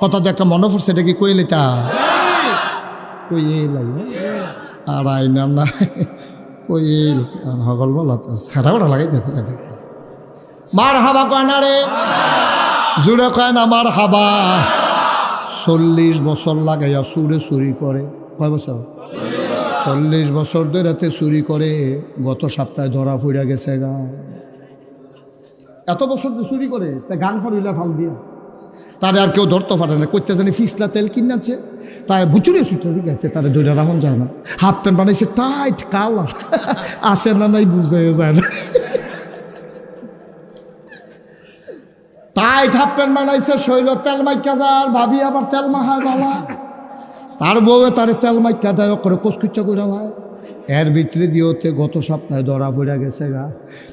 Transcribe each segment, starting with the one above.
কথা তো একটা মনে পড়ছে, এটা কি কইলে তা কইল আর আইনাম না কইল আর হগল বলা তো সারা বড় লাগাই দেখো মার হাবা কয় না রে, জুড়ে কয় না মার হাবা। 40 বছর লাগাইয়া সুরে চুরি করে, কয় বছর? 40 বছর ধরে রাতে চুরি করে, গত সপ্তাহে ধরা ফুইরা গেছে গা। এত বছর চুরি করে তা গান ফাড়িলা ফাল দিয়া তারে আর কেউ ধরতে পারে না। করতে জানি ফিসলা তেল কিনাছে, তার বুচুরে ছুটে গেছে, তারে দৈরা রাখুন যায় না। হাফ প্যান্ট বানাইছে টাইট কালার, আসে না নাই বুঝে যায় না। টাইট হাফ প্যান্ট বানাইছে, শৈল তেল মাইকা যার, ভাবি আবার তেল মাখায় বালা, তার বউয়ে তারে তেল মাইকা দেয় করে কচকুচ্চা করে লায়। এর ভিতরে দিয়েতে গত সপ্তাহে ধরা পড়া গেছে গা।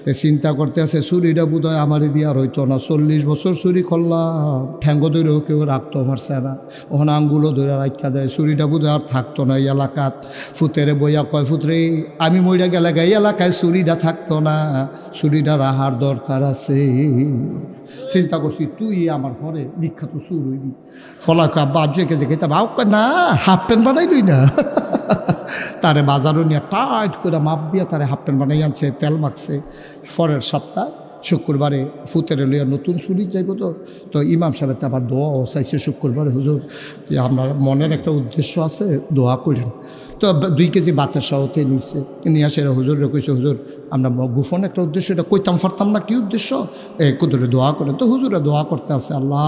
তে চিন্তা করতে আছে চুরিটা বোধ হয় আমারই দিয়া রইতো না। 40 বছর চুরি করলাম, ঠ্যাঙ্গ ধরেও কেউ রাখতে পারছে না, ওখানে আঙ্গুলও ধরে রাখা দেয়। চুরিটা বোধ হয় আর থাকতো না এই এলাকাত। ফুতেরে বইয়া কয় ফুতরে আমি মইরা গেলে এই এলাকায় চুরিটা থাকতো না, চুরিটা রাহার দরকার আছে। চিন্তা করছি তুই আমার ঘরে বিখ্যাত চুর হইবি। ফলাকে আব্বা আজকে কেজে খেতে বাউ না হাফ প্যান্ট বানাইলই না। তারে বাজারও নিয়ে টাইট করে মাপ দিয়ে তারে হাফ প্যান্ট বানাই আনছে, তেল মাখছে। পরের সপ্তাহ শুক্রবারে ফুতেরে লইয়া নতুন চুরি যাইব। তো ইমাম সাহেব তো আবার দোয়াও চাইছে শুক্রবারে, হুজুর যে আপনার মনের একটা উদ্দেশ্য আছে, দোয়া করেন। তো 2 কেজি বাতের সাহতে নিচ্ছে, নিয়ে আসে হুজুরে কইছে হুজুর আমরা গোপন একটা উদ্দেশ্য, এটা কইতাম পারতাম না কি উদ্দেশ্য, কুদুরে দোয়া করেন। তো হুজুরে দোয়া করতে আছে, আল্লাহ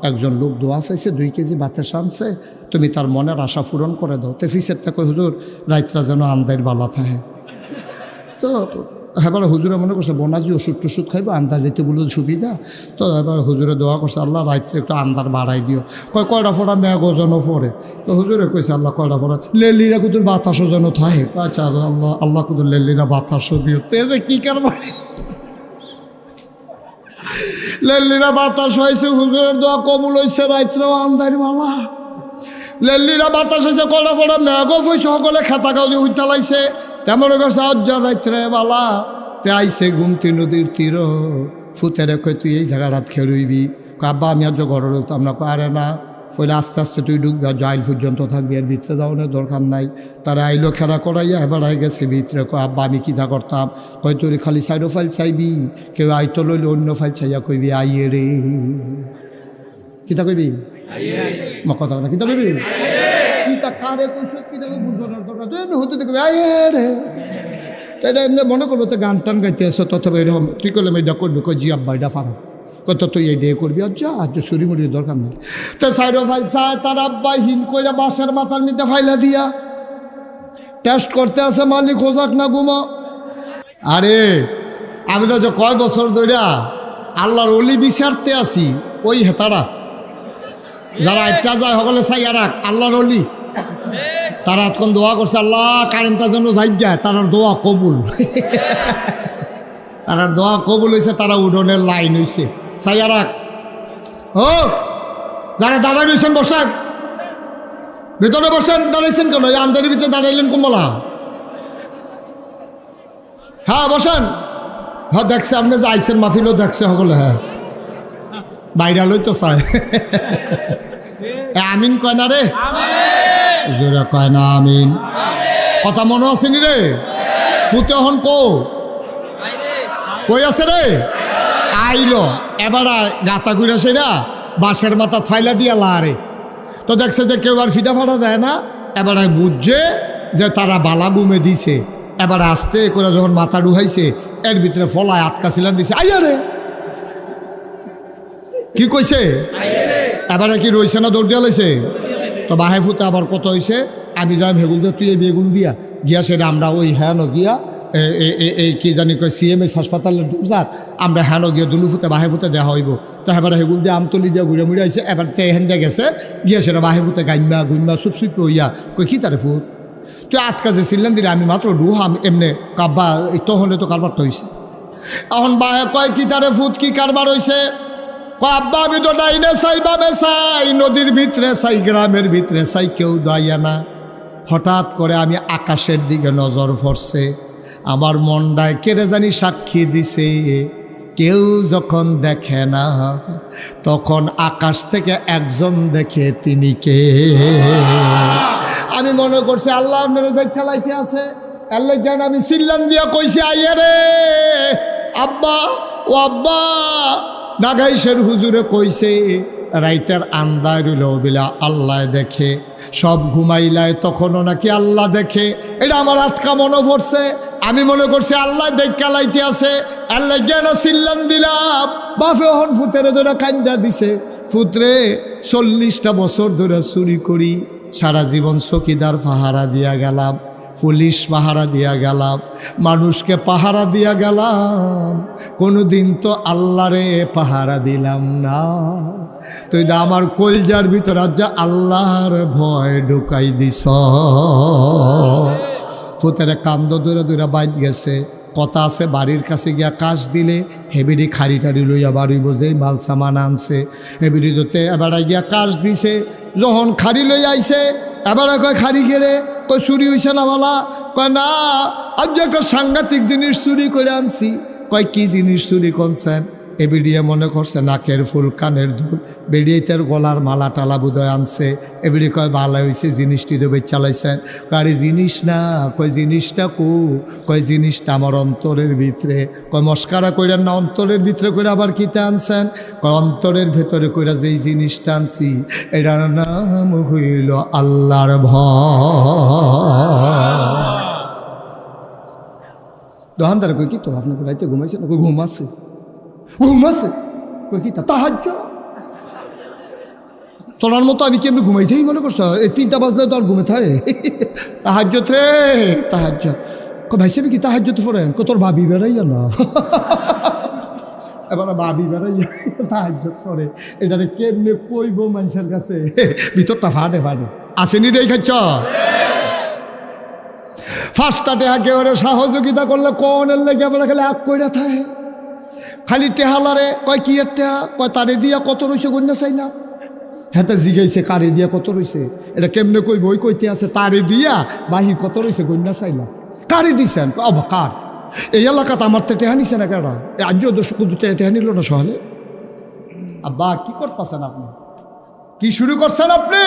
একজন লোক দোয়া চাইছে 2 কেজি বাতের আনছে, তুমি তার মনের আশা পূরণ করে দাও। তো ফিসেরটা কই হুজুর রাইতরা যেন আন্দার বালা থাকে। তো এবার হুজুরে মনে করছে বনাজি ওষুধ টষুধ খাইবো, আন্দার যেতে বলে সুবিধা। তো এবার হুজুরে দোয়া করছে আল্লাহ রাত্রে একটু আন্দার বাড়াই দিও। কয়টা ফোড়া মেঘ যেন পড়ে। তো হুজুরে কইছে আল্লাহ কয়টা ফোড়া লেলিরা কুতুর বাতাসও যেন থাকে। আচ্ছা আল্লাহ আল্লাহ কুতুর লেলিরা বাতাসও দিও। তেজে কি কারবার লেলিরা বাতাস হয়েছে, হুজুরের দোয়া কবুল হয়েছে, রাত্রেও আন্দার বালা। লেলিরা বাতাস হয়েছে, কয়টা ফোড়া মেঘও হয়েছে, সকলে খেতা গাও দিয়ে উঠতে লাইছে। তেমন কাছে আজ্জা রাত্রে বালা তে আইসে গুমতি নদীর তীর। ফুতেরে কই তুই এই জায়গাটাত খেলুইবি। আব্বা আমি আজ ঘর হতাম না, আরে না ফলে আস্তে আস্তে তুই ঢুকবি, জাইল পর্যন্ত থাকবি, আর ভিতরে যাওয়ানোর দরকার নাই। তারা আইলো খেলা করাইয়া এবার আই গেছে ভিতরে। কয় আব্বা আমি কিতা করতাম, কয় তোর খালি সাইডো ফাইল চাইবি, কেউ আইতো লইলে অন্য ফাইল চাইয়া কইবি আইয়ে রে। কিতা কইবি মা কথা না, কিতা কইবি কিতা কারে কইছ কিতা বুঝানোর দরকার, তুই হতে দেখবি আইয়ে রে। তাই এমনি মনে করবো তো গান টান গাইতে আসো, তথবা এরকম তুই করলাম এটা করবি, কই জি আব্বা এটা পারো, কত তুই এই দিয়ে করবি, আর যা আজ চুরিমুড়ির দরকার নেই। তো সাইডো ফাইল চায়, তার আব্বা হিন কইরা বাসের মাথার মধ্যে ফাইলা দিয়া টেস্ট করতে আছে, মালিক হোজাক না ঘুমো। আরে আমি তো কয় বছর ধইরা আল্লাহর অলি বিচারতে আসি, ওই হেতারা যারা একটা যায় সকলে চাই আর আল্লাহর অলি, তারা এখন দোয়া করছে আল্লাহ কারেন্টটা যেন যাই যায়, তারার দোয়া কবুল। তারার দোয়া কবুল হয়েছে, তারা উডনের লাইন হয়েছে সাইয়ারাক। ও যারা দাঁড়াই রয়েছেন বসেন, ভিতরে বসেন। দাঁড়াইছেন কেন? এই আন্দারের ভিতরে দাঁড়াইলেন কমলা? হ্যাঁ বসেন। হ্যাঁ দেখছে আপনি যে আইসেন মাহফিলও দেখছে সকলে। হ্যাঁ বাইরে লইতো চাই। আমিন কয় না রে, জোরে কয় না আমিন। কথা মনে আছে নি রে? ফুতে হন কই আছে রে? আইলো এবার গাতা ঘুরে সেরা বাঁশের মাথা ফাইলা দিয়া লারে। তো দেখছে যে কেউ আর ফিটা ফাটা দেয় না, এবার বুঝছে যে তারা বালা বুমে দিছে। এবার আস্তে করে যখন মাথা ডুহাইছে, এর ভিতরে ফলায় আটকা ছিলাম দিছে, আইয়া রে কি কইছে, এবারে কি রইছে না দৌড় দিয়া লাইছে। তো বাহে ফুতে আবার কত হয়েছে, আমি যাই হেগুল দিয়ে তুই এই বেগুন দিয়া গিয়া সেটা আমরা ওই হ্যাঁ গিয়া এই কি জানি কয় CMS হাসপাতালের দৌড়াত আমরা হ্যাঁ গিয়ে দুলু ফুতে বাহে ফুতে দেওয়া হইব। তো এবার হেগুল দিয়ে আমতলি দিয়া ঘুরে মুড়ে আইসে, এবার তে হেন দিয়ে গেছে গিয়া সেটা বাহে ফুতে গাইমা গুইমা চুপ হইয়া কই কি তারে ফুট তুই আটকা যে ছিলেন দিলে আমি মাত্র ডুহাম এমনি কাব্বা তহলে তো কারবারটা হয়েছে। এখন বাহে কয় কি তারে ফুট কি কারবার হয়েছে। আব্বা আমি তো ডাইনে চাই বামে চাই, নদীর ভিতরে চাই গ্রামের ভিতরে চাই, কেউ দাইয়া না। হঠাৎ করে আমি আকাশের দিকে নজর পড়ছে, আমার মনটায় কেড়ে জানি সাক্ষী দিছে, কেউ যখন দেখে না তখন আকাশ থেকে একজন দেখে, তিনি কে? আমি মনে করছি আল্লাহ মেরে দেখা লাইতে আছে, আল্লাহ জ্ঞান আমি চিল্লান দিয়া কইছি, আইয়া রে আব্বা, ও আব্বা। নাগাইশের হুজুরে কইছে রাইতের আন্দার রইল বিলা আল্লাহ দেখে, সব ঘুমাইলায় তখনও নাকি আল্লাহ দেখে। এটা আমার আজকা মনে পড়ছে। আমি মনে করছি আল্লাহ দেখা লাইতে আছে, আল্লাহ জ্ঞান চিল্লান দিলাম। বাপে হন ফুতেরে ধরে কান্দা দিছে, ফুতরে 40টা বছর ধরে চুরি করি, সারা জীবন চকিদার পাহারা দিয়া গেলাম, পুলিশ পাহারা দিয়া গেলাম, মানুষকে পাহারা দিয়া গেলাম, কোনোদিন তো আল্লাহরে পাহারা দিলাম না। তুই তো আমার কলজার ভিতর আজ আল্লাহর ভয় ঢুকাই দিস। ফুতেরে কান্দ দূরে দূরে বাইত গেছে। কথা আছে বাড়ির কাছে গিয়া কাশ দিলে হেবিডি খাড়ি টাড়ি লইয়া বাড়ি বোঝে মাল সামান আনছে, হেবিডি দোতে এবার গিয়া কাশ দিছে। যখন খাড়ি লইয়া আইছে এবার কয় খাড়ি গেড়ে, কই চুরি হয়েছে না বলা? কয় না, আজ একটা সাংঘাতিক জিনিস চুরি করে আনছি। কয় কি জিনিস চুরি করছেন? এ বেরিয়ে মনে করছে নাকের ফুল, কানের দুল, বেরিয়ে তার গলার মালা টালা বোধহয় আনছে। এবারে কয় ভালো হয়েছে, জিনিসটি দেবে চালাইছেন। কারে জিনিস না, কয় জিনিসটা কয় জিনিসটা আমার অন্তরের ভিতরে। কয় মস্কারা কইরা না, অন্তরের ভিতরে করে আবার কিতে আনছেন? কয় অন্তরের ভেতরে কইরা যেই জিনিসটা আনছি এটার নাম হইল আল্লাহর ভয়। দোকানদার কই কি তো আপনাকে রাইতে ঘুমাইছে না? কই ঘুমাচ্ছে। ঘুমাচ্ছে কই কি তাহাজ্জুদ? তোলার মতো আমি কেমনি ঘুমাইতেই মনে করছো? এই 3টা বাজলে তো আর ঘুমে থাকে। তাহাজ্জুদ রে তাহাজ্জুদ। কই ভাই সাহেব কি তাহাজ্জুদ পড়েন? কই তোর ভাবি বেড়াইয়া না। এবার ভাবি বেড়াইয়া তাহাজ্জুদ পড়ে, এটারে কেমনে কইব মানুষের কাছে? ভিতরটা ফাটে ফাটে। আসেনি রে খাচ্ছ ফার্স্টটাতে একেবারে সহযোগিতা করলে কোনের লেগে আমরা খালি আগ কইরা থাকে, খালি টেহালারে। কয় কি এর টেহা? কয় তারে দিয়া কত রয়েছে গণ্যা চাই না। হ্যাঁ তা জিগাইছে কারে দিয়া কত রয়েছে, এটা কেমনে কইব? ওই কইতে আছে তারে দিয়া বাহি কত রয়েছে গণ্যা চাই না। কারে দিছেন? অবা কার? এই এলাকাতে আমার তো টেহা নিছে না কেডা? আজ শুধু টেহা নিল না সহলে। আব্বা কি করতেছেন আপনি? কি শুরু করছেন আপনি?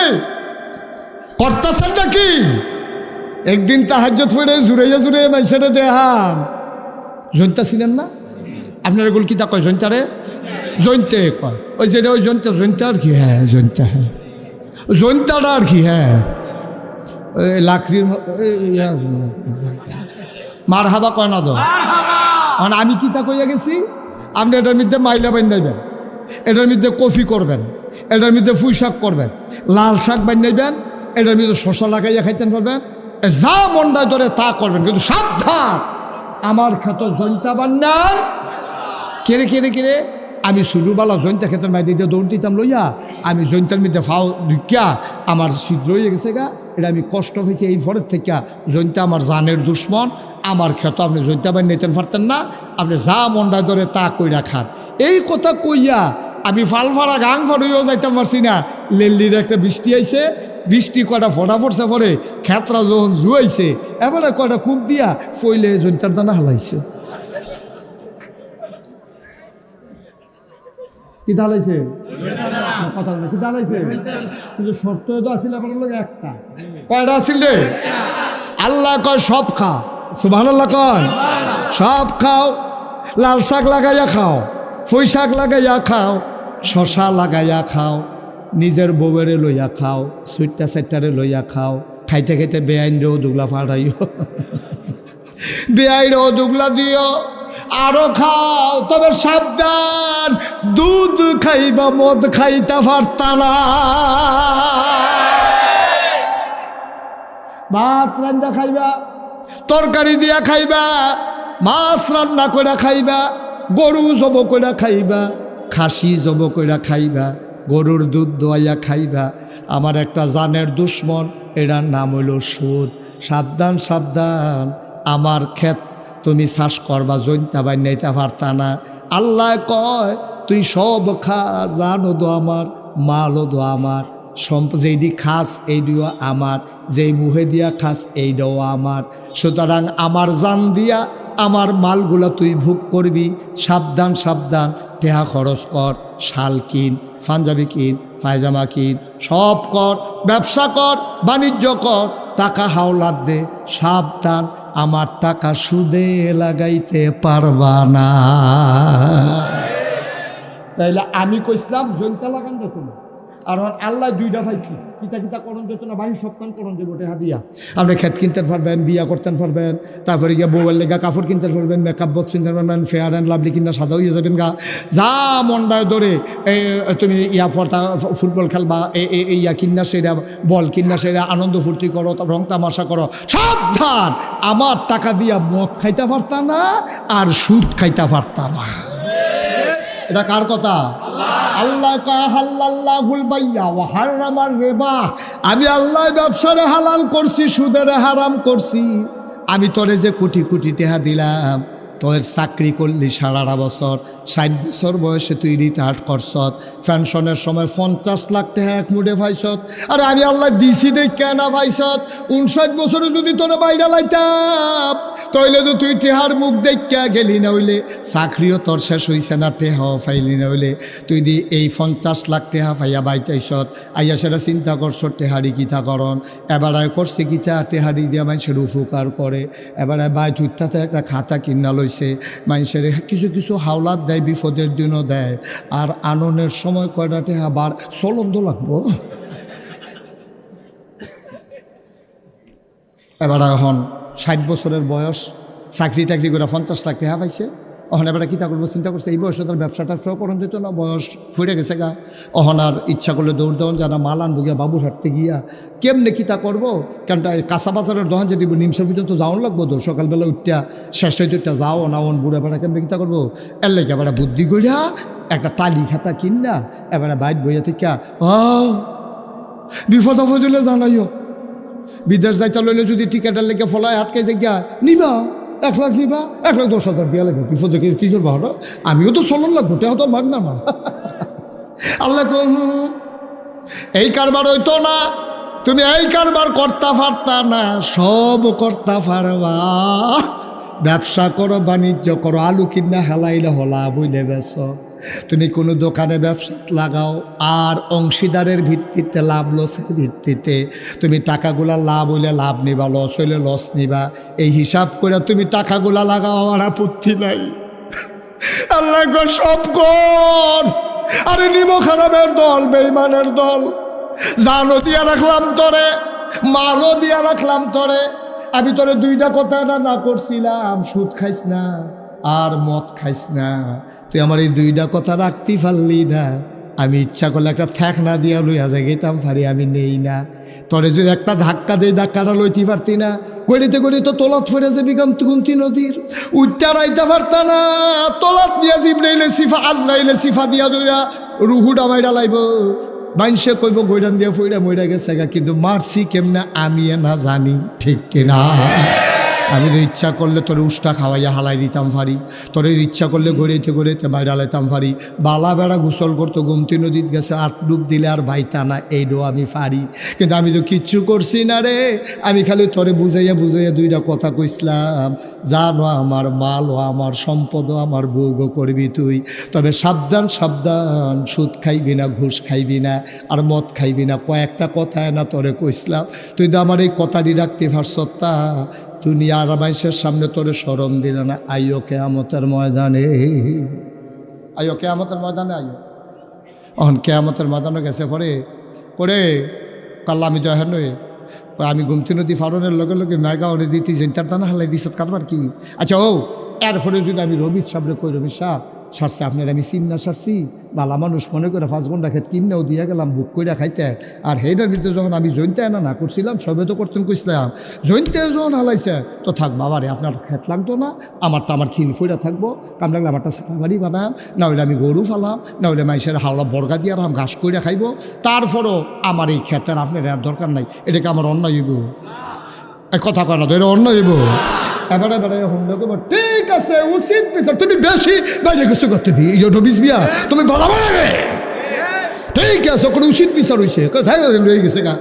করতেছেন নাকি? একদিন তাহাজ্জুদ পড়ে জুড়াইয়া জুড়াইয়া মানুষেরা দেহান। জয়ন্তা ছিলেন না আপনার? এগুলো কি তা কয় জয়ন্তারে? জয়ন্তে কয়। ওই যেটা ওই জয়ন্তা, জয়ন্তা আর কি? হ্যাঁ জয়ন্তা, হ্যাঁ জয়ন্তাটা আর কি? হ্যাঁ ওই লাকড়ির মার হাবা কয় না তো। মানে আমি কি তা কইয়া গেছি? আপনি এটার মধ্যে মাইলা বানাইবেন, এটার মধ্যে কফি করবেন, এটার মধ্যে পুঁই শাক করবেন, লাল শাক বানাইবেন, এটার মধ্যে শশা লাগাইয়া খাইতেন পারবেন, যা মন্ডায় ধরে তা করবেন। কিন্তু সাবধান, আমার ক্ষেত জয়ন্তা বান্নার। কেড়ে কেড়ে কেড়ে আমি শুরুবালা জয়ন্তা ক্ষেতের মাই দিয়ে দৌড় দিতাম লইয়া, আমি জয়ন্তার মধ্যে ফাও ঢুকিয়া আমার ছিদ্র হয়ে গেছে গা। এটা আমি কষ্ট হয়েছে এই ফরের থেকে। জয়ন্তা আমার জানের দুশ্মন, আমার ক্ষেত আপনি জয়ন্তা বান নিতেন পারতেন না, আপনি যা মন্ডায় ধরে তা কইরা খান। এই কথা কইয়া আমি ফালফাড়া গাং ফাড়ইও যাইতাম পারছি না। লেল্লির একটা বৃষ্টি আইছে, বৃষ্টি কয়টা ফটা ফটছে পরে খেতরা যখন জুয়াইছে, এবারে কয়টা কূপ দিয়া ফইলে জয়ন্তার দানা হালাইছে। কি দাঁড়াইছে? কথা কি দাঁড়াইছে? কিন্তু শর্ত তো আসলে আপনার লোক একটা। কয়টা আসিল রে? আল্লাহ কয় সব খাও, সুবহানাল্লাহ কয় সব খাও। লাল শাক লাগাইয়া খাও, পুঁই শাক লাগাইয়া খাও, শশা লাগাইয়া খাও, নিজের বউয়েরে লইয়া খাও, সুইটটা সাইটটারে লইয়া খাও। খাইতে খাইতে বেআইনরেও দুগলা ফাটাইও, বেআইনরেও দুগলা দিও, আরো খাও। তবে সাবধান, দুধ খাইবা মদ খাইতে পারতা না। ভাত রান্না খাইবা, তরকারি দিয়া খাইবা, মাছ রান্না করে খাইবা, গরু জব করে খাইবা, খাসি জব করে খাইবা, গরুর দুধ দোয়াইয়া খাইবা। আমার একটা জানের দুশ্মন, এটার নাম হইল সুদ। সাবধান সাবধান, আমার ক্ষেত তুমি চাষ করবা, জয়ন্তা বানাইতে পারতা না। আল্লাহ কয় তুই সব খা, জানো দো আমার, মালও দো আমার, যেইডি খাস এইডিও আমার, যেই মুহে দিয়া খাস এইটাও আমার। সুতরাং আমার জান দিয়া আমার মালগুলা তুই ভোগ করবি, সাবধান সাবধান, টেহা খরচ কর, শাল কিন, পাঞ্জাবি কিন, পায়জামা কিন, সব কর, ব্যবসা কর, বাণিজ্য কর, টাকা হাওলাত দে, সাবধান আমার টাকা সুদে লাগাইতে পারবা না। তাইলে আমি কইসলাম জনতা লাগান যেত না, আর আল্লাহ দুইটা পাইছি, কিতা কিতা করণ যেত না, বাহির সপ্তাহ করণ যে গোটে হাদিয়া। আপনি খেত কিনতে পারবেন, বিয়া করতে পারবেন, তারপরে গিয়ে বউয়ের লেগা কাপড় কিনতে পারবেন, মেকআপ বক্স কিনতে পারবেন, ফেয়ার অ্যান্ড লাভলি কিনা সাদা হয়ে যাবেন গা, যা মন্ডায় ধরে তুমি ইয়া ফর্তা ফুটবল খেলবা, ইয়া কিনা সেরা, বল কিনা সেরা, আনন্দ ফুর্তি করো, রং তামাশা করো, সাবধান আমার টাকা দিয়া মদ খাইতে পারতা না আর সুদ খাইতে পারতা না। এটা কার কথা? আল্লাহ হাল্লাল্লাহুল বাইয়া ওয়া হারামার রিবা। আমি আল্লাহ ব্যবসারে হালাল করছি, সুদের হারাম করছি। আমি তোরে যে কোটি কোটি টাকা দিলাম, তোর চাকরি করলি 18.5 বছর, 60 বছর বয়সে তুই রিটায়ার্ড করছত, পেনশনের সময় 50 লাখ টাকা এক মুঠে পাইছত। আরে আমি আল্লাহ দিছি দেখ কেন পাইছত? 59 বছরে যদি তোরে বাইরে লাইতাম তাইলে তো তুই টেহার মুখ দেখা গেলি, না হইলে চাকরিও তোর শেষ হইছে না, টেহাও পাইলি না, হইলে তুই দি এই 50 লাখ টাকা পাইয়া বাইতাইছত, আইয়া সেটা চিন্তা করছ টেহারি কিতা করন, এবারায় করছে কিতা টেহারি দিয়া মানুষের উপকার করে, এবারে বাই তুইটাতে একটা খাতা কিনা লইছে, মানুষের কিছু কিছু হাওলাত দেয়, বিপদের দিনও দেয়, আর আননের সময় কয়টা টেহা বার চলন্দ লাগবো। এবার এখন 60 বছরের বয়স, চাকরি টাকরি করে 50 লাখ টাকা পাইছে, অহন এবার কিতা করবো চিন্তা করছে, এই বয়সে তার ব্যবসাটা করণ দিত না, বয়স ফুরে গেছে গা, অহন আর ইচ্ছা করলে দৌড় দেওয়ান জানা মাল আনবো গিয়া বাবুর হাঁটতে গিয়া কেমনে কিতা করবো, কেন কাঁচা বাজারের দোকান যদি নিমসা পর্যন্ত যাওয়ান লাগবো তো, সকালবেলা উঠটা শেষ হইতে উঠটা যাও না, ওন বুড়া বেড়া কেমনে কিতা করবো, এর লেগে এবার বুদ্ধি করিয়া একটা টালি খাতা কিনা এবারে বাইক বইয়া থেকে বিপদ আপদ হইলে জানাইও, বিদেশ যাইতে লইলে যদি টিকেটের লেগে ফলায় আটকে যাইয়া নিবা 1 লাখ নিবা, 1,10,000 দিয়া লাগবে, বিপদে কি করবা হলো, আমিও তো চলন লাগবো, টেহা তো মাগ না আমার। আল্লাহ এই কারবার হইতো না, তুমি এই কারবার করতে পারতা না, সব করতে পারবা। ব্যবসা করো, বাণিজ্য করো, আলু কিনা হেলাইলে হলা বইলে বেছ, তুমি কোনো দোকানে ব্যবসা লাগাও, আর অংশীদারের ভিত্তিতে, লাভ লসের ভিত্তিতে তুমি টাকাগুলা লাভ হইলে লাভ নিবা, লস হইলে লস নিবা, এই হিসাব করে তুমি টাকাগুলা লাগাও, আমার আপত্তি নাই। আল্লাহ সব কর। আরে নিমো খারাপের দল, বেঈমানের দল, জানও দিয়া রাখলাম তোরে, মালও দিয়া রাখলাম তোরে, আমি তোরে 2টা কথা না করছিলাম, সুদ খাইস না আর মদ খাইস না, তুই আমার এই 2টা কথা রাখতে পারলি না। আমি ইচ্ছা করলে একটা ঠ্যাক না দিয়া লইয়া যাই গেতাম পারি, আমি নেই না। তোরে যদি একটা ধাক্কা দেই, ধাক্কাটা লইতে পারতি না, গড়িতে গড়িতে তোলাত ফেরে যাবি গুমতি নদীর, উঠটা রাইতে পারতা না, তোলাত দিয়া জিবরাইলে সিফা, আজরাইলে সিফা দিয়া দইরা রুহুডা মাইরা লাইব, মানুষে কইব গৈরান দিয়া ফইরা মইরা গেছে গা, কিন্তু মারছি কেমনে আমি না জানি, ঠিক কিনা? আমি তো ইচ্ছা করলে তোর উষ্টা খাওয়াইয়া হালাই দিতাম পারি, তোর ইচ্ছা করলে গড়িতে গড়িতে বাইরে হালাইতাম পারি, বালা বেড়া গোসল করতো, গোমতী নদীত গেছে 8 ডুব দিলে আর বাইতা না, এইডো আমি পারি, কিন্তু আমি তো কিচ্ছু করছি না রে। আমি খালি তোরে বুঝাইয়া বুঝাইয়া 2টা কথা কইসলাম, জানো আমার মাল ও আমার সম্পদ আমার ভোগ করবি তুই, তবে সাবধান সাবধান, সুদ খাইবি না, ঘুষ খাইবি না, আর মদ খাইবি না। কয়েকটা কথা না তোরে কইসলাম, তুই তো আমার এই কথাটি রাখতে পারছ, তা দুনিয়ার মানুষের সামনে তোরে শরম দিল না। আইও কিয়ামতের ময়দানে, আইও কিয়ামতের ময়দানে, আইও। অহন কিয়ামতের ময়দানে গেছে পরে কাল্লা আমি তো এখন নই, আমি গুমতি নদী ফারণের লগে লগে মেগা ওরে দিতি জেন্টার দানা হালাই দিছত কারবার কি। আচ্ছা ও এরপরে যদি আমি রবির সামনে কই, রবি সাহ সারছি আপনার আমি চিন্না সারছি, বালা মানুষ মনে করে 5 ঘন্টা খেত কিনেও দিয়া গেলাম বুক করে খাইতে, আর হেটার ভিতরে যখন আমি জৈনতে না করছিলাম, সবে তো করতেন কইসলাম, জৈনতে যখন হালাইছে তো থাক বাবারে, আপনার খেত লাগতো না, আমারটা আমার খিল ফইরা থাকবো, কাম লাগলে আমারটা সারা বাড়ি বানাম, না হইলে আমি গরু ফালাম, না হইলে মানুষের হাওলা বর্গা দিয়ে রাম ঘাস করে খাইব, তারপরও আমার এই ক্ষেতের আপনার আর দরকার নাই, এটাকে আমার অন্য হইব, কথা কয় না তো, এটা অন্য হইব। এবারে ঠিক আছে, উচিত বিচার, তুমি বেশি বাইরে কিছু করতে দিই, রবিস বিয়া তুমি বলা ঠিক আছে ওখানে উচিত বিচার হয়েছে লয়ে গেছে গা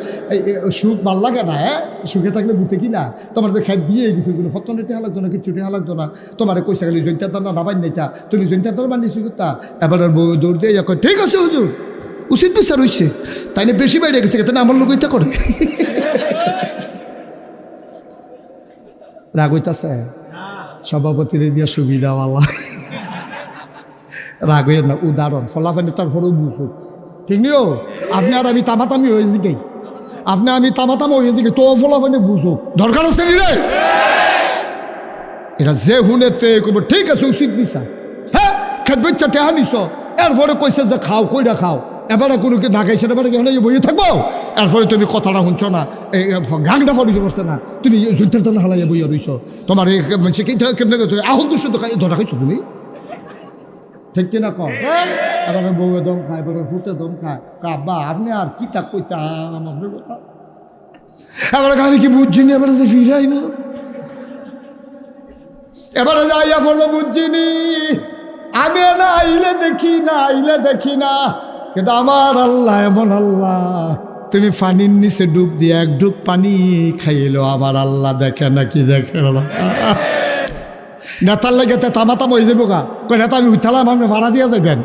সুখ ভাল লাগে না, হ্যাঁ সুখে থাকলে বুঝতে কি না, তোমার তো খেত দিয়ে গেছে কোনো ফতনে টেহা লাগতো না, কিচ্ছু টেহা লাগতো না, তোমার কইসা গেলে জৈন্তার দানা নাবাই নাইতা, তুমি জৈন্তার দানা বানিয়েছি করতা, এবার বউ দৌড় দিয়ে কয় ঠিক আছে হুজুর উচিত বিচার হয়েছে, তাই না বেশি বাইরে গেছে তাই আমার লোক ইত্যা করে রাগ হইতাছে সভাপতির দিয়া সুবিধা আল্লাহ রাগ হইয়া না উদাহরণ ফলাফানি তারপরেও বুঝুক ঠিক নিও আপনি আর আমি তামাতামি হয়েছি গে, আপনি আমি তামাতামা হয়েছি গে, তো ফলাফানি বুঝুক দরকার আছে নি রে, এটা যে হুনেতে করবো ঠিক আছে উচিত বিচার, হ্যাঁ খেত বেচা টেহা নিছ এরপরে কইছে যে খাও কইরা খাও, এবারে কোনো কি না খাইছে এবারে কেন বইয়ে থাকবো, এরপরে তুমি কথাটা শুনছ না, এই গাংটা ফরিয়ে পড়ছে না, তুমি জুইটার দানা হালাইয়া বইয়া রইছ, তোমার এই মানুষ কেমনে আহুন দুশো ধরা খাইছো তুমি, ঠিক কিনা কম, এবারে বউয়ে দম খায়, এবারে ফুটে দম খায়, কাব্বা আপনি আর কি তাক কইতা আমার কথা, এবারে আমি কি বুঝছি না, এবারে যে ফিরে আইব, এবারে যাইয়া বলবো বুঝছিনি আমি না আইলে দেখি না, কিন্তু আমার আল্লাহ এমন আল্লাহ, তুমি পানির নিচে ডুব দিয়ে এক ডুব পানি খাইলো, আমার আল্লাহ দেখে নাকি দেখে নেতার লাগে তামাতাম হয়ে যাবো গা, নেতা আমি উঠালাম আপনি ভাড়া দিয়ে যাবেন,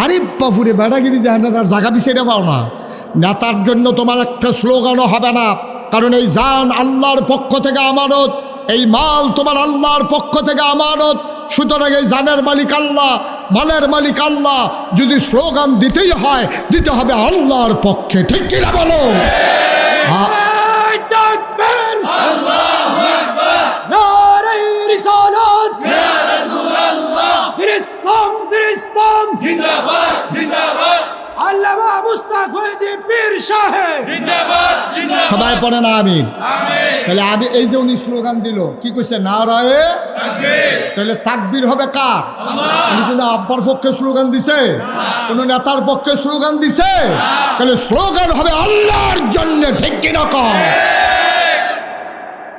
আরে বাপুরে বেড়াগিরি দেন আর জায়গা পিছিয়ে পাও না, নেতার জন্য তোমার একটা স্লোগানও হবে না, কারণ এই জান আল্লাহর পক্ষ থেকে আমানত, এই মাল তোমার আল্লাহর পক্ষ থেকে আমানত, সুতরাং এই জানের মালিক আল্লাহ, মালের মালিক আল্লাহ, যদি স্লোগান দিতেই হয় দিতে হবে আল্লাহর পক্ষে, ঠিক কিনা বলো, সবাই পড়ে না আমিন, তাহলে আমি এই যে উনি স্লোগান দিল কি কইছে না রায়ে, তাহলে তাকবীর হবে কার, উনি কোনো আব্বার পক্ষে স্লোগান দিছে, কোন নেতার পক্ষে স্লোগান দিছে, তাহলে স্লোগান হবে আল্লাহর জন্য, ঠিক কিনা কর,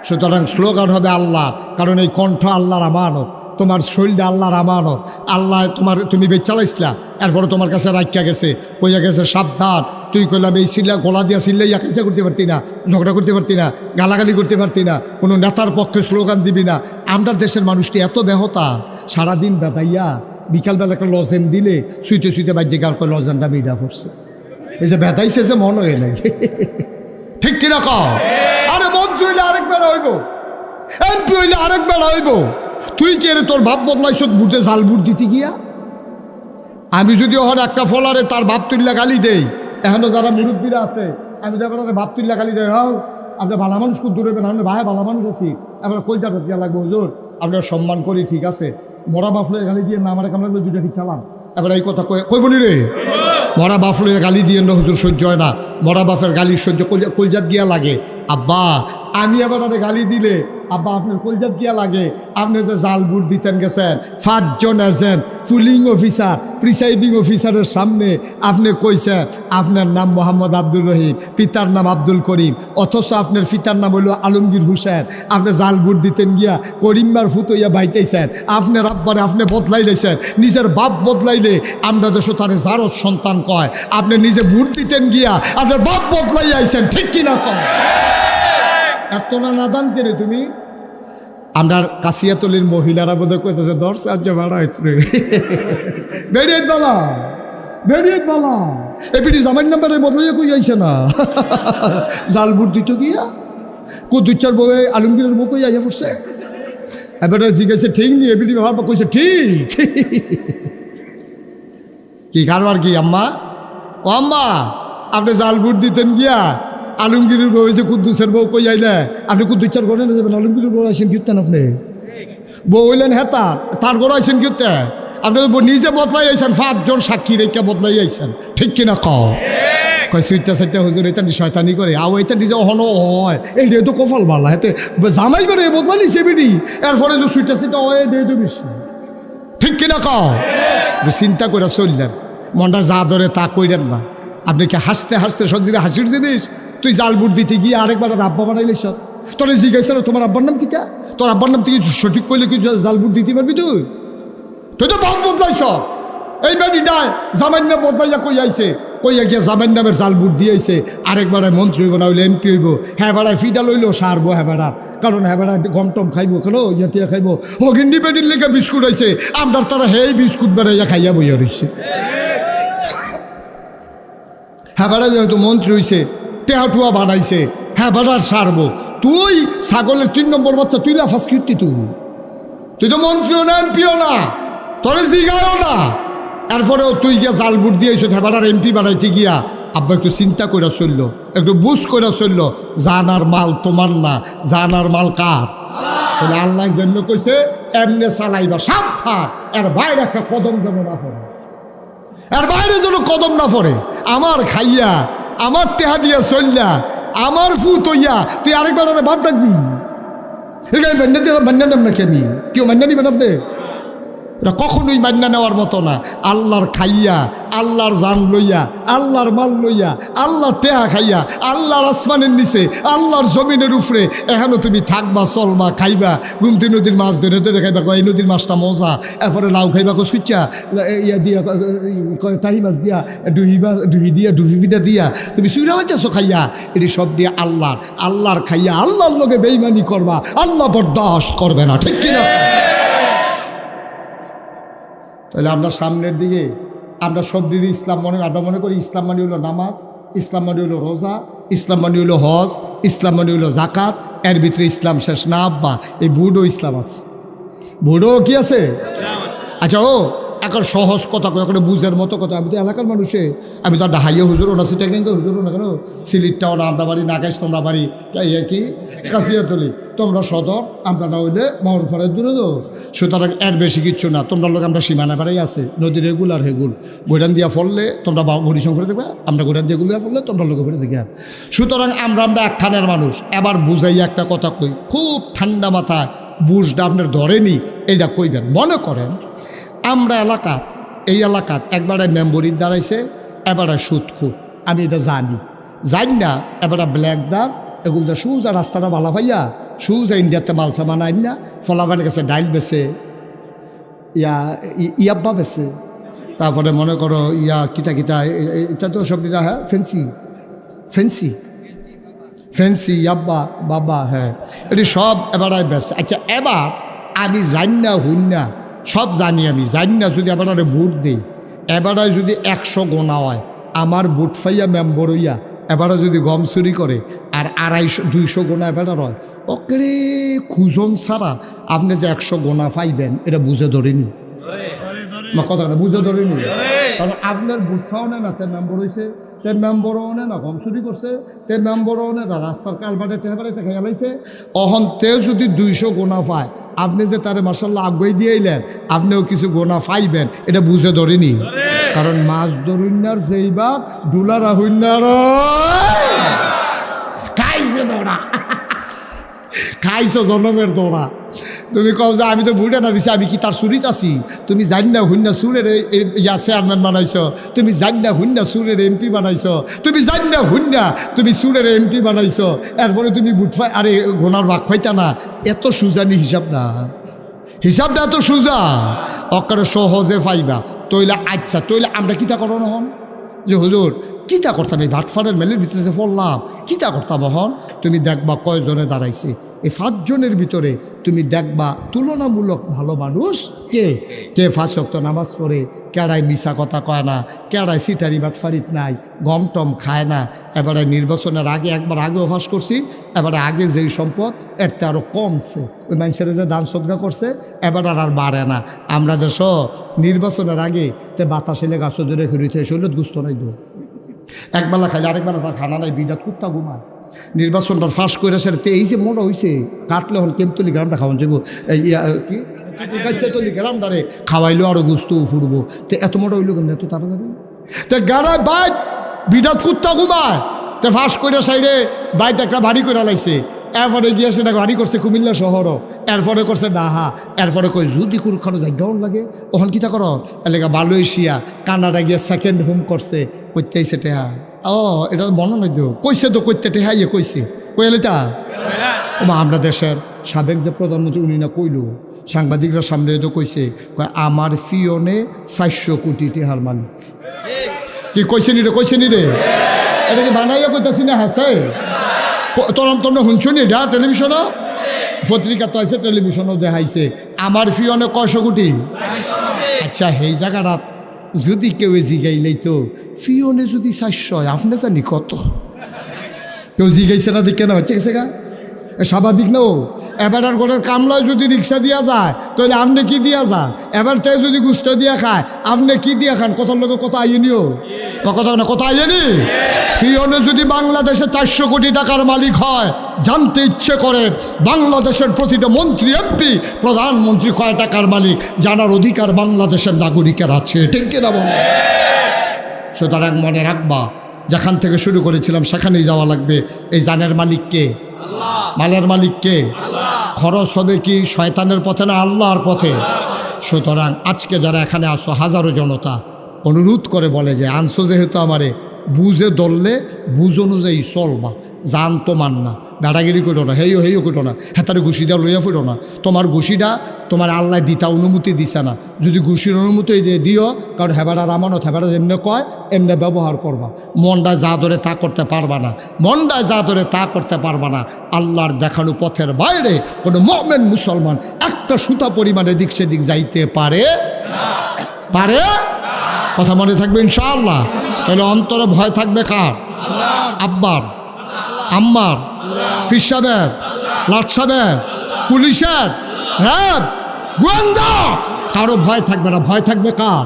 সুতরাং স্লোগান হবে আল্লাহ, কারণ এই কণ্ঠ আল্লাহর আমানত, তোমার শরীরটা আল্লাহর আমানত, আল্লাহ তুমি বেচালাইছিলা, এরপরে তোমার কাছে রাখিয়া গেছে, কইয়া গেছে সাবধান, তুই কইলাম এই সিল্লা গলা দিয়া সিল্লাই একাইতে করতে পারতি না, ঝগড়া করতে পারতি না, গালাগালি করতে পারতি না, কোনো নেতার পক্ষে স্লোগান দিবি না, আমরা দেশের মানুষটি এত বেহতা, সারাদিন বেদাইয়া বিকালবেলা একটা লজেন দিলে শুইতে শুইতে বাজ্যে গাল করে লজেনটা মিডা পড়ছে, এই যে বেদাইছে যে মন হয়ে নাই ঠিক কিনা কও, আরে মন্ত্রী হইলে আরেক বেলা হইব, এমপি হইলে আরেক বেলা হইব, তুই কে রে তোর ভাব বদলাইছ বুটে জাল বুট দিতে গিয়া, আমি যদি ওখানে একটা ফলারে তার ভাব তুল্লা গালি দেই, এখনো যারা মুরব্বীরা আছে আমি তো এবার ভাব তুল্লা গালি দেয়, হাও আপনি ভালো মানুষ খুব দূরে বেন, আমি ভাই ভালো মানুষ আছি, এবার কই যাবে দিয়া লাগবে হুজুর, আপনার সম্মান করি ঠিক আছে, মরা বাফলে গালি দিয়ে না আমার কেমন লাগবে দুইটা কি চালান, এবার এই কথা কইবনি রে, মরা বাফলে গালি দিয়ে না হুজুর সহ্য হয় না, মরা বাফের গালি সহ্য কলজাত গিয়া লাগে, আব্বা আমি এবার গালি দিলে আব্বা আপনার কলজাত গিয়া লাগে, আপনি যে জাল বুট দিতেন গেছেন 5 জন এজেন্ট পুলিং অফিসার প্রিসাইডিং অফিসারের সামনে আপনি কইছেন আপনার নাম মোহাম্মদ আব্দুর রহিম, পিতার নাম আব্দুল করিম, অথচ আপনার পিতার নাম হইল আলমগীর হুসেন, আপনি জাল বুট দিতেন গিয়া করিমবার ফুতইয়া বাইতেছেন, আপনার আব্বারে আপনি বদলাইলেছেন, নিজের বাপ বদলাইলে আমরা দেশ তারে জারত সন্তান কয়, আপনি নিজে বুট দিতেন গিয়া আপনার বাপ বদলাই আইছেন, ঠিক কিনা কয়, এত না নাদান কেরে তুমি, আমরা কাশিয়াতলির মহিলারা বোধহয় কইতেছে 10 সাহায্য ভাড়া হইতে বেরিয়ে বলা এপিটি জামাই নাম্বারে বদলাইয়া কই আইছে না জাল বুট দিত গিয়া কুদুচ্চার বউয়ে আলমগীরের বউ কই আইয়া পড়ছে, এবারে জিজ্ঞাসা ঠিক নি, এপিটি ভাবা কইছে ঠিক, কি কারবার কি আম্মা, ও আম্মা আপনি জাল বুট দিতেন গিয়া আলমগীরের বউ হয়েছে কুদ্দুসের বউ কই আইলে, আপনি কুদ্দুচ্চার ঘরে না যাবেন, আলমগীরের বউ আইসেন কিতেন, আপনি বউ হইলেন হেতা তার ঘরে আইসেন কিতে, আপনি নিজে বদলাই আইসেন, 5 জন সাক্ষী রেখা বদলাই আইসেন, ঠিক কিনা কও, কয় সুইটটা সাইটটা হুজুর এটা শয়তানি করে, আও এটা নিজে অহনো হয়, এই রে তো কপাল বালা, হেতে জামাই করে বদলাই নিছে বিডি, এরপরে যে সুইটটা সাইটটা হয় রে তো বেশি, ঠিক কিনা কও, চিন্তা করে চললেন, মনটা যা ধরে তা কইলেন না, আপনি কি হাসতে হাসতে সত্যি হাসির জিনিস, তুই জাল বুট দিতে গিয়ে আরেকবার আব্বা বানাইলে সব, তোর জিজ্ঞাসা তোমার আব্বার নাম কিটা, তোর আব্বার নাম তুই সঠিক করলে কি জাল বুট দিতে পারবি, তুই তো ভাব বদলাইছ, এই বেটি ডায় জামাই না বদলাইয়া কই আইছে, কইয়া গিয়া জামাইন নামের জাল বুট দিয়েছে, আরেকবারে মন্ত্রী হইব না হইলে এমপি হইব, হ্যাঁ বেড়ায় ফিডা লইলেও সারবো, হ্যাঁ বেড়া কারণ হ্যাঁ বেড়া গম টম খাইবো কেন ইয়া খাইব, হগিন্ডি পেটির লেগে বিস্কুট হয়েছে, আমরা তারা হেই বিস্কুট বেড়াইয়া খাইয়া বইয়া রয়েছে। হ্যাঁ বেড়া যেহেতু মন্ত্রী হয়েছে, টেহাটুয়া বানাইছে, হ্যাঁ বেড়ার সারবো। তুই ছাগলের 3 নম্বর বাচ্চা, তুই লাফাস কীর্তি, তুই তো মন্ত্রীও না এমপিও না, তোরে জিগায়ও না, এরপরেও তুই গিয়া জাল বুট দিয়েছ হেবাটার এমপি বানাইতে গিয়া। আব্বা একটু চিন্তা করে চললো, একটু বুঝ করে চললো, জানার মাল তোমার না, জানার মাল কার? তাহলে আল্লাহ জন্য কইছে এমনে চালাইবা, সাবধান এর বাইরে একটা কদম যেন না পড়ে, এর বাইরে যেন কদম না পড়ে। আমার খাইয়া আমার টেহা দিয়া চললা, আমার ফুত হইয়া তুই আরেকবার বাপ ডাকবি, মান্যা নাম নাকি আমি কেউ মান্যা নিবেন আপনি? এটা কখনোই মান্যা নেওয়ার মতো না। আল্লাহর খাইয়া, আল্লাহর জান লইয়া, আল্লাহর মাল লইয়া, আল্লাহর টেহা খাইয়া, আল্লাহর আসমানের নিচে, আল্লাহর জমিনের উপরে এখানে তুমি থাকবা, চলবা, খাইবা, গুমতি নদীর মাছ ধরে ধরে খাইবা, এই নদীর মাছটা মজা, এরপরে লাউ খাইবা কচুচ্চা ইয়া দিয়া, তাহি মাছ দিয়া, ডুহি দিয়া, ডুহি পিঠা দিয়া তুমি চুরা হইতেছো খাইয়া, এটি সব দিয়ে আল্লাহর খাইয়া আল্লাহর লোকে বেইমানি করবা, আল্লাহ বরদাস্ত করবে না, ঠিক কিনা? তাহলে আমরা সামনের দিকে আমরা সব দিকে ইসলাম আমরা মনে করি ইসলাম মানে হলো নামাজ, ইসলাম মানে হলো রোজা, ইসলাম মানে হলো হজ, ইসলাম মানে হলো জাকাত, এর ভিতরে ইসলাম শেষ না আব্বা, এই বুড়ো ইসলাম আছে, বুড়ো কি আছে? আচ্ছা ও এখন সহজ কথা কয়, এখন বুঝের মতো কথা। আমি তো এলাকার মানুষে, আমি তো ডাহাইয়া হুজুরও না, সিটাঙ্গা হুজুরও না, কেন সিলিটটাও না আমরা বাড়ি, নাগাইশ তোমরা বাড়ি, কি কাশিয়াতলি তোমরা সদর, আমরা না হইলে মাহরুফারের দূরে তো। সুতরাং এর বেশি কিচ্ছু না। তোমরা লোক আমরা সীমানা বাড়াই আছে, নদী রেগুলার হেগুল গোডান দিয়া ফললে তোমরা বড়ি সংখ্যা দেখবে, আমরা গোডান দিয়ে গুলিয়া ফললে তোমরা লোকে ফেলে দেখে। সুতরাং আমরা একখানের মানুষ। এবার বুঝাই একটা কথা কই, খুব ঠান্ডা মাথায় বুঝটা আপনার ধরেনি, এইটা কইবেন। মনে করেন আমরা এই এলাকাত একবারে মেম্বরির দাঁড়াইছে, এবারে সুদখুর, আমি এটা জানি না, এবারে ব্ল্যাকদার এগুলো সুজা রাস্তাটা ভালো পাইয়া সুজা ইন্ডিয়াতে মাল সামান আইন না, ফলাফানের কাছে ডাইল বেছে, ইয়াব্বা বেছে, তারপরে মনে করো কিতা এটা তো সব হ্যাঁ ফেন্সি ইয়াব্বা বাবা, হ্যাঁ এটি সব এবারে বেছে। আচ্ছা এবার আমি জানি না সব জানি, আমি জানি না, যদি এবারে ভোট দিই, এবারে যদি 100 গোনা হয়, আমার ভোট পাইয়া মেম্বর হইয়া এবারে যদি গম চুরি করে আর 250-200 গোনা এবারে হয়, ওকে খুঁজন ছাড়া আপনি যে 100 গোনা পাইবেন এটা বুঝে ধরিনি, কথা না বুঝে ধরিনি। কারণ আপনার ভোট পাও না, তে মেম্বর হয়েছে, তে মেম্বরও না গম চুরি করছে, তে মেম্বরও না রাস্তার কালবাটে টেহাবাড়িতে খেয়ে লাইছে, অহন তেও যদি 200 গোনা পায়, আপনি যে তারে মার্শাল্লাহ আগুয়াই দিয়ে এলেন, আপনিও কিছু গোনা পাইবেন এটা বুঝে ধরিনি। কারণ মাছ ধরুন্যার যেই বাপ ডুলারা হইনার খাইছো জনমের দৌড়া। তুমি কও যে আমি তো বুড়ে না দিছি, আমি কি তার চুরিত আছি? তুমি জানি না হুন্না সুরের চেয়ারম্যান বানাইছো, তুমি জানি না হুন্না সুরের এমপি বানাইছো, তুমি জানি না হুন্না তুমি সুরের এমপি বানাইছো, এরপরে তুমি বুট ফাই আরে গোনার ভাগ ফাইতা না। এত সুজানি হিসাবটা এত সুজা অকারে সহজে পাইবা। তইলে আচ্ছা তইলে আমরা কিতা করো হন যে হুজুর কিতা করতাম, এই ভাটফাড়ের মেলের ভিতরে যে পড়লাম কিতা করতাম হন? তুমি দেখবা কয়জনে দাঁড়াইছে, এই 5 জনের ভিতরে তুমি দেখবা তুলনামূলক ভালো মানুষ কে 5 ওয়াক্ত নামাজ পড়ে, কেড়ায় মিশা কথা কয় না, কেড়ায় সিটারি বাটফারিত নাই, গম টম খায় না। এবারে নির্বাচনের আগে একবার আগেও ফাঁস করছি, এবারে আগে যেই সম্পদ এরতে আরও কমছে, ওই মানুষের যে দান সদকা করছে এবার আর বাড়ে না। আমরা দেশ নির্বাচনের আগে তে বাতাসে লেগা সদরে ঘুরিতে শৈলত গুস্ত নাই দো, একবেলা খাইলে আরেকবেলা তার খানা নাই, বিরাট কুত্তা ঘুমায়। নির্বাচনটা ফাঁস করে সেটা এই যে মোটা হয়েছে, কাটলে হন কেমতলি গ্রামটা খাওয়ান যাবো, কি গ্রামটারে খাওয়াইলেও আরো গুস্ত ফুরবো, তো এত মোটা হইলো কেন এত তাড়াতাড়ি? তো গাড়ায় বাইক বিরাট কুত্তা ঘুমায়, তো ফাঁস করে সাইডে বাইক একটা ভারী করে লাইছে, এরপরে গিয়ে সেটা গাড়ি করছে কুমিল্লা শহরও, এরপরে করছে ডাহা, এরপরে কই যদি কোনো খানো জায়গাও লাগে ওখান কিতা করো এলাকা মালয়েশিয়া কানাডা গিয়ে 2nd হোম করছে, করতেইছে টেহা। এটা মনে নয় তো কইছে তো করতে টেহা ইয়ে কইছে কইলেটা আমরা দেশের সাবেক যে প্রধানমন্ত্রী উনি না কইল, সাংবাদিকরা সামনে তো কইছে আমার ফিওনে 400 কোটি টেহার মালিক। কি কইছে নি রে এটা কি বানাইয়া কইতাছি না হাসে তোমরা শুনছো নি এটা টেলিভিশনও পত্রিকা তো আছে টেলিভিশনও দেখাইছে আমার ফি অনেক 100 কোটি আচ্ছা সেই জায়গাটা যদি কেউ জিগাইলেই তো ফিওনে যদি 400 হয় আপনি জানি কত কেউ জিগাইছে না দেখে না হচ্ছে গেছে গা স্বাভাবিক না এবার আর ঘরের কামলায় যদি রিক্সা দিয়া যায় তাহলে আপনি কি দিয়া যান এবার তাই যদি গুস্ত দিয়া খায় আপনি কি দিয়া খান কথার লোক কথা আইনিও কথা না কথা আইনি ফিওনে যদি বাংলাদেশে 400 কোটি টাকার মালিক হয় জানতে ইচ্ছে করে বাংলাদেশের প্রতিটা মন্ত্রী এমপি প্রধানমন্ত্রী কয় টাকার মালিক জানার অধিকার বাংলাদেশের নাগরিকের আছে ঠিক কিনা বল সুতরাং মনে রাখবা যেখান থেকে শুরু করেছিলাম সেখানেই যাওয়া লাগবে এই জানের মালিককে মালের মালিককে খরচ হবে কি শয়তানের পথে না আল্লাহর পথে সুতরাং আজকে যারা এখানে আসো হাজারো জনতা অনুরোধ করে বলে যে আনছো যেহেতু আমারে বুঝে ধরলে বুঝ অনুযায়ী চলবা জান তো মান না বেড়াগিরি করো না হেইও করো না হেতারে ঘুষিটা লইয়া ফুটো না তোমার ঘুষিটা তোমার আল্লাহ দিতা অনুমতি দিছে না যদি ঘুষির অনুমতি দিয়ে দিও কারণ হেবাড়ার আমানত হেবাড়া যেমনি কয় এমনি ব্যবহার করবা মনটা যা ধরে তা করতে পারবা না মনটায় যা ধরে তা করতে পারবা না আল্লাহর দেখানো পথের বাইরে কোনো মুমিন মুসলমান একটা সুতা পরিমাণে দিক সেদিক যাইতে পারে পারে কথা মনে থাকবে ইনশাআল্লাহ তাহলে অন্তরে ভয় থাকবে কার আব্বার আম্মার ফির সাহেবের লাট সাহেবের পুলিশের র্যাব গোয়েন্দা কারো ভয় থাকবে না ভয় থাকবে কার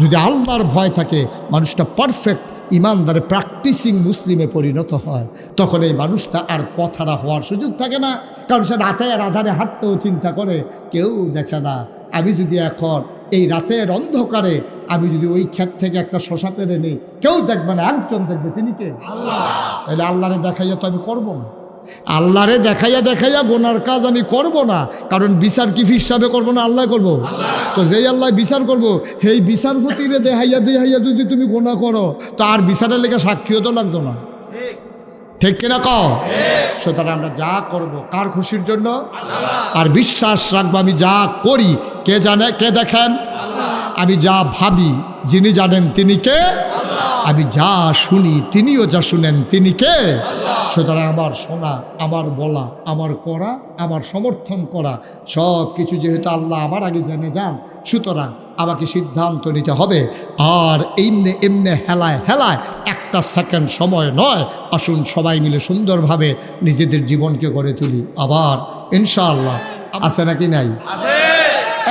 যদি আল্লাহর ভয় থাকে মানুষটা পারফেক্ট ইমানদারে প্র্যাকটিসিং মুসলিমে পরিণত হয় তখন এই মানুষটা আর পথহারা হওয়ার সুযোগ থাকে না কারণ সে রাতের আধারে হাঁটতেও চিন্তা করে কেউ দেখে না আমি যদি এখন এই রাতের অন্ধকারে আমি যদি ওই ক্ষেত থেকে একটা শশা পেরে নিই কেউ দেখবে না একজন দেখবে তিনি কে আল্লাহ তাহলে আল্লাহরে দেখাইয়া তো আমি করবো না আল্লাহরে দেখাইয়া গোনার কাজ আমি করব না কারণ বিচার কি হিসাবে করবো না আল্লাহ করবো তো যেই আল্লাহ বিচার করবো সেই বিচারপতিরে দেখাইয়া যদি তুমি গোনা করো তো আর বিচারের লেগে সাক্ষীও তো লাগতো না ঠিক কিনা কও সুতরাং আমরা যা করব কার খুশির জন্য আর বিশ্বাস রাখবো আমি যা করি কে জানে কে দেখেন আমি যা ভাবি যিনি জানেন তিনি কে আমি যা শুনি তিনিও যা শুনেন তিনি কে সুতরাং আমার শোনা আমার বলা আমার করা আমার সমর্থন করা সব কিছু যেহেতু আল্লাহ আমার আগে জেনে যান সুতরাং আমাকে সিদ্ধান্ত নিতে হবে আর এমনে হেলায় একটা সেকেন্ড সময় নয় আসুন সবাই মিলে সুন্দরভাবে নিজেদের জীবনকে গড়ে তুলি আবার ইনশাআল্লাহ আছে নাকি নাই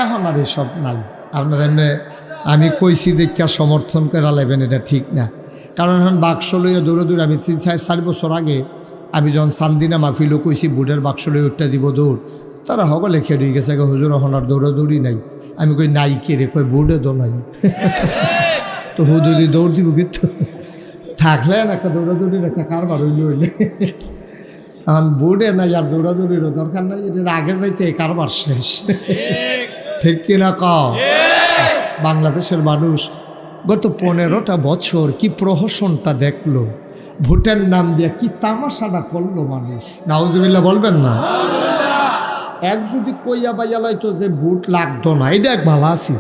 এখন আর এসব নাই আপনার এমনি আমি কইছি দেখা সমর্থন করে লাইবেন এটা ঠিক না কারণ এখন বাক্স লইয়া দৌড় আমি 3-4 বছর আগে আমি যখন সান্দিনা মাহফিলও কইছি বুটের বাক্স লইয়া উঠতে দিব দৌড় তারা সকলে খেয়ে গেছে হুজুর এখন আর দৌড়াদৌড়ি নাই আমি কই নাই কে রে কই বুটে দৌড় নাই তো হুদুরি দৌড় দিব কিন্তু থাকলেন একটা দৌড়াদৌড়ির একটা কারবার হইলে এখন বুটে নাই আর দৌড়াদৌড়িরও দরকার নাই এটা আগের রাইতে কারবার শেষ ঠিক কিনা কও বাংলাদেশের মানুষ গত 15টা বছর কি প্রহসনটা দেখলো ভোটের নাম দিয়ে কি তামাশাটা করলো মানুষ নাউজুবিল্লাহ বলবেন না এক যদি কইয়া বাইয়া লাইতো যে ভোট লাগতো না এটা এক ভালো আছি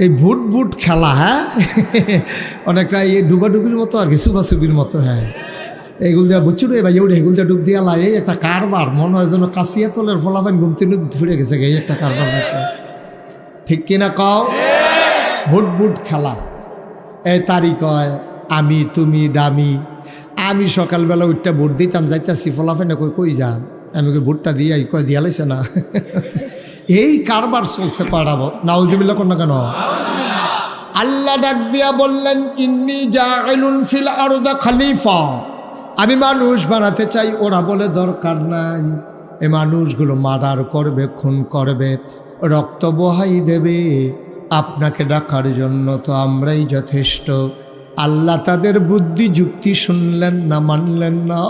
এই ভোট খেলা হ্যাঁ অনেকটা এই ডুবাডুবির মতো আর কি সুবাসুবির মতো হ্যাঁ এইগুলো দেওয়া বুঝছো রে ভাই এগুলো এগুলো ডুব দিয়া লাই এই একটা কারবার মনে হয় যেন কাশিয়া তোলের ফলাফেন ঘুমতে ফিরে গেছে এই একটা কারবার ঠিক কিনা কও ভোট খেলা এই তারিখ হয় আমি তুমি ডামি আমি সকালবেলা উঠটা ভোট দিতাম যাইতাছি ফলাফেনে কই যান আমি ভোটটা দিয়ে কয় দিয়া লাইছে না এই কারবার চলছে কয়টা নাউজুবিল্লাহ কোন না কেন আল্লাহ ডাক দিয়া বললেন ইন্নী জাইলুন ফিল আরদি খলিফা আমি মানুষ বানাতে চাই ওরা বলে দরকার নাই এই মানুষগুলো মার্ডার করবে খুন করবে রক্ত বহাই দেবে আপনাকে ডাকার জন্য তো আমরাই যথেষ্ট আল্লাহ তাদের বুদ্ধি যুক্তি শুনলেন না মানলেন না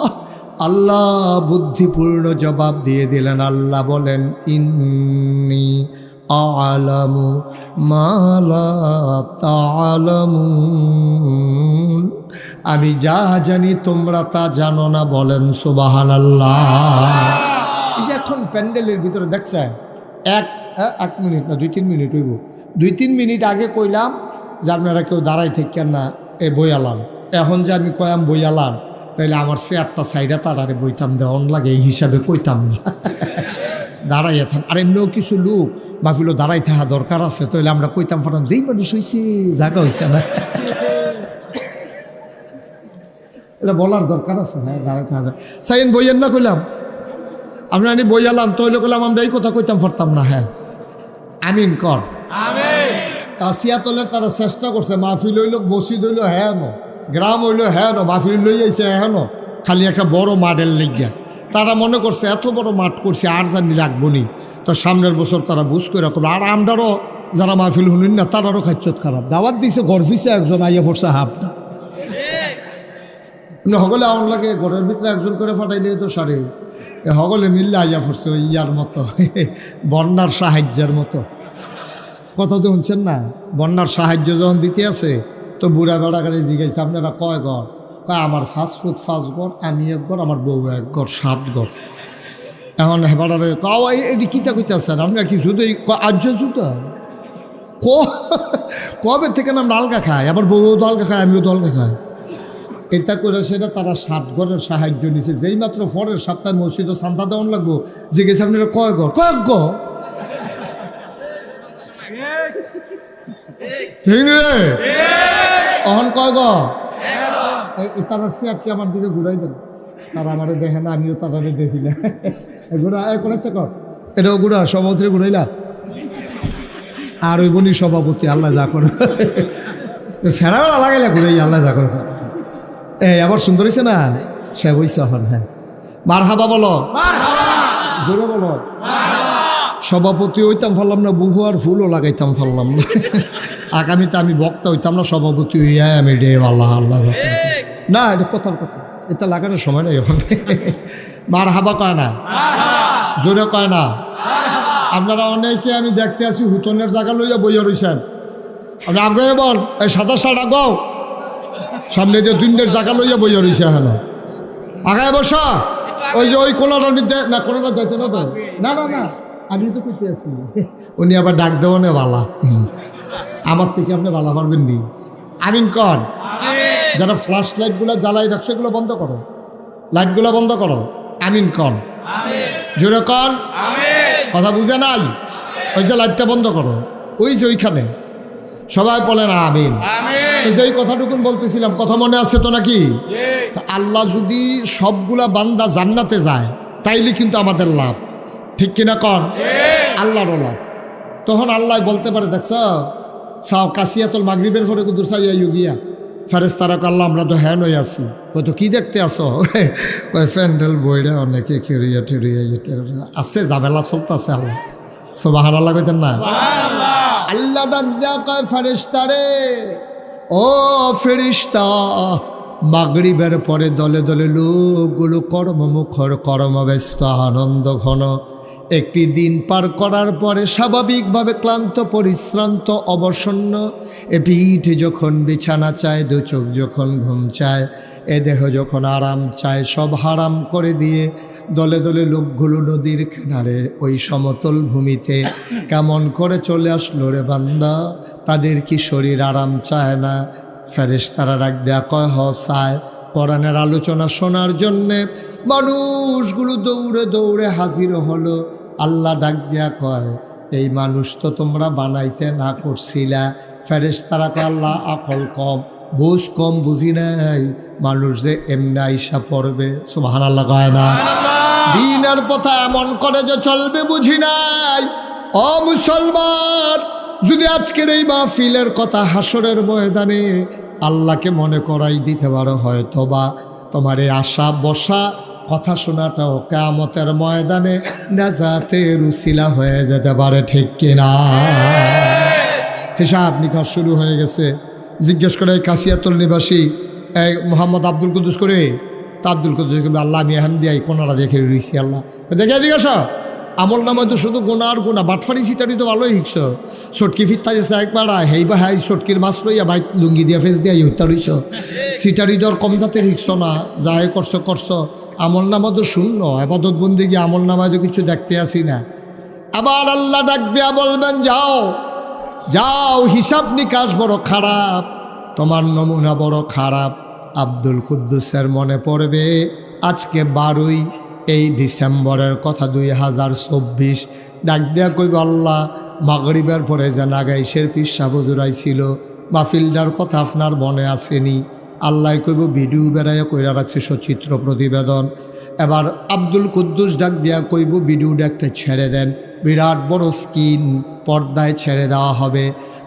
আল্লাহ বুদ্ধিপূর্ণ জবাব দিয়ে দিলেন আল্লাহ বলেন ইন্নী আ'লামু মা লা তা'লামুন আমি যা জানি তোমরা তা জানো না বলেন সুবহানাল্লাহ এই যে এখন প্যান্ডেলের ভিতরে দেখছেন এক মিনিট না 2-3 মিনিট হইব 2-3 মিনিট আগে কইলাম যে আপনারা কেউ দাঁড়াই থাকেন না এ বই আলান। এখন যে আমি কয়াম বই আলান, তাইলে আমার চেয়ারটা সাইডা তারারে বইতাম দেওয়ান লাগে, এই হিসাবে কইতাম না। দাঁড়াইয়া থাক। আর এমনিও কিছু লোক মাহফিলও দাঁড়াই থাকা দরকার আছে, তাহলে আমরা কইতাম ফাটাম যেই মানুষ হয়েছে জায়গা হয়েছে না, এটা বলার দরকার আছে। হ্যাঁ, দাঁড়াই থাকা সাইন বইয়ের না কইলাম আপনার আনি বই আলাম, তৈলে কইলাম আমরা এই কথা কইতাম পারতাম না। হ্যাঁ, আমিন কর। কাশিয়াতলের তারা চেষ্টা করছে, মাহফিল হইল, মসজিদ হইল, হ্যাঁ ন, গ্রাম হইল, হ্যাঁ ন, মাহফিল লই আইছে, হ্যাঁ ন, খালি একটা বড় মাঠের লেগিয়া তারা মনে করছে এত বড় মাঠ করছে আর জানি রাখবো নি, তো সামনের বছর তারা বুঝ করে রাখবে। আর আমরারও যারা মাহফিল শুনুন না তারারও খাচ্ছত খারাপ, দাওয়াত দিছে গর্ফিছে একজন আইয়া পড়ছে হাফটা, সকলে আমার লাগে ঘরের ভিতরে একজন করে ফাটাইলে তো সারে সকলে মিললে আইয়া পড়ছে ওই ইয়ার মতো, বন্যার সাহায্যের মতো। কথা তো শুনছেন না, বন্যার সাহায্য যখন দিতে আছে তো বুড়া বেড়াকারে জিজ্ঞাসা আপনারা কয় ঘর? কয় আমার ফাস্টফুড 5 ঘর, আমি 1 ঘর, আমার বউ 1 ঘর, 7 ঘর। এখন হেবারে এটি কিতা কইতে আছেন আপনারা কি শুধু আর্য জুতা কবে থেকে আমরা আলগা খাই, আবার বউও তো আলগা খায়, আমিও তো আলগা খাই। এটা করে সেটা তারা 7 ঘরের সাহায্য নিছে। যেই মাত্র পরের সপ্তাহে মসজিদও সান্তা দেওয়ান লাগবো, জিজ্ঞেস আপনারা কয় ঘর? কয়েক ঘর। অহন কয় ঘর? তারা চেয়ারটি আমার দিকে ঘুরাই দেন, তারা আমারে দেখে না, আমিও তারারে দেখি না। ঘুরা করেছে কর, এটাও ঘুরা সভাপতি ঘুরাইলা, আর ওই বনি সভাপতি আল্লাহ যা করে সেরাও লাগাইলা ঘুরাই আল্লাহ যা করে। আবার সুন্দর হয়েছে না, সে হয়েছে এখন। হ্যাঁ, মারহাবা বলো, জোরে বলো। সভাপতি হইতাম পারলাম না, বহু আর ফুলও লাগাইতাম পারলাম না। আগামীতে আমি বক্তা হইতাম না, সভাপতি হইয়া আমি রে আল্লাহ আল্লাহ না, এটা কথার কথা, এটা লাগানোর সময় নেই এখন। মারহাবা কয় না, জোরে কয় না। আপনারা অনেকে আমি দেখতে আসি হুতনের জায়গা লইয়া বইয়া রইছেন, আপনি আগে বল এই 27 আগাও, সামনে যে 2 জায়গা লইয়া বইয়া রইছে, হ্যাঁ আগায় বসা। ওই যে ওই কোনাটার মধ্যে না, কোনাটা যাইতে না, না না না, আমি তো কইতে আছি। উনি আবার ডাক দেবো না বালা, আমার থেকে আপনি বালা পারবেন নি। আমিন কন। যারা ফ্ল্যাশ লাইটগুলো জ্বালাই রাখছে এগুলো বন্ধ করো, লাইটগুলো বন্ধ করো। আমিন কন, জোরে কন। কথা বুঝে নাই? ওই যে লাইটটা বন্ধ করো, ওই যে ওইখানে সবাই বলে না আমিন। এই কথাটুকুন বলতেছিলাম, কথা মনে আছে তো নাকি? আল্লাহ যদি সবগুলা বান্দা জান্নাতে যায় তাইলে কিন্তু আমাদের লাভ, ঠিক কিনা কন? আল্লাহর লাভ। তখন আল্লাহ বলতে পারে, দেখছ সাও কাশিয়াতুল মাগরিবের পরে কুদুর সাইয়া গিয়া ফেরেশতারা আল্লাহ আমরা তো হ্যান হয়ে আছি। কত কি দেখতে আসো? প্যান্ডেল বইরা অনেকে খেরিয়া ঠেরিয়া আছে, ঝামেলা চলতেছে। আল্লাহ সুবহানাল্লাহ কইতেন না? আল্লাহ ডাক দেয়া কয় ফেরেশতারে, ও ফেরেশতা, মাগরিবের পরে দলে দলে লোকগুলো কর্মমুখর, কর্মব্যস্ত, আনন্দ ঘন। একটি দিন পার করার পরে স্বাভাবিকভাবে ক্লান্ত, পরিশ্রান্ত, অবসন্ন, এ পিঠ যখন বিছানা চায়, 2 চোখ যখন ঘুম চায়, এ দেহ যখন আরাম চায়, সব হারাম করে দিয়ে দলে দলে লোকগুলো নদীর কিনারে ওই সমতল ভূমিতে কেমন করে চলে আসলো রে বান্দা? তাদের কি শরীর আরাম চায় না? ফেরেশতারা ডাক দেয়া কয় হ চায়। কোরআনের আলোচনা শোনার জন্যে মানুষগুলো দৌড়ে দৌড়ে হাজির হলো। আল্লাহ ডাক দেয়া কয়, এই মানুষ তো তোমরা বানাইতে না করছিলা। ফেরেশতারা কয়, আল্লাহ আকল কম, বুঝ কম, বুঝি নাই, মানুষ যে এমনি আইসা পড়বে। সুবহানাল্লাহ কয় না? দিনের পথে এমন করে যে চলবে বুঝি নাই। ও মুসলমান, যদি আজকের এই মাহফিলের কথা হাসরের ময়দানে আল্লাহকে মনে করাই দিতে পারো, হয়তো বা তোমার এই আশা বসা কথা শোনাটাও কিয়ামতের ময়দানে নাজাতের উসিলা হয়ে যেতে পারে, ঠিক কিনা? হিসাব নিকাশ শুরু হয়ে গেছে। জিজ্ঞেস করে এই কাশিয়াতুল নিবাসী এই মোহাম্মদ আব্দুল কুদ্দুস করে, তা আব্দুল কুদ্দুস আল্লাহ আমি এখান দিয়ে কোনারা দেখে রয়েছি। আল্লাহ দেখে জিজ্ঞাসা, আমল নামায় তো শুধু গোনা আর গোনা, বাটফারি সিটারি তো ভালোই শিখছ। সটকি ফিরতা গেছে একবার, হেই বা হাই সটকির মাছ লইয়া বাইক লুঙ্গি দিয়া ফেস দিয়া হত্যা রইছ। সিটারি দর কম জাতের শিখছ না, যাই করছো করছো। আমল নামা তো শূন্য, আবাদত বন্দিগি আমল নামায় তো কিছু দেখতে আসি না। আবার আল্লাহ ডাক দেয়া বলবেন, যাও যাও, হিসাব নিকাশ বড় খারাপ, তোমার নমুনা বড় খারাপ। আব্দুল কুদ্দুসের মনে পড়বে আজকে 12ই এই ডিসেম্বরের কথা 2024। ডাক দেয়া কইব, আল্লাহ মাগরিবের পরে যে নাগাইশের পিসা হুজুর ছিল মাহফিলটার কথা আপনার মনে আসেনি? আল্লাহ কইব ভিডিও বেড়াইয়া কইরা রাখছে সচিত্র প্রতিবেদন। এবার আব্দুল কুদ্দুস ডাক দিয়া কইব ভিডিওটা একটা ছেড়ে দেন, বিরাট বড় স্ক্রিন পর্দায় ছেড়ে দেওয়া হবে।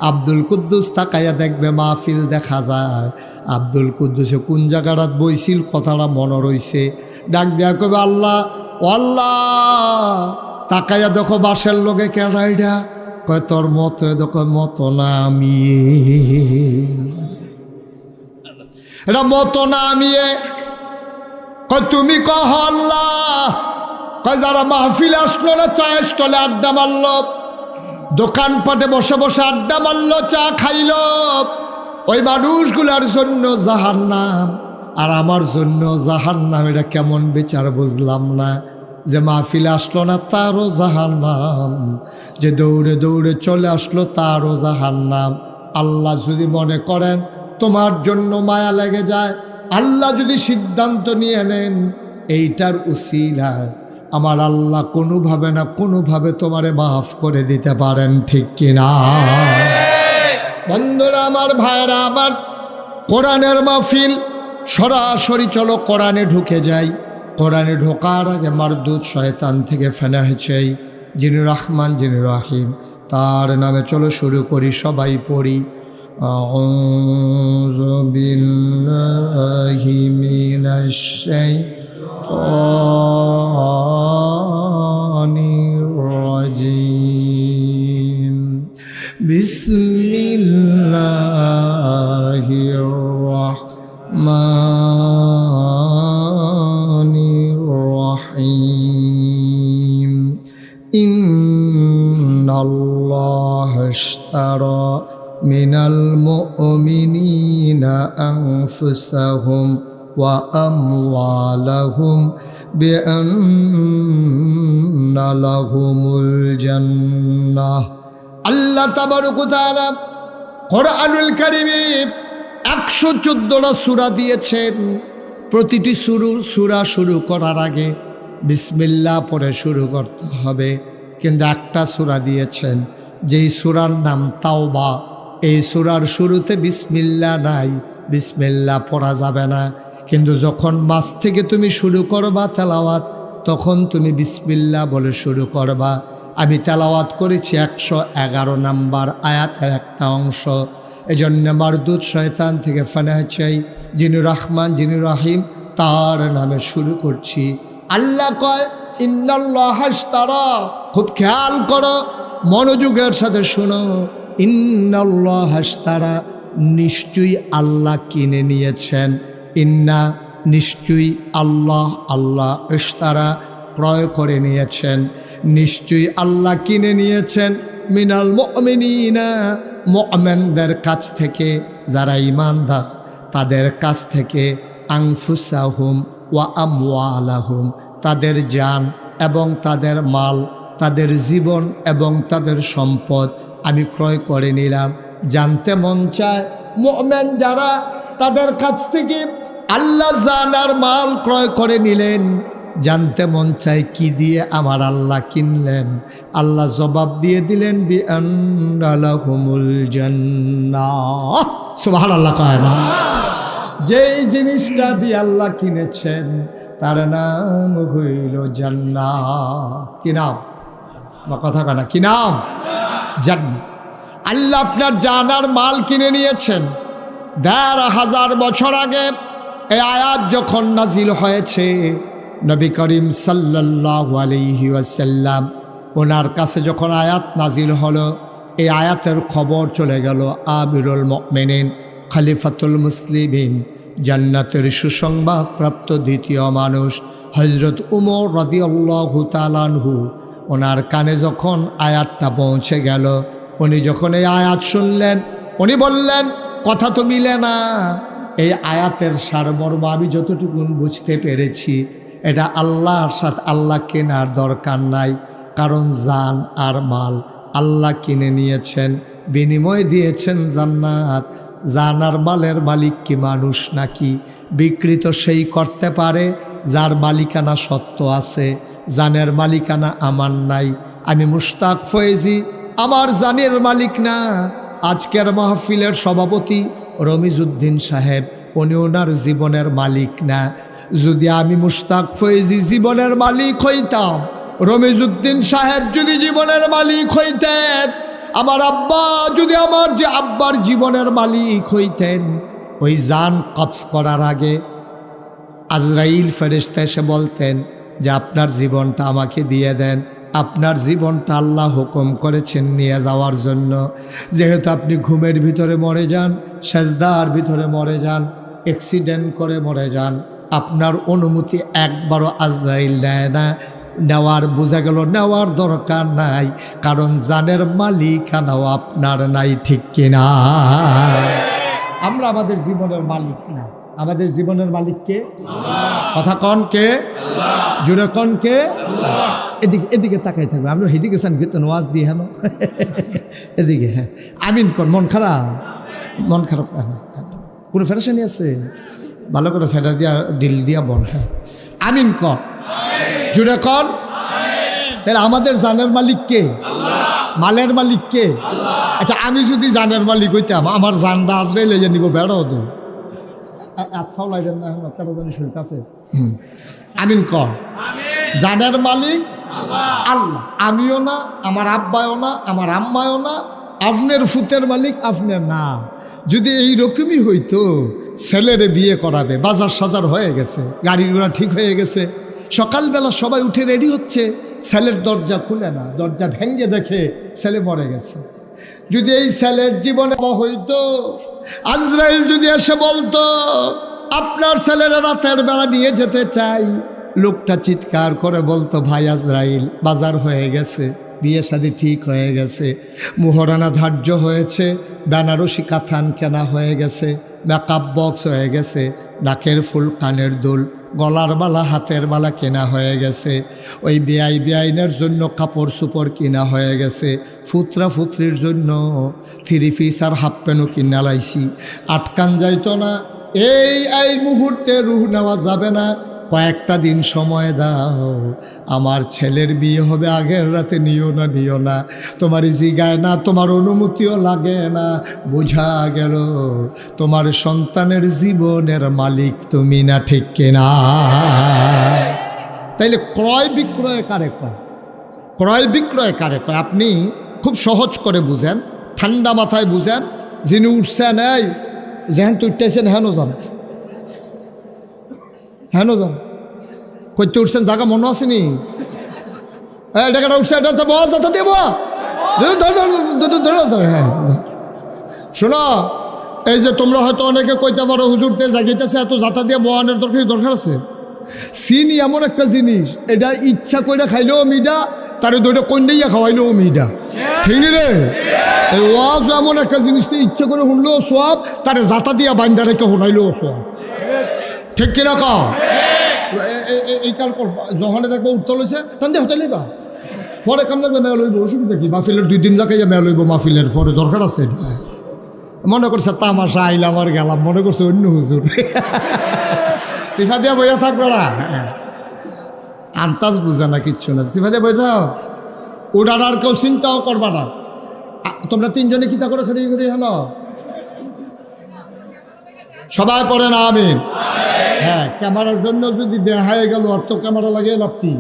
আব্দুল কুদ্দুস তাকাইয়া দেখবে মাহফিল দেখা যায়। আব্দুল কুদ্দুসে কোন জায়গাটাত বইছিল কথাটা মনে রইছে। ডাক দেয়া কইবে, আল্লাহ ও আল্লাহ, তাকাইয়া দেখো বাসের লোকে কেডাইডা? কয় তোর মতো, দেখো মতো না আমি, এটা মতো না আমি। কয় তুমি কহ আল্লাহ? কয় যারা মাহফিল আসলো না, চায়ের স্টলে আড্ডা মারল, দোকানপাটে বসে বসে আড্ডা মারল, চা খাইল, ওই মানুষগুলার জন্য জাহান্নাম আর আমার জন্য জাহান্নাম। এটা কেমন বিচার বুঝলাম না। যে মাহফিল আসলো না তারও জাহান্নাম, যে দৌড়ে দৌড়ে চলে আসলো তারও জাহান্নাম। আল্লাহ যদি মনে করেন তোমার জন্য মায়া লেগে যায়, আল্লাহ যদি সিদ্ধান্ত নিয়ে নেন এইটার উসিলায়, আমার আল্লাহ কোনোভাবে না কোনোভাবে তোমারে মাফ করে দিতে পারেন, ঠিক কিনা? বন্ধুরা আমার, ভাইরা আমার, কোরআনের মাহফিল সরাসরি চলো কোরআনে ঢুকে যাই। কোরআনে ঢোকার আগে মারদুদ শয়তান থেকে ফেনা হয়েছে যিনি রহমান, যিনি রহিম, তার নামে চলো শুরু করি, সবাই পড়ি। আউযু বিল্লাহি মিনাশ শাইতানির রাজিম। বিসমিল্লাহির রাহমানির রাহিম। ইন্নাল্লাহা ইশতারা মিনাল মুমিনিনা আনফুসাহুম ওয়া আমওয়ালাহুম বিআন্না লাহুমুল জান্নাহ। আল্লাহ তাবারক ওয়া তাআলা কোরআনুল কারীমে 114টা সূরা দিয়েছেন। প্রতিটি সূরা শুরু করার আগে বিসমিল্লাহ পড়ে শুরু করতে হবে। কিন্তু একটা সূরা দিয়েছেন যেই সূরার নাম তাওবা, এই সূরার শুরুতে বিসমিল্লাহ নাই, বিসমিল্লাহ পড়া যাবে না। কিন্তু যখন মাঝ থেকে তুমি শুরু করবা তেলাওয়াত, তখন তুমি বিসমিল্লাহ বলে শুরু করবা। আমি তেলাওয়াত করেছি 111 নম্বর আয়াতের একটা অংশ। এজন্য মারদুদ শয়তান থেকে ফানাহ চাই, যিনি রহমান, যিনি রহিম, তার নামে শুরু করছি। আল্লাহ কয় ইন্নাল্লাহা ইশতারা, খুব খেয়াল করো, মনোযোগের সাথে শোনো। ইন্নাল্লাহা ইশতারা, নিশ্চয়ই আল্লাহ কিনে নিয়েছেন। ইন্না, নিশ্চয়ই, আল্লাহ, আল্লাহ, ইশতারা, ক্রয় করে নিয়েছেন। নিশ্চয়ই আল্লাহ কিনে নিয়েছেন মিনাল মুমিনিনা, মুমিনদের কাছ থেকে, যারা ঈমানদার তাদের কাছ থেকে, আনফুসাহুম ওয়া আমওয়ালাহুম, তাদের জান এবং তাদের মাল, তাদের জীবন এবং তাদের সম্পদ আমি ক্রয় করে নিলাম। জানতে মন চায় মুমিন যারা, তাদের কাছ থেকে আল্লাহ জান আর মাল ক্রয় করে নিলেন। জানতে মন চায় কি দিয়ে আমার আল্লাহ কিনলেন? আল্লাহ জবাব দিয়ে দিলেন বিআন্না লাহুমুল জান্নাহ। সুবহানাল্লাহ। কয় না? যেই জিনিসটা দিয়ে আল্লাহ কিনেছেন তার নাম হইল জান্নাত। কি নাম? বা কথা কানা, কি নাম? জান্নাত। আল্লাহ আপনার জানার মাল কিনে নিয়েছেন। ১৫০০ বছর আগে এই আয়াত যখন নাজিল হয়েছে, নবী করিম সাল্লাল্লাহু আলাইহি ওয়াসাল্লাম ওনার কাছে যখন আয়াত নাজিল হলো, এই আয়াতের খবর চলে গেল আমিরুল মুমিনিন, খলিফাতুল মুসলিমিন, জান্নাতের সুসংবাদ প্রাপ্ত দ্বিতীয় মানুষ হযরত উমর রাদিয়াল্লাহু তাআলা আনহু, ওনার কানে যখন আয়াতটা পৌঁছে গেল, উনি যখন এই আয়াত শুনলেন, উনি বললেন কথা তো মিলে না। এই আয়াতের সারমর্ম আমি যতটুকু বুঝতে পেরেছি, এটা আল্লাহর সাথে আল্লাহ কেনার দরকার নাই, কারণ জান আর মাল আল্লাহ কিনে নিয়েছেন। বিনিময় দিয়েছেন জান্নাত। জানার মালের মালিক কি মানুষ নাকি? বিকৃত সেই করতে পারে যার মালিকানা সত্য আছে, জানের মালিকানা আমার নাই। আমি মুশতাক ফয়েজি আমার জানের মালিক না। আজকের মাহফিলের সভাপতি রমিজউদ্দিন সাহেব, উনি ওনার জীবনের মালিক না। যদি আমি মুশতাক ফয়েজি জীবনের মালিক হইতাম, রমিজউদ্দিন সাহেব যদি জীবনের মালিক হইতেন, আমার আব্বা যদি আমার যে আব্বার জীবনের মালিক হইতেন, ওই জান কবজ করার আগে আজরাইল ফেরেশতা এসে বলতেন যে আপনার জীবনটা আমাকে দিয়ে দেন। আপনার জীবনটা আল্লাহ হুকুম করেছেন নিয়ে যাওয়ার জন্য। যেহেতু আপনি ঘুমের ভিতরে মরে যান, সেজদার ভিতরে মরে যান, অ্যাক্সিডেন্ট করে মরে যান, আপনার অনুমতি একবারও আজরাইল নেয় না। নেওয়ার বোঝা গেল নেওয়ার দরকার নাই, কারণ জানের মালিকানাও আপনার নাই, ঠিক কিনা? আমরা আমাদের জীবনের মালিক না। আমাদের জীবনের মালিক কে? কথা কন কে? জুড়ে কন কে? এদিকে এদিকে তাকাই থাকবে। আমরা হেদিকে চান কীর্তন ওয়াজ দিয়ে হেন এদিকে। হ্যাঁ আমিন কর। মন খারাপ? মন খারাপ কোনো ফেরেশানি আছে? ভালো করে সেটা দিয়া দিল দিয়া বল। হ্যাঁ আমিন কর, জুড়ে কন। তাহলে আমাদের জানের মালিক কে? মালের মালিক কে? আচ্ছা আমি যদি জানের মালিক হইতাম, আমার জানটা আজরাইল লইয়া নিব, বেড়াও তো আমিন কর। জানের মালিক আল্লাহ, আমিও না, আমার আব্বাও না, আমার আম্মাও না, আপনার ফুতের মালিক আপনার না। যদি এইরকমই হইতো, ছেলেরে বিয়ে করাবে, বাজার সাজার হয়ে গেছে, গাড়ি ঘোড়া ঠিক হয়ে গেছে, সকালবেলা সবাই উঠে রেডি হচ্ছে, ছেলের দরজা খুলে না, দরজা ভেঙে দেখে ছেলে মরে গেছে। যদি এই ছেলের জীবনে হইতো, আজরাইল যদি এসে বলতো আপনার ছেলেরা রাতের বেলা নিয়ে যেতে চাই, লোকটা চিৎকার করে বলতো ভাই আজরাইল বাজার হয়ে গেছে, বিয়ে শাদী ঠিক হয়ে গেছে, মুহরানা ধার্য হয়েছে, বেনারসি কাথান কেনা হয়ে গেছে, মেকআপ বক্স হয়ে গেছে, নাকের ফুল, কানের দুল, গলার বালা, হাতের বালা কেনা হয়ে গেছে, ওই বেআইনের জন্য কাপড় চোপড় কিনা হয়ে গেছে, ফুতরা ফুতরির জন্য 3 পিস আর হাফ প্যান্টও কিনা লাইছি, আটকান যাইতো না। এই মুহূর্তে রুহ নেওয়া যাবে না, কয়েকটা দিন সময় দাও, আমার ছেলের বিয়ে হবে, আগের রাতে নিও না, তোমার জিগায় না, তোমার অনুমতিও লাগে না, বোঝা গেল তোমার সন্তানের জীবনের মালিক তুমি না, ঠিক কিনা? তাইলে ক্রয় বিক্রয় কারে কয়? ক্রয় বিক্রয় কারে কয়? আপনি খুব সহজ করে বুঝেন, ঠান্ডা মাথায় বুঝেন। যিনি উঠছেন, এই যেহেন তো উঠতেছেন, হেন যান, হেন যান, কইতে উঠছেন, জায়গা মনে আসেনি? টাকাটা উঠছে, এটা বস যাতে দেব। হ্যাঁ শোনো, এই যে তোমরা হয়তো অনেকে কইতে পারো হুজুরতে জাগিতেছে, এত যাতা দিয়ে বহানের দরকার আছে। চিনি এমন একটা জিনিস, এটা ইচ্ছা করে খাইলেও মিডা, তার দুইটা কন্যাইয়া খাওয়াইলেও মিডা, ঠিক নি রে? এই ওয়াজ এমন একটা জিনিস, ইচ্ছা করে শুনলেও সব, তারে যাতা দিয়া বাইন্দা রেখে শুনাইলেও সব, ঠিক কিনা? কা এই কাল যখন দেখবো উঠতে লইছে টান হতে লইবা, পরে কাম লাগলে মেয়া লইব, অসুবিধা কি? মাহফিলের 2 দিন যাকে মেয়া লইব, মাহফিলের পরে দরকার আছে। মনে করছে তামাশা আইলাম আর গেলাম, মনে করছে অন্য হুজুর, সিফা দিয়া বইয়া থাকবে না, আন্তাজ বুঝা না, কিচ্ছু না, সিফা দিয়া বই যাও, ওটার আর কেউ চিন্তাও করবা না। তোমরা 3 জনে কিতা করে খড়ি করি হেন সবাই পড়ে না আমিন। হ্যাঁ ক্যামেরার জন্য যদি দেখায় গেল, অর্থ ক্যামেরা লাগিয়ে লাভ কি?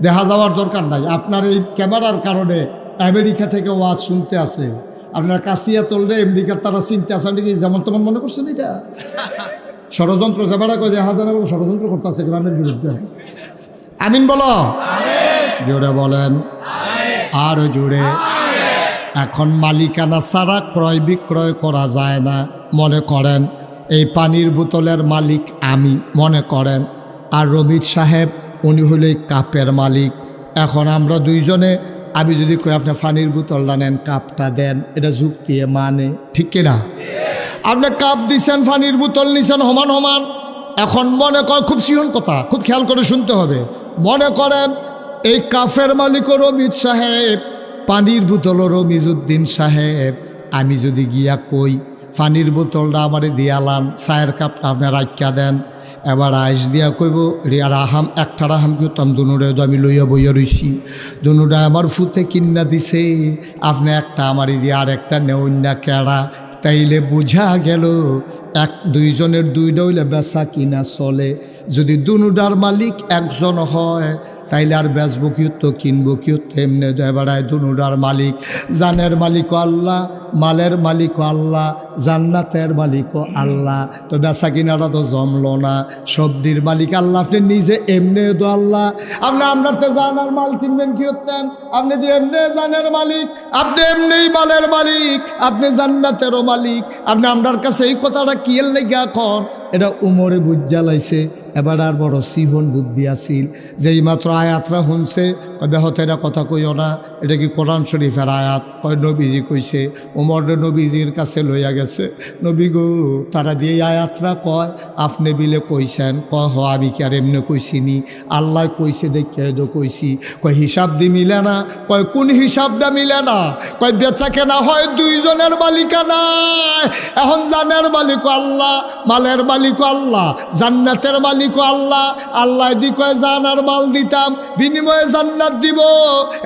দেখা যাওয়ার দরকার নাই। আপনার এই ক্যামেরার কারণে আমেরিকা থেকে ওয়াজ শুনতে আসে, আপনার কাছিয়া তোললে আমেরিকার তারা চিনতে আসেন নাকি? যেমন তেমন মনে করছেন এটা ষড়যন্ত্র, যেবারা কয়ে যে হাজার ষড়যন্ত্র করতে আছে গ্রামের বিরুদ্ধে। আমিন বলো, জোরে বলেন, আরো জোরে। এখন মালিকানা ছাড়া ক্রয় বিক্রয় করা যায় না। মনে করেন এই পানির বোতলের মালিক আমি, মনে করেন, আর রমিজ সাহেব উনি হলে কাপের মালিক। এখন আমরা 2 জনে, আমি যদি কই আপনি পানির বোতলটা নেন, কাপটা দেন, এটা যুক্তি মানে, ঠিক কিনা? আপনি কাপ দিচ্ছেন, পানির বোতল নিছেন, সমান সমান। এখন মনে কর, খুব সিহন কথা, খুব খেয়াল করে শুনতে হবে। মনে করেন এই কাফের মালিক রমিজ সাহেব, পানির বোতলেরও মিজুদ্দিন সাহেব আমি যদি গিয়া কই পানির বোতলটা আমারে দিয়ালান, চায়ের কাপটা আপনি রাখিয়া দেন, এবার আইস দিয়া কইব রিয়া রাহাম একটা রাহাম করতাম দুনুরে তো আমি লইয়া বইয়া রইছি, দুনুটা আমার ফুতে কিন্না দিছে, আপনি একটা আমারই দিয়ে আর একটা নেউন্যা কেড়া। তাইলে বুঝা গেল এক দুইজনের দুইটা হইলে বেচা কিনা চলে। যদি দুনুটার মালিক একজন হয় তাইলে আর বেচবো কিয়ত কিনবো কিয়ত, এমনি বেড়ায় দুনুটার মালিক। জানের মালিকও আল্লাহ, মালের মালিকও আল্লাহ, জান্নাতের মালিকও আল্লাহ। তো বেচা কিনাটা তো জমলো না, সবজির মালিক আল্লাহ, আপনি নিজে এমনি তো আল্লাহ। আপনি আপনার তো জানার মাল কিনবেন কি হতেন, আপনি তো এমনি জানের মালিক, আপনি এমনি মালের মালিক, আপনি জান্নাতেরও মালিক। আপনি আপনার কাছে এই কথাটা কি এর লেগে এখন এটা উমরে বুঝা লাইছে। এবার আর বড় সিহন বুদ্ধি আসিল, যেই মাত্র আয়াতরা শুনছে ব্যাহত এটা কথা কইও না, এটা কি কোরআন শরীফের আয়াত, কয় নবীজি কইছে। উমর নবীজির কাছে লইয়া গেছে, নবী গো তারা দিয়ে আয়াতরা কয় আপনি বিলে কইছেন, কয় হ আমি কি আর এমনি কইছিনি, আল্লাহ কইছে দেখে তো কইছি। কয় হিসাব দি মিলে না, কয় কোন হিসাবটা মিলে না, কয় বেচা কেনা হয় দুইজনের মালিকানা, এখন জানের মালিক আল্লাহ, মালের মালিক আল্লাহ, জান্নাতের মালিক আল্লাহ। আল্লাহ দি কয় জানার মাল দিতাম বিনিময়ে জান্নাত দিব,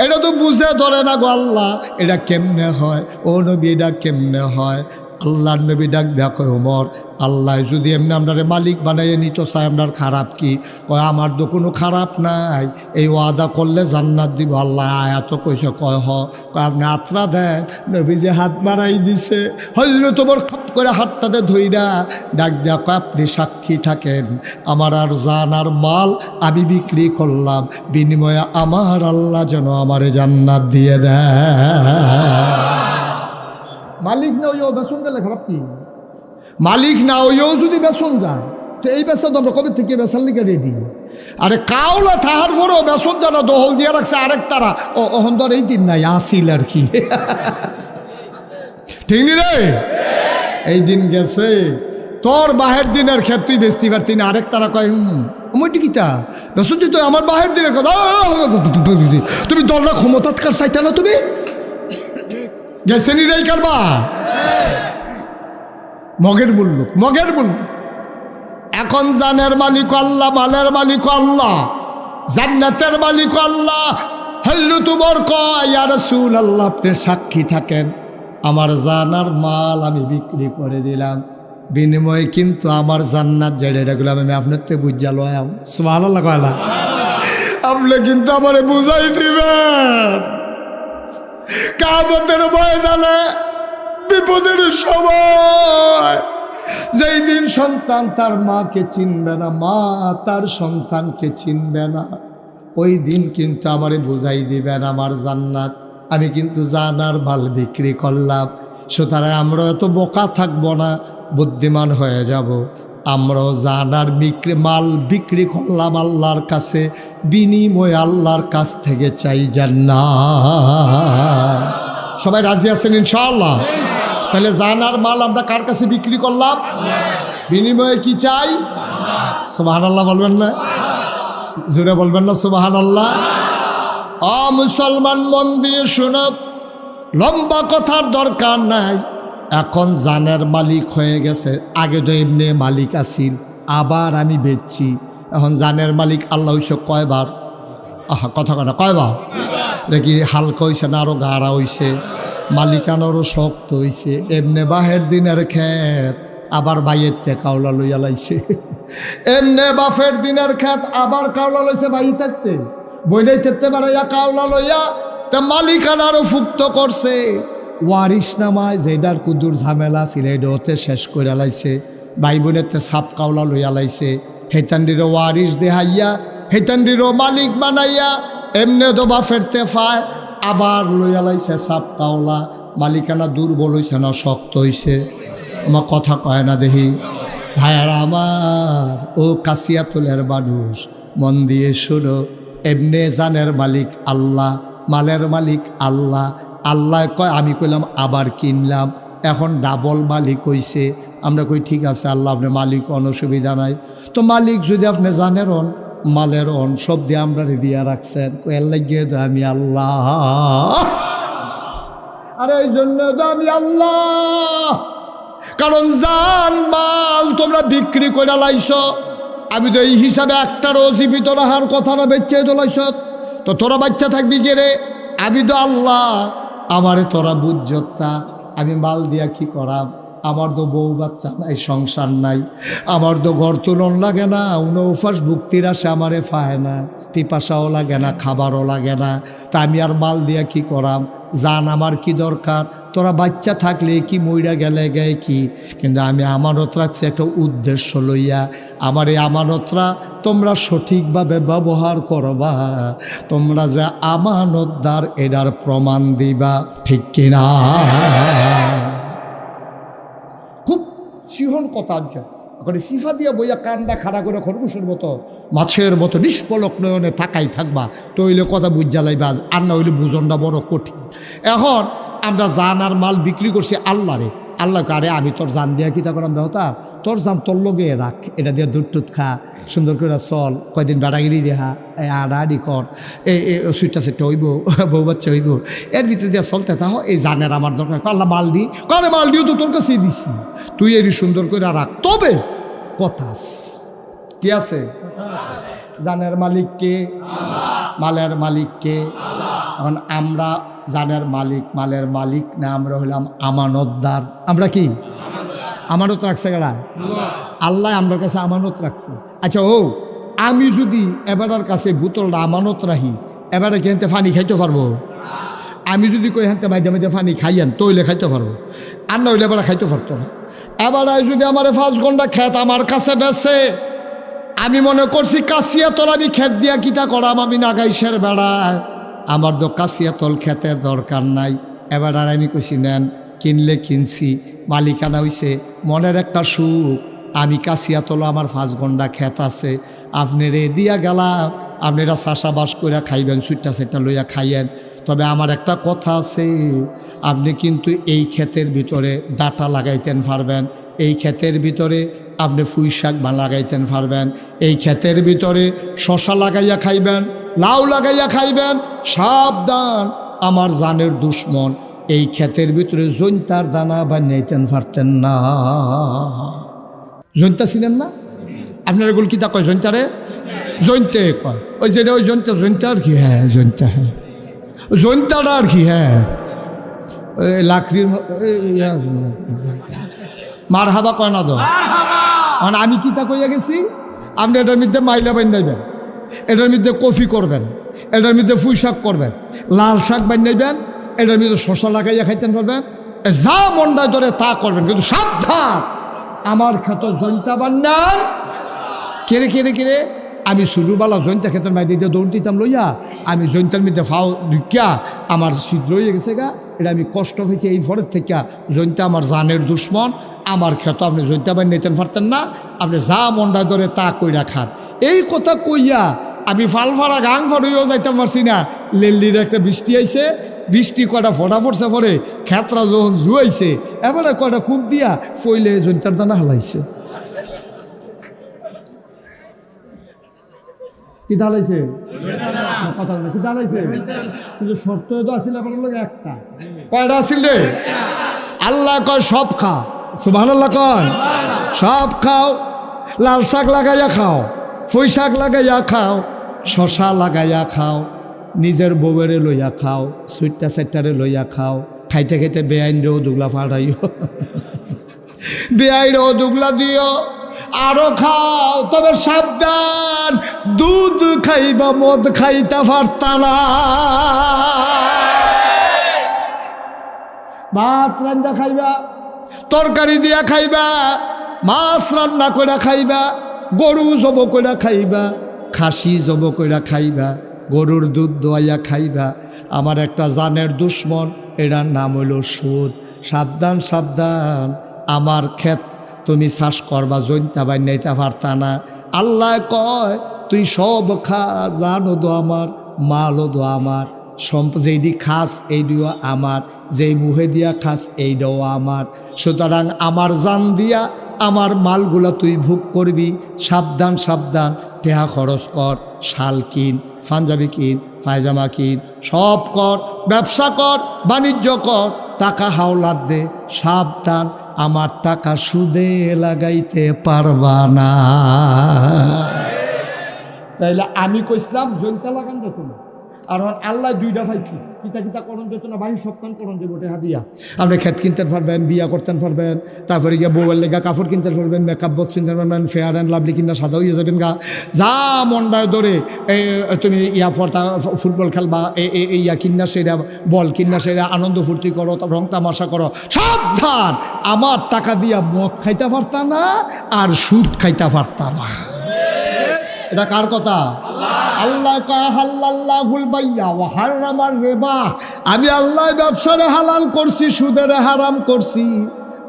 এটা তো বুঝে ধরে না গো আল্লাহ, এটা কেমনে হয় ও নবী, এটা কেমনে হয়? আল্লাহর নবী ডাক দেখো ওমর, আল্লাহ যদি এমনি আপনারে মালিক বানাইয়ে নিত চাই আপনার খারাপ কি? কয় আমার তো কোনো খারাপ নাই, এই ওয়াদা করলে জান্নাত দিব আল্লাহ, আয়াত কইছে। কয় হ, কয় আপনি আত্রা দেন। নবী যে হাত বাড়াই দিছে, হজরত ওমর খপ করে হাতটাতে ধইরা ডাক দেখো আপনি সাক্ষী থাকেন, আমার আর জান আর মাল আমি বিক্রি করলাম, বিনিময়ে আমার আল্লাহ যেন আমারে জান্নাত দিয়ে দেয়। মালিক না ওইও বেসন গেলে খারাপ কি? মালিক না ওইও যদি বেসন যায় তো এই বেসন তো আমরা কবে থেকে বেসার লিখে রেডি। আরে কাউলা তাহার পরেও বেসন যারা দহল দিয়ে রাখছে আরেক তারা অহন ধর এই দিন নাই আসিল আর কি, ঠিক নি রে? এই দিন গেছে তোর বাহের দিনের ক্ষেত তুই বেচতে পারতি না, আরেক তারা কয় ওইটি কিতা বেসন দিত আমার বাহের দিনের কথা, তুমি দলরা ক্ষমতাৎকার চাইতে না, তুমি গেছে নি রেই কারবা মগের মূল্য, মগের মূল্য। এখন জানের মালিক আল্লাহ, মালের মালিক আল্লাহ, জান্নাতের মালিক আল্লাহ। হযরত ওমর কয় ইয়া রাসূলুল্লাহ আপনি সাক্ষী থাকেন, আমার জানার মাল আমি বিক্রি করে দিলাম, বিনিময়ে কিন্তু আমার জান্নাত যেটা গুলো আমি আপনার তে বুঝা লয়াম। সুবহানাল্লাহ কয়লা, আপনি কিন্তু আমারে বুঝাই দিবেন কিয়ামতের ময়দানে বিপদের সময়, যেই দিন সন্তান তার মাকে চিনবে না, মা তার সন্তানকে চিনবে না, ওই দিন কিন্তু আমারে বুঝাই দিবেন আমার জান্নাত আমি কিন্তু জানার মাল বিক্রি করলাম। সুতরাং আমরা এত বোকা থাকবো না, বুদ্ধিমান হয়ে যাব। আমরাও জানার মাল বিক্রি করলাম আল্লাহর কাছে, বিনিময় আল্লাহর কাছ থেকে চাই জান্নাত। সবাই রাজি আছেন ইনশাআল্লাহ? তাহলে জানার মাল আমরা কার কাছে বিক্রি করলাম, বিনিময়ে কি চাই? সুবহানাল্লাহ বলবেন না? জোরে বলবেন না সুবহানাল্লাহ? মুসলমান মন দিয়ে শোনো, লম্বা কথার দরকার নাই। এখন জানের মালিক হয়ে গেছে, আগে তো এমনি মালিক আসিল, আবার আমি বেচছি। এখন জানের মালিক আল্লাহ হইছে কয়বার? আহা কথা কথা কয়বার? দেখি হালকা হইছে না আরো গাঢ়া হইছে, মালিকানোরও শক্ত হইছে। এমনি বাহের দিনের ক্ষেত আবার বাইয়ের তে কাউলা লইয়া লাইছে, এমনি বাফের দিনের ক্ষেত আবার কাউলা লইছে বাই থাকতে বইলেই থাকতে বাড়াইয়া কাউলা লইয়া তা মালিকানারও ফুক্ত করছে। ওয়ারিস নামায় যেটার কুদুর ঝামেলা ছিল ওতে শেষ করে লাইছে, ভাই বোনেরতে সাপ কাউলা লইয়া লাইছে, হেতান্ডিরও ওয়ারিস দেহাইয়া হেতান্ডিরও মালিক বানাইয়া এমনি তো বাফেরতে পায় আবার লইয়া লাইছে সাপ কাউলা। মালিকানা দুর্বল হইছে না শক্ত হইছে? আমার কথা কয় না দেখি ভাইয়ারা আমার, ও কাশিয়াতুলের মানুষ মন দিয়ে শোনো, এমনে জানের মালিক আল্লাহ, মালের মালিক আল্লাহ। আল্লাহ কয় আমি কইলাম আবার কিনলাম, এখন ডাবল মালিক হইছে। আমরা কই ঠিক আছে আল্লাহ আপনি মালিক, অসুবিধা নাই। তো মালিক যদি আপনি জানের হন মালের হন সব দিয়ে আমরা দিয়া রাখছেন, এর লাগিয়ে তো আমি আল্লাহ আরে এই জন্য তো আমি আল্লাহ, কারণ জান মাল তোমরা বিক্রি করে লাইছ, আমি তো এই হিসাবে একটারও জীবিত রাহার কথা না বেচে দোলাইছ, তো তোরা বাচ্চা থাকবি কে রে? আমি তো আল্লাহ, আমারে তোরা বুঝতা, আমি মাল দিয়া কি করাম? আমার তো বউ বাচ্চা নাই, সংসার নাই, আমার তো ঘর তুলন লাগে না, উনফাস ভুক্তির আসে আমারে পায় না, পিপাসাও লাগে না, খাবারও লাগে না, তা আমি আর মাল দিয়া কি করাম? জান আমার কি দরকার? তোরা বাচ্চা থাকলে কি, মইরা গেলে গায়ে কি, কিন্তু আমি আমানত রাখছি একটা উদ্দেশ্য লইয়া। আমার এই আমানতরা তোমরা সঠিকভাবে ব্যবহার করবা, তোমরা যে আমানতদার এটার প্রমাণ দিবা, ঠিক কিনা? খুব সিহন কথা ওখানে সিফা দিয়া বইয়া কান্ডা খাড়া করে খরগোশের মতো, মাছের মতো নিষ্পলক নয়নে থাকাই থাকবা, তো হইলে কথা বুঝা লাইবা, আর না হইলে বুঝনটা বড় কঠিন। এখন আমরা জান আর মাল বিক্রি করছি আল্লাহরে, আল্লাহ আরে আমি তোর জান দিয়া কিতা করাম বেহতা, তোর জান তোর লগে রাখ, এটা দিয়ে দুধ টুধ খা, সুন্দর করে চল, কয়দিন বেড়াগিরি দেহা, আড়াআড়ি কর, এই সুইটটা সেটটা হইব, বউ বাচ্চা হইব, এর ভিতরে দিয়ে চলতে তাহ এই জানের আমার দরকার। আল্লাহ মাল দি, কারে মাল দিও তো তোর কাছেই দিছি, তুই এটি সুন্দর করে রাখ। তবে কথা কি আছে? জানের মালিক কে? মালের মালিক কে? এখন আমরা জানের মালিক, মালের মালিক না, আমরা হইলাম আমানতদার। আমরা কি আমানত রাখছে গেলা? আল্লাহ আমার কাছে আমানত রাখছে। আচ্ছা ও, আমি যদি এবারের কাছে বোতলটা আমানত রাখি, এবারে কেনতে পানি খাইতে পারবো? আমি যদি কই হানতে মাঝে মাঝে পানি খাইয়েন, তো হইলে খাইতে পারবো, আর না হইলে এবারে খাইতে পারতো না। এবারে যদি আমার 5 ঘন্টা খেত আমার কাছে বেছে, আমি মনে করছি কাশিয়া তল, আমি খেত দিয়া কিতা করাম, আমি নাগাইশের বেড়ায়, আমার তো কাশিয়া তল খেতের দরকার নাই। এবার আর আমি কইছি নেন, কিনলে কিনছি, মালিকানা হইছে, মনের একটা সুখ, আমি কাশিয়া তল, আমার 5 ঘন্টা খেত আছে, আপনি রে দিয়া গেলাম, আপনারা চাষাবাস করে খাইবেন, সুইটটা সেটটা লইয়া খাইয়েন। তবে আমার একটা কথা আছে, আপনি কিন্তু এই ক্ষেতের ভিতরে ডাটা লাগাইতেন পারবেন, এই ক্ষেতের ভিতরে আপনি পুঁই শাক লাগাইতেন পারবেন, এই ক্ষেতের ভিতরে শশা লাগাইয়া খাইবেন, লাউ লাগাইয়া খাইবেন। সাবধান, আমার জানের দুশ্মন এই ক্ষেতের ভিতরে জৈন্তার দানা বানাইতেন পারতেন না। জৈন্তা ছিলেন না আপনার? এগুলো কি তা কয় জৈন্তারে? জৈন্তে কয়, ওই যেটা ওই জৈন্তা, জৈন্তা আর কি? হ্যাঁ জৈন্তা, হ্যাঁ জৈন্তাটা আর কি? হ্যাঁ লাকড়ির মার হাবা কয় না তো। মানে আমি কি তা কইয়া গেছি, আপনি এটার মধ্যে মাইলা বানাইবেন, এটার মধ্যে কফি করবেন, এটার মধ্যে পুঁই শাক করবেন, লাল শাক বানাইবেন, এটার মধ্যে শশা লাগাইয়া খাইতেন পারবেন, যা মন্ডায় ধরে তা করবেন, কিন্তু সাবধান, আমার ক্ষেত জৈন্তা বান্নার। কেড়ে কেড়ে কেড়ে আমি শুরুবালা জৈন্তা ক্ষেতের মাই দিয়ে দৌড় দিতাম লইয়া, আমি জৈন্তার মধ্যে ফাও ঢুকিয়া আমার ছিদ্র হয়ে গেছে গা, এটা আমি কষ্ট হয়েছে এই ফরের থেকে। জৈন্তা আমার জানের দুশ্মন, আমার ক্ষেত আপনি জৈন্তা বাই নিতেন পারতেন না, আপনি যা মন্ডা ধরে তা কইরা খান। এই কথা কইয়া আমি ফালফাড়া গাং ফাড়ইও যাইতাম পারছি না। লেল্লির একটা বৃষ্টি আইছে, বৃষ্টি কয়টা ফটা ফটছে, পরে খেতরা যখন জুয়াইছে, এবারে কয়টা কূপ দিয়া ফইলে জৈন্তার দানা হালাইছে। কি দাঁড়াইছে কথা কি দাঁড়াইছে? কিন্তু শর্ত তো আসলে আপনার লোক একটা, কয়টা আসিল রে? আল্লাহ কয় সব খাও, সুবহানাল্লাহ কয় সব খাও, লাল শাক লাগাইয়া খাও, পুঁই শাক লাগাইয়া খাও, শশা লাগাইয়া খাও, নিজের বউয়েরে লইয়া খাও, সুইটটা সেটটারে লইয়া খাও, খাইতে খাইতে বেআইনরেও দুগলা ফাটাইও, বেআইনরেও দুগলা দিও, আরো খাও। তবে সাবধান, দুধ খাইবা, মদ খাইতে পারতা না। ভাত রান্না খাইবা, তরকারি দিয়া খাইবা, মাছ রান্না করে খাইবা, গরু জব করে খাইবা, খাসি জব করে খাইবা, গরুর দুধ দোয়াইয়া খাইবা। আমার একটা জানের দুশ্মন, এটার নাম হইল সুদ। সাবধান সাবধান, আমার ক্ষেত তুমি চাষ করবা, জৈন্তা বানাইতে পারতা না। আল্লাহ কয় তুই সব খা, জানো দো আমার, মালও দো আমার, যেইডি খাস এইডিও আমার, যেই মুহে দিয়া খাস এইটাও আমার। সুতরাং আমার জান দিয়া আমার মালগুলা তুই ভোগ করবি। সাবধান সাবধান, টেহা খরচ কর, শাল কিন, পাঞ্জাবি কিন, পায়জামা কিন, সব কর, ব্যবসা কর, বাণিজ্য কর, টাকা হাওলাত দে, সাবধান আমার টাকা সুদে লাগাইতে পারবা না। তাইলে আমি কইসলাম জনতা লাগান দেখুন, আর আল্লাহ দুইটা পাইছি, কিতা কিতা করণ যেত না, বাহির সপ্তাহ করণ যে গোটে হাদিয়া। আপনি খেত কিনতে পারবেন, বিয়া করতে পারবেন, তারপরে গিয়ে বউয়ের লেগা কাপড় কিনতে পারবেন, মেকআপ বক্স কিনতে পারবেন, ফেয়ার অ্যান্ড লাভলি কিনা সাদা হয়ে যাবেন গা, যা মন্ডায় ধরে তুমি ইয়া ফর্তা ফুটবল খেলবা, ইয়া কিন্না সেরা, বল কিন্না সেরা, আনন্দ ফুর্তি করো, রং তামাশা করো। সাবধান আমার টাকা দিয়া মদ খাইতে পারতা না আর সুদ খাইতে পারতা না। এটা কার কথা? আল্লাহ হাল্লাল্লাহুল বাইয়া ওয়া হারামার রিবা। আমি আল্লাহ ব্যবসারে হালাল করছি, সুদের হারাম করছি।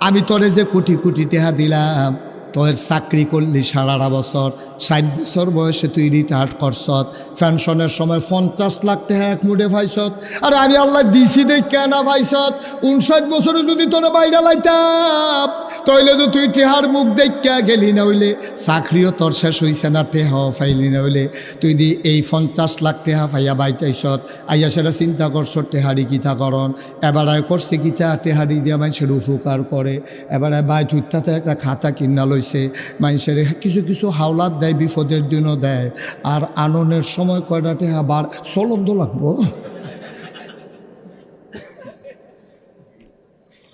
আমি তোরে যে কোটি কোটি টাকা দিলাম, তোর চাকরি করলি 18.5 বছর, 60 বছর বয়সে তুই রিটায়ার্ড করছত, পেনশনের সময় 50 লাখ টাকা এক মুঠে পাইছত। আরে আমি আল্লাহ দিছি দেখে না পাইছত। 59 বছরে যদি তোরে বাইরে লাইতাম, তাইলে তো তুই টেহার মুখ দেখা গেলি, না হইলে চাকরিও তোর শেষ হইছে না, টেহাও পাইলি না হইলে তুই দি এই 50 লাখ টাকা পাইয়া বাইতাইছত। আইয়া সেটা চিন্তা করছ টেহারি কিতা করন, এবারে করছে কিতা টেহারি দিয়া মানুষের উপকার করে। এবারে বাই তুইটাতে একটা খাতা কিনা লইছে, মানুষের কিছু কিছু হাওলাত দেয়, বিপদের দিনও দেয়, আর আননের সময় কয়টা টেহা বার চলন্দ লাগবো।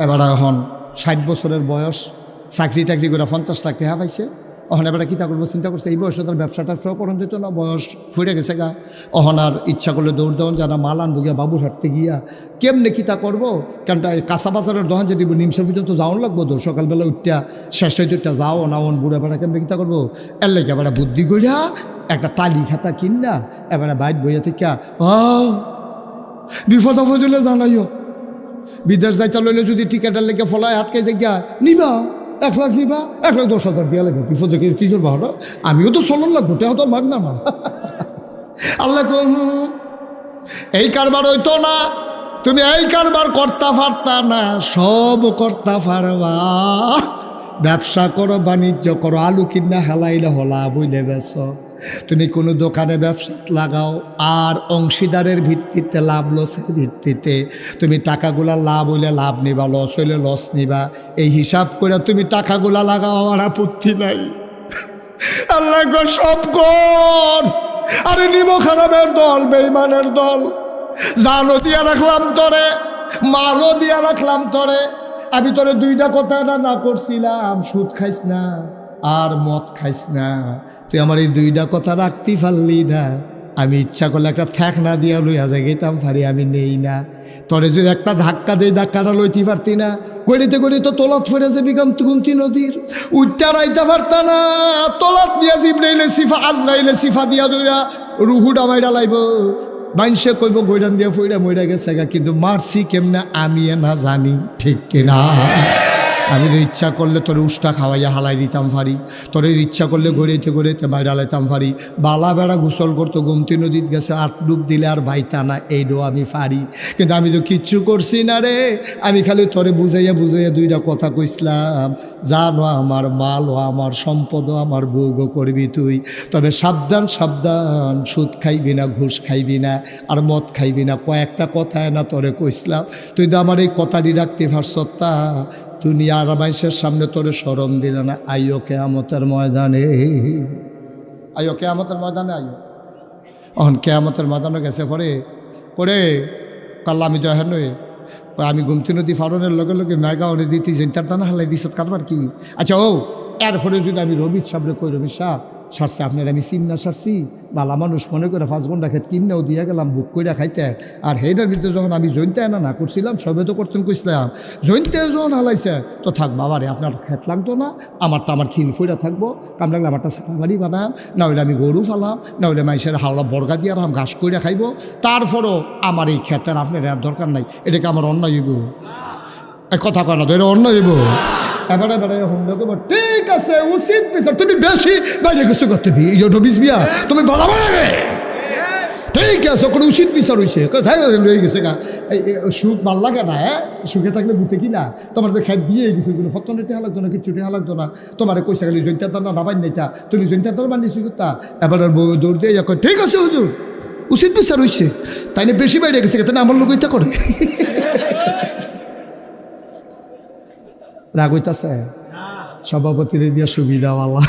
এবার এখন 60 বছরের বয়স, চাকরি টাকরি করে 50 লাখ টাকা পাইছে। অহন এবার কী তা করবো চিন্তা করছে, এই বয়সে তার ব্যবসাটা সব করণ যেত না, বয়স ফুরে গেছে গা। অহন আর ইচ্ছা করলে দৌড় দেওয়ান যারা মাল আনবো গিয়া বাবুর হাঁটতে গিয়া কেমনে কী তা করবো, কারণ কাঁচা বাজারের দোকান যদি নিমসের পর্যন্ত যাওয়ান লাগবো তো, সকালবেলা উঠটা শেষ হইতে উঠটা যাও না, ওন বুড়া বেড়া কেমনে কী তা করবো। এর লেগে এবার বুদ্ধি করিয়া একটা টালি খাতা কিনা এবারে বাইর বইয়া থেকে বিপদ আপদ হইলে জানাইও। বিদেশ যাইতে লইলে যদি টিকেটের লেগে ফলায় আটকে যে গিয়া নিবা 1 লাখ নিবা, 1,10,000 দিয়া লাগবে, বিপদে কি করবো হঠাৎ, আমিও তো চলন লাগবো, টেহা তো মাগ না মা। আল্লাহ এই কারবার হইতো না, তুমি এই কারবার করতে পারতা না, সব করতে পারবা। ব্যবসা করো, বাণিজ্য করো, আলু কিনা হেলাইলে হলা বইলে বেছ, তুমি কোনো দোকানে ব্যবসা লাগাও, আর অংশীদারের ভিত্তিতে, লাভ লসের ভিত্তিতে তুমি টাকাগুলা লাভ হইলে লাভ নিবা, লস হইলে লস নিবা, এই হিসাব করে তুমি টাকাগুলা লাগাও, আমার আপত্তি নাই। আল্লাহ সব কর। আরে নিমো খারাপের দল, বেঈমানের দল, জানও দিয়া রাখলাম তোরে, মালও দিয়া রাখলাম তোরে, আমি তোরে 2টা কথা না করছিলাম, সুদ খাইস না আর মদ খাইস না, তুই আমার এই 2টা কথা রাখতে পারলি না। আমি ইচ্ছা করলে একটা থ্যাক না দিয়া লইয়া যাই গেতাম পারি, আমি নেই না। তোরে যদি একটা ধাক্কা দেই, ধাক্কাটা লইতে পারতি না, করিতে তো তোলাত ফেরে যাবি গুমতি নদীর, উঠটা রাইতে পারতা না, তোলাত দিয়া জিবরাইলে সিফা, আজরাইলে সিফা দিয়া দইরা রুহুটা মাইরা লাইব, মানুষে কইব গৈরান দিয়া ফইরা মইরা গেছে গা, কিন্তু মারছি কেমনে আমি না জানি, ঠিক কিনা? আমি তো ইচ্ছা করলে তোর উষ্টা খাওয়াইয়া হালাই দিতাম পারি, তোর ইচ্ছা করলে গড়িতে বাইরে হালাইতাম পারি। বালা বেড়া গোসল করতো, গোমতী নদীত গেছে 8 ডুব দিলে আর বাইতা না, এইটাও আমি পারি, কিন্তু আমি তো কিচ্ছু করছি না রে। আমি খালি তোরে বুঝাইয়া 2টা কথা কইসলাম, জানো আমার মাল ও আমার সম্পদ ও আমার ভোগও করবি তুই, তবে সাবধান সাবধান, সুদ খাইবি না, ঘুষ খাইবি না, আর মদ খাইবি না। কয়েকটা কথা না তোরে কইসলাম, তুই তো আমার এই কথাটি রাখতে পারছ, তা দুনিয়ার মানুষের সামনে তোরে শরম দিল না। আইও কিয়ামতের ময়দানে, আইও কিয়ামতের ময়দানে, আইও। অহন কিয়ামতের ময়দানে গেছে পরে কাল্লা আমি তো হেন আমি গুমতি নদী ফারণের লগে লগে মেগা ওরে দিতে জেন্টার দানা হালাই দিছে কারবার কি। আচ্ছা এর ফলে যদি আমি রবির সামনে কই, রবি শাহ সারছি আপনার আমি চিন্না সারছি, বালা মানুষ মনে করে 5 ঘন্টা খেত কিনেও দিয়া গেলাম, বুক করে খাইতে। আর সেইটার ভিতরে যখন আমি জৈনতে না করছিলাম, সবে তো করতেন কইসলাম, জৈনতে যখন হালাইছে তো থাক বাবারে, আপনার খেত লাগতো না, আমারটা আমার খিল ফইরা থাকবো, কাম লাগলে আমারটা সারা বাড়ি বানাম, না হইলে আমি গরু ফালাম, না হইলে মাইসের হাওলা বর্গা দিয়ে আর ঘাস করে খাইব, তারপরও আমার এই খেতের আপনার আর দরকার নাই। এটাকে আমার অন্যায় হইব, এক কথা কয় না তো, এটা অন্যায় হইব। এবারে ঠিক আছে, উচিত বিচার, তুমি বেশি বাইরে কিছু করতে বিয়া তুমি বলাবো, ঠিক আছে, কোনো উচিত বিচার হয়েছে, হয়ে গেছে গা। সুখ ভাল লাগে না, সুখে থাকলে বুঝতে কি না, তোমার তো খেত দিয়ে গেছে, কোনো ফতনে টেহা লাগতো না, কিছু টেহা লাগতো না, তোমার কইসা গেলি জৈন্তার দানা নাবাই নাইতা, তুমি জৈন্তার দানা বানিয়েছি করতা। এবার দৌড় দিয়ে ঠিক আছে হুজুর, উচিত বিচার হয়েছে, তাই না বেশি বাইরে গেছে, তাই না আমার লোক এটা করে। রাগ হইতাছে সভাপতির দিয়া সুবিধাওয়ালা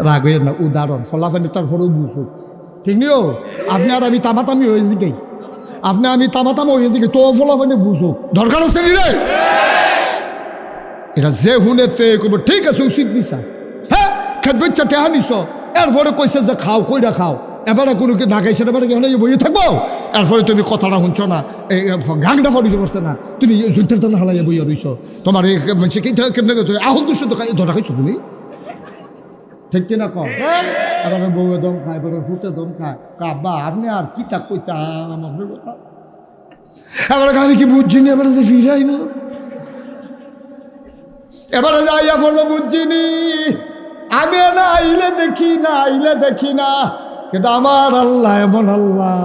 রাগ হইয়া না উদাহরণ ফলাফানি তারপরেও বুঝুক ঠিক নিও আপনি আর আমি তামাতামি হয়েছি কে আপনি আমি তামাতামা হয়েছি কি তো ফলাফানি বুঝুক দরকার আছে নি রে এটা যে হুনেতে করবো ঠিক আছে উচিত দিছা হ্যাঁ খেত বাচ্চা টেহা নিছ এরপরে কইছে যে খাও কইরা খাও এবারে কোনো না খাইছে এবারে কেন বইয়ে থাকবো এরপরে তুমি কথাটা শুনছ না এই গাংটা ফটিতে পারছে না তুমি জুলটার তো হালাইয়া বইয়া রইছ তোমার এই মানুষ কেমনে তুমি আহুন দুশো ধরা খাইছো তুমি ঠিক কিনা কম এবারে বউয়ে দম খায় এবারে ফুটে দম খায় কাব্বা আপনি আর কি তাক কইতা আমার কথা এবারে আমি কি বুঝছি না এবারে যে ফিরে আইব এবারে যাইয়া বলো বুঝছিনি আমি না আইলে দেখি না কিন্তু আমার আল্লাহ এমন আল্লাহ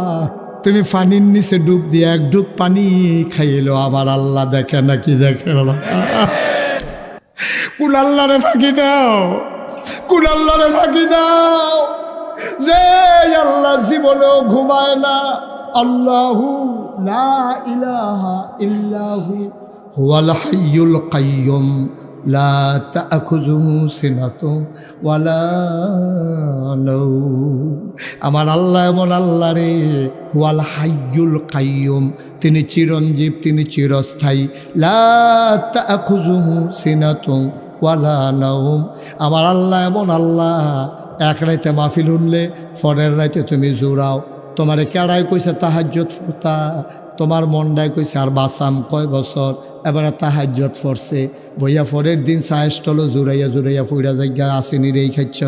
তুমি পানির নিচে ডুব দিয়ে এক ডুব পানি খাইলো আমার আল্লাহ দেখে নাকি দেখে কোন আল্লাহরে ফাঁকি দাও কোন আল্লাহরে ফাঁকি দাও যে আল্লাহ জীবনেও ঘুমায় না আল্লাহু লা ইলাহা ইল্লাহু হুয়াল হাইয়ুল কাইয়ুম লা তা'খুযুহু সিনাতুন ওয়ালা নাওম আমার আল্লাহ এমন আল্লাহ রে হুয়াল হাইয়ুল কাইয়ুম তিনি চিরঞ্জীব তিনি চিরস্থায়ী লা তা'খুযুহু সিনাতুন ওয়ালা নাওম আমার আল্লাহ এমন আল্লাহ এক রাইতে মাহফিল শুনলে পরের রাইতে তুমি জোরাও তোমারে কেড়াই কইছে তাহাজ্জুদ ফুরতা তোমার মনটাই কইছে আর বাসাম কয় বছর এবারে তাহাজ্জুদ পড়ছে বইয়া পরের দিন সাহেস্টল জুড়াইয়া ফুইরা জায়গা আসেনি রে খাচ্ছ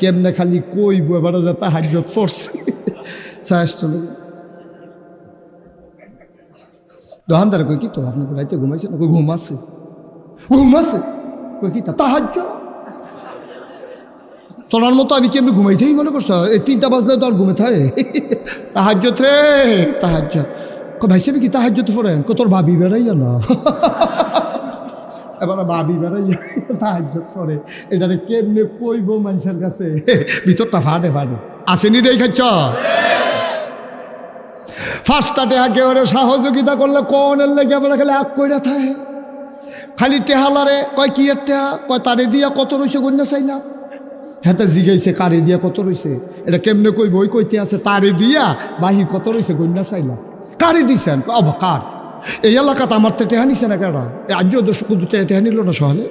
কেমনে খালি কইব এবারে যে তাহাজ্জুদ পড়ছে সাহেস্টল দোকানদার কই কি তো আপনি রাইতে ঘুমাইছে না কই ঘুমাচ্ছে কই কি তাহাজ্জুদ তোলার মতো আমি কি এমনি ঘুমাইতেই মনে করছো এই 3টা বাজলে তো আর ঘুমে থাকে তাহাজ্জুদ রে তাহাজ্জুদ ভাইসে কি তাহাজ্জুদ পড়েন তোর ভাবি বেড়াইয়া না এবার ভাবি বেড়াইয়া তাহাজ্জুদ পড়ে এটারে কেমনে কইব মানুষের কাছে ভিতরটা ফাটে আসেনি রে খাচ্ছ ফার্স্টটাতে একেবারে সহযোগিতা করলে কোনের লেগে আমরা খালি আগ কইরা থাকে খালি টেহালারে কয় কি এর টেহা কয় তারে দিয়া কত রয়েছে গণ্যা চাই না হ্যাঁ জিগাইছে কারে দিয়া কত রয়েছে এটা কেমনে কই বই কইতে আছে তারে দিয়া বাহি কত রয়েছে গণ্যা চাইলাম কারে দিছেন কার এই এলাকাতে আমার তো টেহা নিছে না কেডা আজ টেহা নিল না সহলে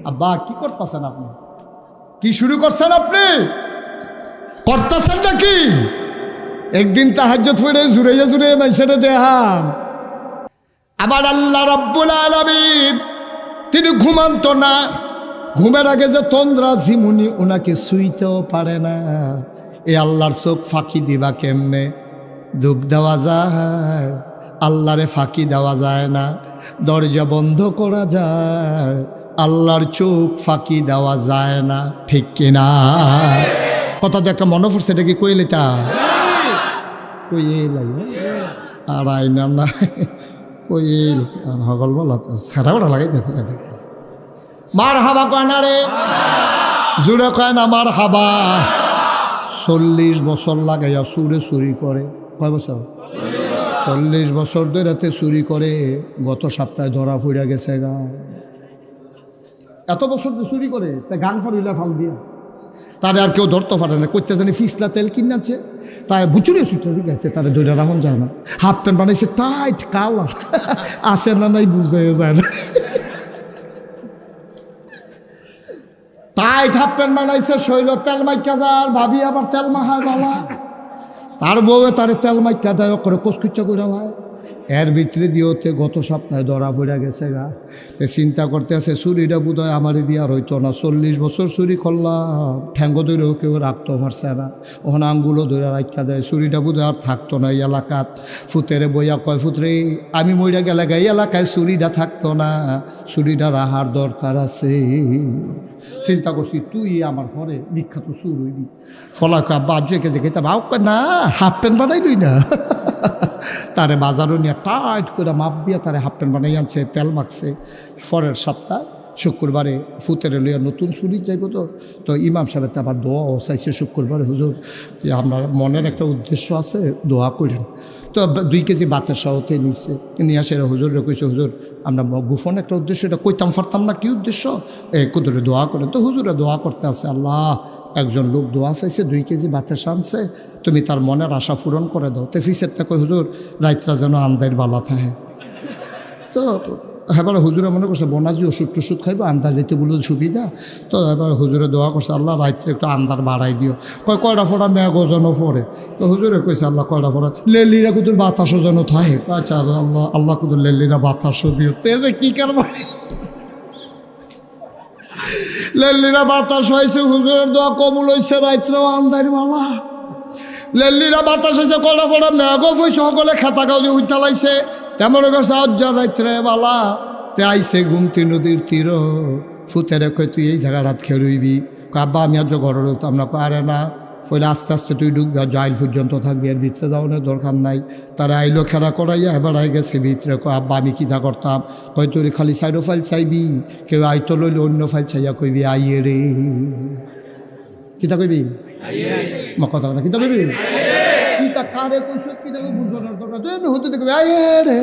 আব্বা কি করতেছেন আপনি কি শুরু করছেন আপনি করতেছেন নাকি একদিন তাহাজ্জুদ পড়ে জুড়ে মানুষের দেহান আবার আল্লাহ রাব্বুল আলামিন তিনি ঘুমান্ত না ঘুমের আগে যে তন্দ্রা ঝিমুনি ওনাকে শুইতেও পারে না এ আল্লাহর চোখ ফাঁকি দিবা কেমনে ডুব দেওয়া যায় আল্লাহরে ফাঁকি দেওয়া যায় না দরজা বন্ধ করা যায় আল্লাহর চোখ ফাঁকি দেওয়া যায় না ঠিক কিনা কথা তো একটা মনে পড়ছে এটা কি কইলে তা কইলাই আর আইনা না কইল আর হগল বলা তো সারা বড় লাগাই দেখো মার হাবা কয় না রে জুড়ে কয় না মার হাবা 40 বছর লাগাইয়া চুরি করে কয় বছর 40 বছর ধরে চুরি করে গত সপ্তাহে ধরা পড়ে গেছে গা এত বছর চুরি করে তা গান ফাড়িলা ফাল দিয়া তারে আর কেউ ধরতে পারে না করতে জানি ফিসলা তেল কিনাছে তার বুচুরে ছুটে গেছে তারা দৈরা রাখুন যায় না হাফ প্যান্ট বানাইছে টাইট কালা আসে না নাই বুঝে যায় না টাইট হাফ প্যান্ট বানাইছে শৈল তেল মাইকা যার ভাবি আবার তেল মাখায় বালা তার বউয়ে তারে তেল মাইকা দেয় করে কচকুচ্চা করে হয় এর ভিতরে দিয়েতে গত সপ্তাহে ধরা পড়ে গেছে গা তে চিন্তা করতে আছে চুরিটা বোধ হয় আমারই দিয়ে আর হইতো না 40 বছর চুরি করলাম ঠ্যাঙ্গ ধরেও কেউ রাখতে পারছে না ওখানে আঙ্গুলও ধরে রাখা দেয় চুরিটা বোধ আর থাকতো না এই এলাকাত ফুতেরে বইয়া কয় ফুতরে আমি মইরা গেলে এই এলাকায় চুরিটা থাকতো না চুরিটা রাহার দরকার আছে চিন্তা করছি তুই আমার ঘরে বিখ্যাত চুর হইবি ফলাকা বাজ্য কেজে খেতে বাউ না হাফ প্যান্ট বানাইলই না তারে বাজারও নিয়ে টাইট করে মাপ দিয়ে তারে হাফ প্যান্ট বানাই আনছে তেল মাখছে পরের সপ্তাহ শুক্রবারে ফুতেরে লইয়া নতুন চুরি যাইব, তো ইমাম সাহেবের তো আবার দোয়াও চাইছে শুক্রবারে, হুজুর যে আপনার মনের একটা উদ্দেশ্য আছে, দোয়া করেন। তো 2 কেজি বাতের সাহতে নিচ্ছে, নিয়ে আসে হুজুরে কইছে, হুজুর আমরা গোপন একটা উদ্দেশ্য, এটা কইতাম পারতাম না কি উদ্দেশ্য, কুদুরে দোয়া করেন। তো হুজুরে দোয়া করতে আছে, আল্লাহ একজন লোক দোয়া চাইছে 2 কেজি বাতের আনছে, তুমি তার মনের আশা পূরণ করে দাও। তো ফিসেরটা কই, হুজুর রাইতরা যেন আন্দার বালা থাকে। তো এবার হুজুরে মনে করছে বনাজি ওষুধ টষুধ খাইবো, আন্দার যেতে বলে সুবিধা। তো এবার হুজুরে দোয়া করছে, আল্লাহ রাত্রে একটু আন্দার বাড়াই দিও। কয়টা ফোড়া মেঘ যেন পড়ে। তো হুজুরে কইছে, আল্লাহ কয়টা ফোড়া লেলিরা কুদুর বাতাসও যেন থাকে। আচ্ছা আল্লাহ, আল্লাহ কুদুর লেলিরা বাতাসও দিও। তে যে কি কারবার লেলিরা বাতাস হয়েছে, হুজুরের দোয়া কবুল হয়েছে, রাত্রেও আন্দার বালা। লেলিরা বাতাস হয়েছে, কয়টা ফোড়া মেঘও হয়েছে, সকলে খেতা গাউলি উঠতে লাইছে। তেমন কাছে অজ্জা রাত্রে বালা তে আইসে গুমতি নদীর তীর, ফুতেরে কই তুই এই জায়গাটাত খেলুইবি। আব্বা আমি আজ ঘর হতাম না, আরে না ফলে আস্তে আস্তে তুই ঢুকবি, জাইল পর্যন্ত থাকবি, আর ভিতরে যাওয়ানোর দরকার নাই। তারা আইলো খেলা করাইয়া এবার আই গেছে ভিতরে। আব্বা আমি কিতা করতাম, কই তুই খালি সাইডো ফাইল চাইবি, কেউ আইতো লইলে অন্য ফাইল চাইয়া কইবি আইয়ে রে। কিতা কইবি কথা না, কিতা কইবি কিতা কারে কইস, কিতা বুঝবার দরকার তুই হতে দেখবি আইয়ে রে।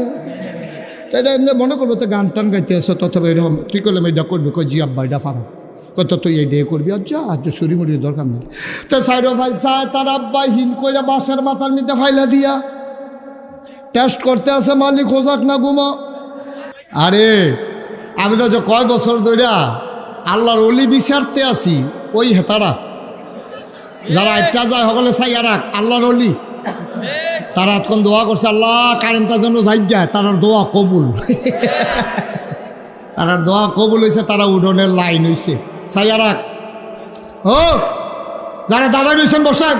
তাই এমনি মনে করবো তো গান টান গাইতে আসো, তথবা এরকম তুই করলাম এটা করবি, কই জি আব্বা এটা ফারা, কত তুই এই দিয়ে করবি, আর যা আজ ছুরি মুড়ির দরকার নেই। তো সাইডো ফাইল চায়, তার আব্বা হিন করে বাসের মাথার নিতে ফাইলা দিয়া টেস্ট করতে আছে, মালিক হোজাক না ঘুমো। আরে আমি তো কয় বছর ধরে আল্লাহর অলি বিচারতে আসি, ওই হেতারা যারা একটা যায় সকলে চাইয়া রাখ আল্লাহর অলি, তারা এখন দোয়া করছে, আল্লাহ কারেন্টটা যেন যাই যায়, তার দোয়া কবুল। তার দোয়া কবুল হয়েছে, তারা উডনের লাইন হয়েছে, চাইয়া রাখ। ও যারা দাঁড়াই রয়েছেন বসেন,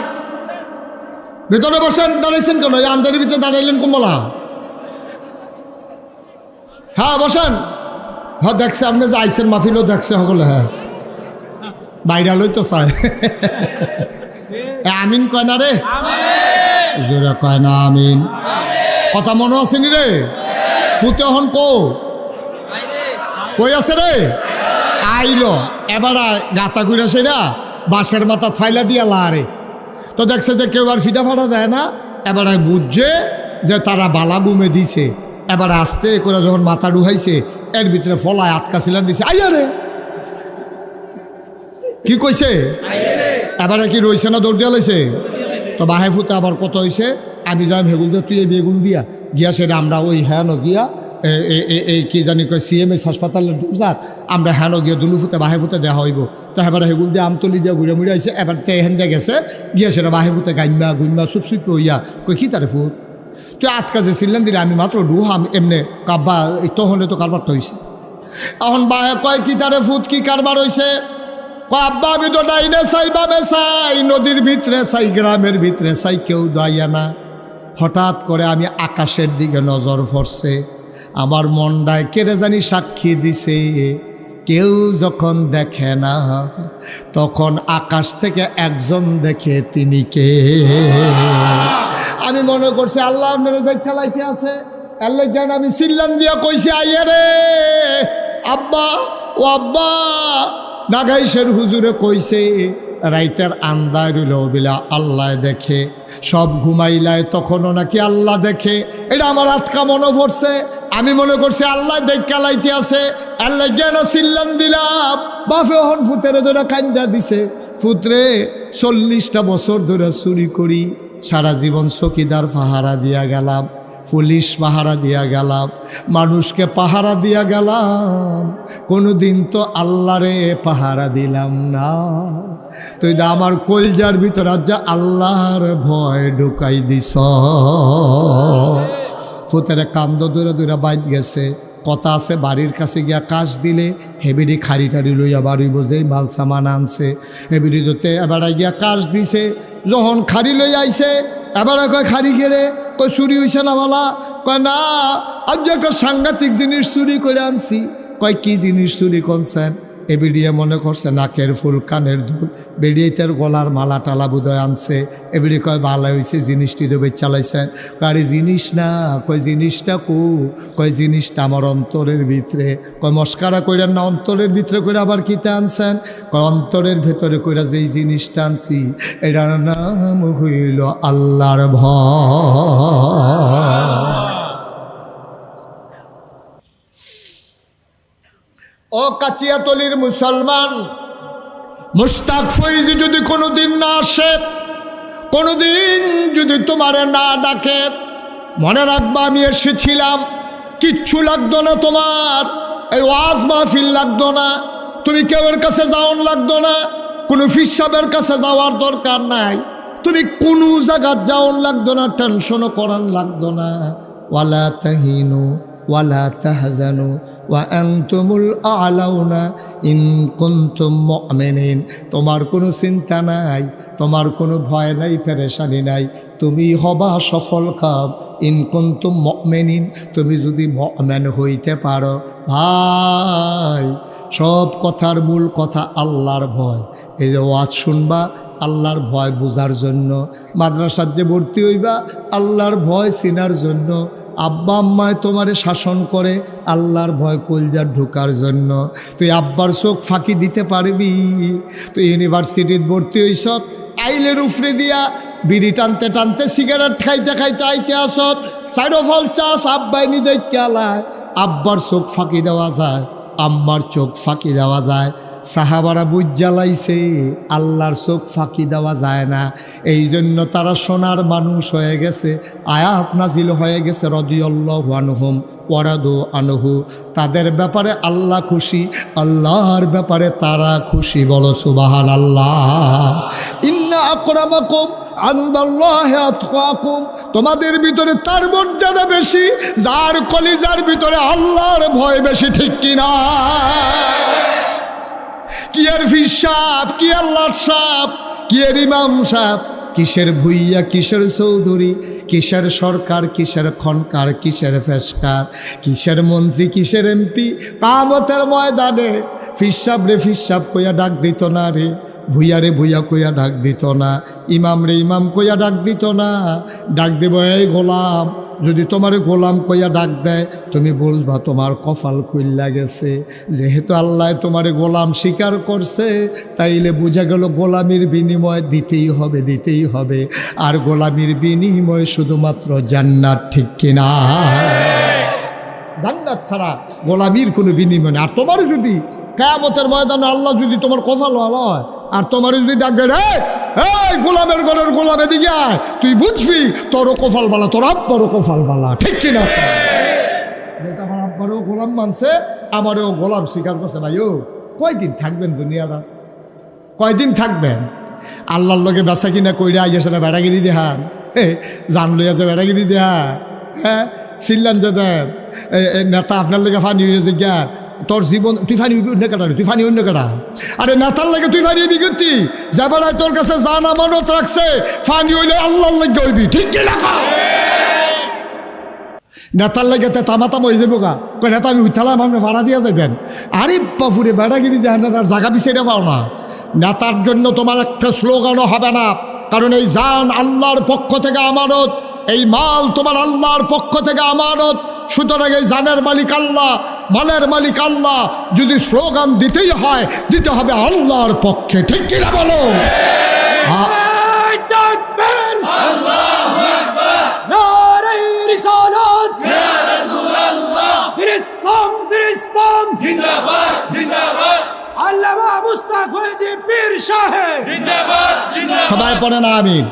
ভিতরে বসেন, দাঁড়াইছেন কেন, এই আন্দারের ভিতরে দাঁড়াইলেন কমলা। হ্যাঁ বসেন। হ্যাঁ দেখছে আপনি যে আইসেন মাহফিলও দেখছে সকলে, হ্যাঁ বাইরালই তো চায়। আমিন কয় না রে, জোরে কয় না আমিন। কথা মনে আছে নি রে, ফুতে হন কই আছে রে, আইলো এবার গাতা ঘুরে সেরা বাঁশের মাথা ফাইলা দিয়া লারে। তো দেখছে যে কেউ আর ফিটা ফাটা দেয় না, এবার বুঝছে যে তারা বালা বুমে দিছে। এবার আস্তে করে যখন মাথা ডুহাইছে, এর ভিতরে ফলায় আটকা ছিলাম দিছে, আইয়া রে কি কইছে, এবারে কি রইছে না দৌড় দিয়া লাইছে। তো বাহে ফুতে আবার কত হয়েছে, আমি যাই ভেগুল দিয়ে তুই এই বেগুন দিয়া গিয়া সেটা আমরা ওই হ্যাঁ গিয়া এই কি জানি কয় CMS হাসপাতালের যাত আমরা হ্যাঁ গিয়া দুলু ফুতে বাহে ফুতে দেওয়া হইব। তো এবার হেগুল দিয়ে আমতলি দিয়া ঘুরে মুড়ে আইসে, এবার তে হেন দিয়ে গেছে গিয়া সেটা বাহে ফুতে গাইমা গুইমা চুপ হইয়া কই কি তারে ফুট তুই আটকা যে ছিলেন দিলে আমি মাত্র ডুহাম এমনি কাব্বা তহলে তো কারবারটা হয়েছে। এখন বাহে কয় কি তারে ফুট কি কারবার হয়েছে, আব্বা আমি তো ডাইনে চাই বামে চাই, নদীর ভিতরে চাই গ্রামের ভিতরে চাই, কেউ দাইয়া না। হঠাৎ করে আমি আকাশের দিকে নজর পড়ছে, আমার মনটায় কেড়ে জানি সাক্ষী দিছে, কেউ যখন দেখে না তখন আকাশ থেকে একজন দেখে, তিনি কে। আমি মনে করছি আল্লাহ আপনারা দেখতে লাইতে আছে, আল্লাহ জ্ঞান আমি চিল্লান দিয়া কইছি, আইয়ে রে আব্বা ও আব্বা। নাগাইশের হুজুরে কইছে রাইতের আন্দায় রইল বিলা আল্লাহ দেখে, সব ঘুমাইলায় তখনও নাকি আল্লাহ দেখে। এটা আমার আতকা মনে পড়ছে, আমি মনে করছি আল্লাহ দেখা লাইতে আছে, আল্লাহ জ্ঞান চিল্লান দিলাম। বাপে হন ফুতেরে ধরে কান্দা দিছে, ফুতরে 40টা বছর ধরে চুরি করি, সারা জীবন চকিদার পাহারা দিয়া গেলাম, পুলিশ পাহারা দিয়া গেলাম, মানুষকে পাহারা দিয়া গেলাম, কোনোদিন তো আল্লাহরে পাহারা দিলাম না। তুই আমার কলজার ভিতর আজ আল্লাহর ভয় ঢুকাই দিস। ফুতেরে কান্দ দূরে দূরে বাইত গেছে, কথা আছে বাড়ির কাছে গিয়া কাশ দিলে হেবিরি খাড়ি টাড়ি লইয়া বাড়ি বোঝে মাল সামান আনছে, হেবিরি দোতে এবার গিয়া কাশ দিছে, যখন খাড়ি লই আইছে এবার কয় খাড়ি গেড়ে কই চুরি হইছে না বলা, কয় না আজ একটা সাংঘাতিক জিনিস চুরি করে আনছি। কয় কি জিনিস চুরি করছেন, এ বেরিয়ে মনে করছে নাকের ফুল কানের দুল, বেরিয়ে তার গলার মালা টালা বুধয় আনছে। এবারে কয় ভালো হয়েছে জিনিসটি দেবে চালাইছেন। কারে জিনিস না, কয় জিনিসটা কয় জিনিসটা আমার অন্তরের ভিতরে। কয় মস্কারা কইরা না, অন্তরের ভিতরে করে আবার কিতে আনছেন? কয় অন্তরের ভেতরে কইরা যেই জিনিসটা আনছি এটার নাম হইল আল্লাহর ভয়। ও কাচিয়াতলির মুসলমান, মুশতাক ফৈজি যদি কোনোদিন না আসে, কোনোদিন যদি তোমারে না ডাকে, মনে রাখবা আমি এসেছিলাম। কিচ্ছু লাগতো না তোমার, এই ওয়াজ মাহফিল লাগতো না, তুমি কেউর কাছে যাওয়ার লাগতো না, কোনো ফিসাবের কাছে যাওয়ার দরকার নাই, তুমি কোনো জায়গায় যাওয়ার লাগতো না, টেনশনও করার লাগতো না। ওয়ালা তাহিনু ওয়ালা তাহজানু ওয়া আনতুমুল আ'লাউনা ইন কুনতুম মুমিনিন। তোমার কোনো চিন্তা নাই, তোমার কোনো ভয় নাই, পেরেশানি নাই, তুমি হবা সফল কাম ইন কুনতুম মুমিনিন, তুমি যদি মুমিন হইতে পারো। ভাই, সব কথার মূল কথা আল্লাহর ভয়। এই যে ওয়াজ শুনবা আল্লাহর ভয় বোঝার জন্য, মাদ্রাসার যে ভর্তি হইবা আল্লাহর ভয় চিনার জন্য, আব্বা আম্মায় তোমারে শাসন করে আল্লাহর ভয় কলজার ঢোকার জন্য। তুই আব্বার চোখ ফাঁকি দিতে পারবি? তুই ইউনিভার্সিটিত ভর্তি হইস, আইলের উফরে দিয়া বিড়ি টানতে টানতে সিগারেট খাইতে খাইতে আইতে আসত, সাইডো ফল চাষ আব্বাই নি দেখালায়। আব্বার চোখ ফাঁকি দেওয়া যায়, আম্মার চোখ ফাঁকি দেওয়া যায়। সাহাবারা বুঝ জ্বালাইছে আল্লাহর চোখ ফাঁকি দেওয়া যায় না, এই জন্য তারা সোনার মানুষ হয়ে গেছে। আয়াত নাজিল হয়ে গেছে রাদিয়াল্লাহু আনহুম ওয়া রাদু আনহু। তাদের ব্যাপারে আল্লাহ খুশি, আল্লাহর ব্যাপারে তারা খুশি। বলো সুবহানাল্লাহ। ইন্না আকরামাকুম ইনদাল্লাহি আতকাকুম। তোমাদের ভিতরে তার মর্যাদা বেশি যার কলিজার ভিতরে আল্লাহর ভয় বেশি, ঠিক কিনা? কি আর ফিসাব, কি আল্লাহ সাপ, কি আর ইমাম সাপ, কিসের ভুইয়া, কিসের চৌধুরী, কিসের সরকার, কিসের খনকার, কিসের ফেসকার, কিসের মন্ত্রী, কিসের এমপি। কামতের ময়দানে ফিসাব রে ফিসাব কইয়া ডাক দিত না রে, ভুইয়া রে ভুইয়া কইয়া ডাক দিত না, ইমাম রে ইমাম কইয়া ডাক দিত না। ডাক দেব এই গোলাম। যদি তোমার গোলাম কইয়া ডাক দেয় তুমি বলবা তোমার কপাল খুইল্লা গেছে। যেহেতু আল্লাহ তোমার গোলাম স্বীকার করছে, তাইলে বোঝা গেল গোলামির বিনিময় দিতেই হবে, দিতেই হবে। আর গোলামির বিনিময় শুধুমাত্র জান্নাত, ঠিক কিনা? জান্নাত ছাড়া গোলামির কোনো বিনিময় নেই। আর তোমার যদি কিয়ামতের ময়দানে আল্লাহ যদি তোমার কপাল ভালো হয় আর তোমার যদি ডাক দেয় এই গোলামের ঘরের গোলাম এদিকে আয়, তুই বুঝবি তোরও কপাল বালা, তোর আব্বারও কপাল বালা, ঠিক কিনা? আমার আব্বারও গোলাম মানছে, আমারও গোলাম স্বীকার করছে। ভাইও কয়দিন থাকবেন দুনিয়াটা? কয়দিন থাকবেন? আল্লাহর লগে বেচা কিনা কইরা আইসে না বেড়াগিরি দেহান, জান লইয়া যে বেড়াগিরি দেহা, হ্যাঁ চিল্লান যে দেন নেতা আপনার লেগে ফানি হয়েছে গা তোর জীবন, তুই ফানি অন্য কাটা, তুই ফানি অন্য কাটা। আরে নেতার লাগে তুই ফানি হইবি গতি, যে বেড়ায় তোর কাছে জান আমানত রাখছে, ফানি হইলে আল্লাহর লাগে হইবি, ঠিক কি না? নেতার লাগে তামাতাম হয়ে যাবো গা, কই নেতা আমি উঠালাম, আপনি ভাড়া দিয়া যাবেন। আরে বাপুরে বেড়াগিরি দেন আর জায়গা পিছিয়ে পাও না। নেতার জন্য তোমার একটা স্লোগানও হবে না, কারণ এই জান আল্লাহর পক্ষ থেকে আমানত, এই মাল তোমার আল্লাহর পক্ষ থেকে আমানত। সুতরাং এই জানের মালিক আল্লাহ, মালের মালিক আল্লাহ। যদি স্লোগান দিতেই হয় দিতে হবে আল্লাহর পক্ষে, ঠিক কিনা বলো? সবাই পড়ে না আমিন?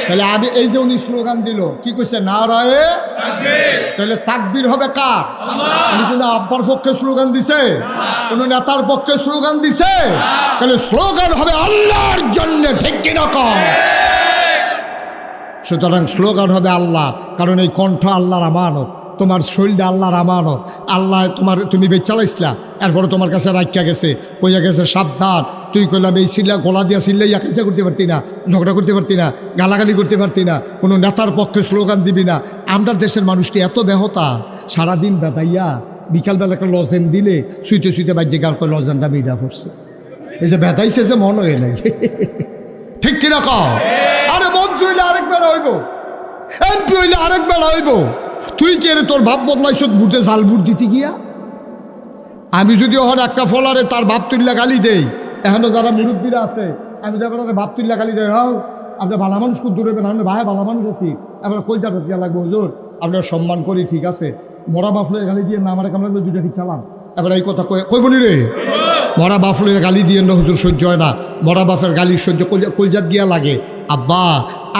তাহলে আমি এই যে উনি স্লোগান দিল, কি কইছে? নারায়ে তাকবীর। তাহলে তাকবীর হবে কার? উনি কোনো আব্বার পক্ষে স্লোগান দিছে? কোন নেতার পক্ষে স্লোগান দিছে? তাহলে স্লোগান হবে আল্লাহর জন্য, ঠিক কিনা কর? সুতরাং স্লোগান হবে আল্লাহ, কারণ এই কণ্ঠ আল্লাহর আমানত, তোমার শরীরটা আল্লাহর আমানত। আল্লাহ তোমার, তুমি বেচালাইছিলা, এরপরে তোমার কাছে রাখিয়া গেছে, কইয়া গেছে সাবধান। তুই কইলাম এই সিল্লা গলা দিয়া সিল্লা ইয়াকিতা করতে পারতি না, ঝগড়া করতে পারতি না, গালাগালি করতে পারতি না, কোনো নেতার পক্ষে স্লোগান দিবি না। আমরা দেশের মানুষটি এত বেহতা, সারাদিন বেদাইয়া বিকালবেলা একটা লজেন দিলে শুইতে শুইতে বাজ্যে গাল করে লজেনটা মিডা পড়ছে। এই যে ব্যথাইছে যে মন হয়ে নাই, ঠিক কিনা কও? আরে মন্ত্রী হইলে আরেক বেড়া হইব, এমপি হইলে আরেক বেড়া হইব। তুই কে রে তোর ভাব বদলাইছ বুটে জাল বুট দিতে গিয়া? আমি যদি ওখানে একটা ফলারে তার বাপ তুল্লা গালি দেই, এখনো যারা মুরব্বীরা আছে আমি দেখো বাপ তুল্লা গালি দেয়, হাও আপনার ভালো মানুষ খুব দূরে না, ভাই ভালো মানুষ আছি, এবার কলটা ঢুকিয়া লাগবে হুজুর, আপনার সম্মান করি ঠিক আছে, মরা বাফলে গালি দিয়ে না আমার কামড়া দুইটা ঠিক চালাম। এবার এই কথা কইবনি রে, মরা বাফলে গালি দিয়ে না হুজুর সহ্য হয় না, মরা বাফের গালি সহ্য কলজাত গিয়া লাগে। আব্বা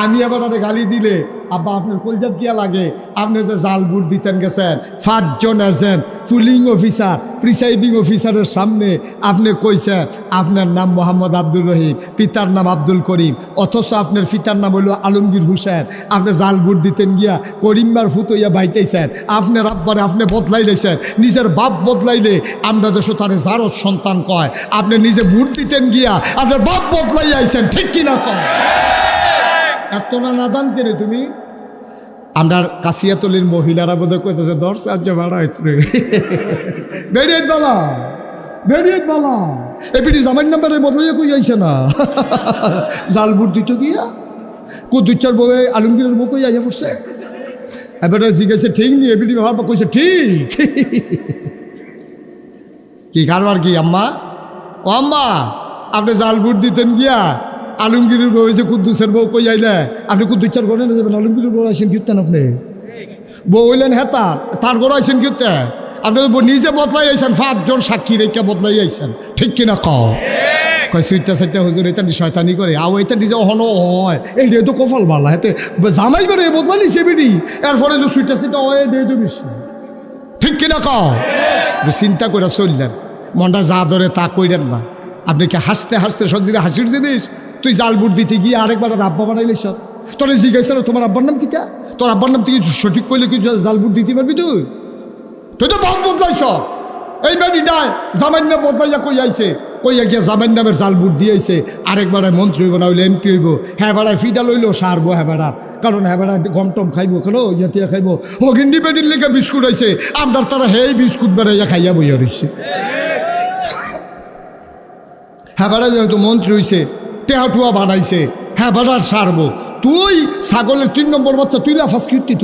আমি এবার গালি দিলে আব্বা আপনার কলজাত গিয়া লাগে। আপনি যে জাল বুট দিতেন গেছেন 5 জন এজেন্ট পুলিং অফিসার প্রিসাইডিং অফিসারের সামনে আপনি কইছেন আপনার নাম মোহাম্মদ আব্দুর রহিম, পিতার নাম আব্দুল করিম, অথচ আপনার পিতার নাম হইল আলমগীর হুসেন। আপনি জাল বুট দিতেন গিয়া করিমবার ফুতইয়া বাইতেছেন, আপনার আব্বারে আপনি বদলাইলেছেন, নিজের বাপ বদলাইলে আমরা দেশ তারে জারত সন্তান কয়। আপনি নিজে বুট দিতেন গিয়া আপনার বাপ বদলাই আইছেন, ঠিক কিনা কয়? এত না নাদান কেরে তুমি? আমরা কাশিয়াতলির মহিলারা বোধহয় কইতেছে 10 সাহায্য ভাড়া হইতে বেরিয়ে বলা বেরিয়ে বলা এপিটি জামাইন নাম্বারে বদলাইয়া কই আইছে না জাল বুট দিত গিয়া কো 2-4 বউ আলমগীরের বউ কই আইয়া পড়ছে। এবার জিজ্ঞাসা ঠিক নি, এপিটি ভাড়া কইছে ঠিক। কি কারবার কি আম্মা? ও আম্মা আপনি জাল বুট দিতেন গিয়া আলমগীরের বউ হয়েছে কুদ্দুসের বউ কই আইলে আপনি কুদ্দুচার ঘরে না যাবেন, আলমগীরের বউ আইসেন কিতেন আপনি, বউ হইলেন হেতা তার ঘরে আইসেন কিতে, আপনি নিজে বদলাই আইসেন, 5 জন সাক্ষী রেখা বদলাই আইসেন, ঠিক কিনা কও? কয় সুইটটা সাইটটা হুজুর এটা শয়তানি করে আও এটা নিজে অহন হয়, এই তো কপাল বালা হেতে জামাই করে বদলাই নিছে বেডি, এরপরে যে সুইটটা সাইটটা হয় এই তো বেশি, ঠিক কিনা কও? চিন্তা করে চললেন, মনটা যা ধরে তা কইলেন না। আপনি কি হাসতে হাসতে সত্যি হাসির জিনিস? তুই জাল বুট দিতে গিয়ে আরেকবার আব্বা বানাইলিস, তোর জিজ্ঞাসা তোমার আব্বার নাম কিতা, তোর আব্বার নাম তুই সঠিক কইলে কি জাল বুট দিতে পারবি? তুই তো বাপ বদলাইছ। এই বেডিটায় জামাইন নাম বদলাইয়া কই আইছে, কইয়া গিয়া জামাইন নামের জাল বুট দিয়েছে, আরেকবার মন্ত্রী হইব না হইলে এমপি হইব, হ্যাঁ বেড়ায় ফিডা লইলেও সারবো, হ্যাঁ বেড়া কারণ হ্যাঁ বেড়া গম টম খাইবো, কেন ইয়া খাইবো, ও গিন্ডি বেডির লেগে বিস্কুট আইছে, আমরা তারা হেই বিস্কুট বেড়াইয়া খাইয়া বইয়া রইছে। হ্যাঁ বেড়া যেহেতু মন্ত্রী হইছে, টেহাটুয়া বানাইছে, হ্যাঁ বেড়ার সারবো। তুই ছাগলের 3 নম্বর বাচ্চা, তুই লাফাস কীর্তি,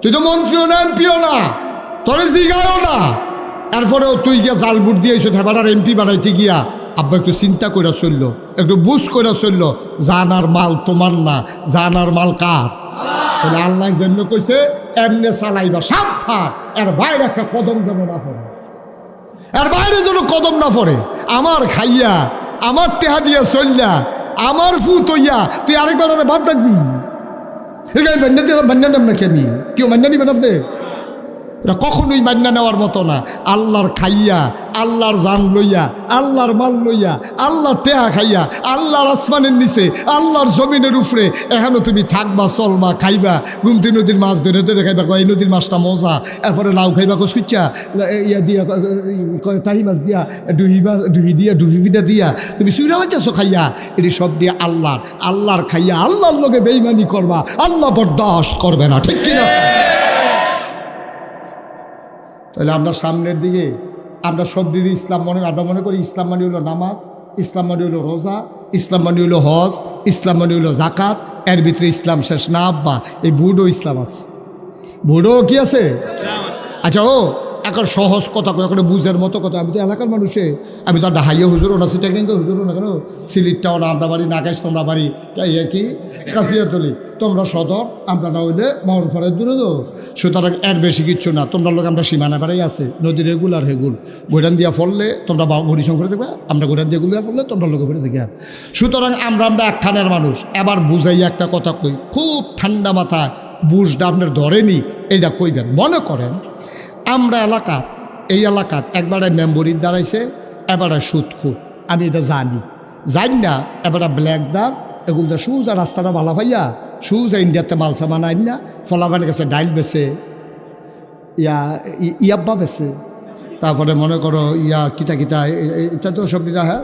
তুই তো মন্ত্রীও না এমপিও না, তোরে জিগায়ও না, এরপরেও তুই গিয়া জাল বুট দিয়েছ, হ্যাঁ বেড়ার এমপি বানাইতে গিয়া। আব্বা একটু চিন্তা করে চললো, একটু বুঝ করে চললো, জানার মাল তোমার না, জানার মাল কার? আল্লাহ জন্য কইছে এমনে চালাইবা, সাবধান এর বাইরে একটা কদম যেন না পড়ে, এর বাইরে যেন কদম না পড়ে। আমার খাইয়া আমার টেহা দিয়া চললা আমার ফুত হইয়া তুই আরেকবার ওরা বাপ ডাকবি, মান্না নাম নাকি আমি কেউ মান্না নিবেন আপনি? এটা কখনোই মান্না নেওয়ার মতো না। আল্লাহর খাইয়া, আল্লাহর জান লইয়া, আল্লাহর মাল লইয়া, আল্লাহর টেহা খাইয়া, আল্লাহর আসমানের নিচে, আল্লাহর জমিনের উপরে এখনো তুমি থাকবা, চলবা, খাইবা, গুমতি নদীর মাছ ধরে ধরে খাইবা, এই নদীর মাছটা মজা, এরপরে লাউ খাইবা কচুচ্চা ইয়া দিয়া তাহি মাছ দিয়া ডুহি দিয়া ডুহি ফিটা দিয়া তুমি চুরা লাইতেছো খাইয়া, এটি সব দিয়ে আল্লাহর খাইয়া আল্লাহর লোকে বেইমানি করবা, আল্লাহ বরদাস্ত করবে না, ঠিক কিনা? তাহলে আমরা সামনের দিকে আমরা সব দিকে ইসলাম আমরা মনে করি ইসলাম মানে হলো নামাজ, ইসলাম মানে হলো রোজা, ইসলাম মানে হলো হজ, ইসলাম মানে হলো জাকাত, এর ভিতরে ইসলাম শেষ না আব্বা, এই বুড়ো ইসলাম আছে, বুড়ো কি আছে? আচ্ছা ও এখন সহজ কথা কয়, এখন বুঝার মতো কথা। আমি তো এলাকার মানুষে, আমি তো আর হাইয়া হুজুরও না, সেটা কিন্তু হুজুরও না, কেন সিলিটটাও না আমরা বাড়ি, নাগাইশ তোমরা বাড়ি, কি কাশিয়াতলি তোমরা সদর, আমরা না হইলে বাউনফাড়ের দূরে তো, সুতরাং এর বেশি কিচ্ছু না। তোমরা লোক আমরা সীমানা বাড়াই আছে, নদী রেগুলার হেগুল গোডান দিয়া ফললে তোমরা বড়ি সংখ্যা দেখবে, আমরা গোডান দিয়ে গুলিয়া ফললে তোমরা লোকে ফেলে দেখে। সুতরাং আমরা একখানের মানুষ। এবার বুঝাই একটা কথা কই, খুব ঠান্ডা মাথায় বুঝটা আপনার ধরেনি, এইটা কইবেন। মনে করেন আমরা এই এলাকাত একবারে মেম্বরির দাঁড়াইছে, এবারে সুদখুর, আমি এটা জানি না, এবারে ব্ল্যাকদার এগুলো সুজা রাস্তাটা ভালো পাইয়া সুজা ইন্ডিয়াতে মাল সামান আইন না, ফলাফানের কাছে ডাইল বেছে, ইয়াব্বা বেছে, তারপরে মনে করো কিতা এটা তো সব দিনা, হ্যাঁ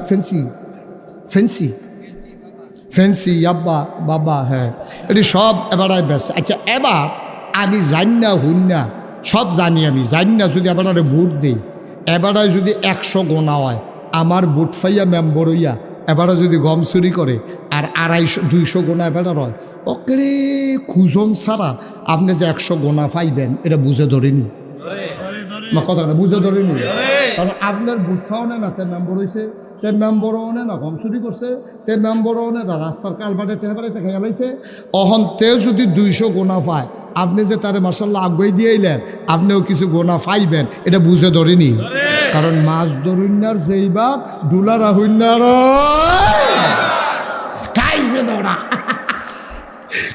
ফেন্সি ইয়াব্বা বাবা, হ্যাঁ এটি সব এবারে বেছে। আচ্ছা এবার আমি জানি না হুন না সব জানি আমি, জানি না যদি এবারে ভোট দিই, এবারে যদি 100 গোনা হয়, আমার ভোট ফাইয়া মেম্বর হইয়া এবারে যদি গম চুরি করে আর 250-200 গোনা এবারে হয়, ওকে খুঁজম ছাড়া আপনি যে 100 গোনা পাইবেন এটা বুঝে ধরিনি, কথা না বুঝে ধরিনি। কারণ আপনার ভোট পাওয়া না, তে মেম্বর হয়েছে, তে মেম্বরও না গম চুরি করছে, তে মেম্বরও না রাস্তার কালবাটে টেহাবাড়িতে খেয়ে লাইছে। অহন তেও যদি 200 গোনা পায়, আপনি যে তারে মার্শাল্লাহ আগুয়াই দিয়েইলেন, আপনিও কিছু গোনা পাইবেন এটা বুঝে ধরিনি। কারণ মাছ ধরুন্যার যেই বাপ ডুলারা হইনার খাইছে দৌড়া,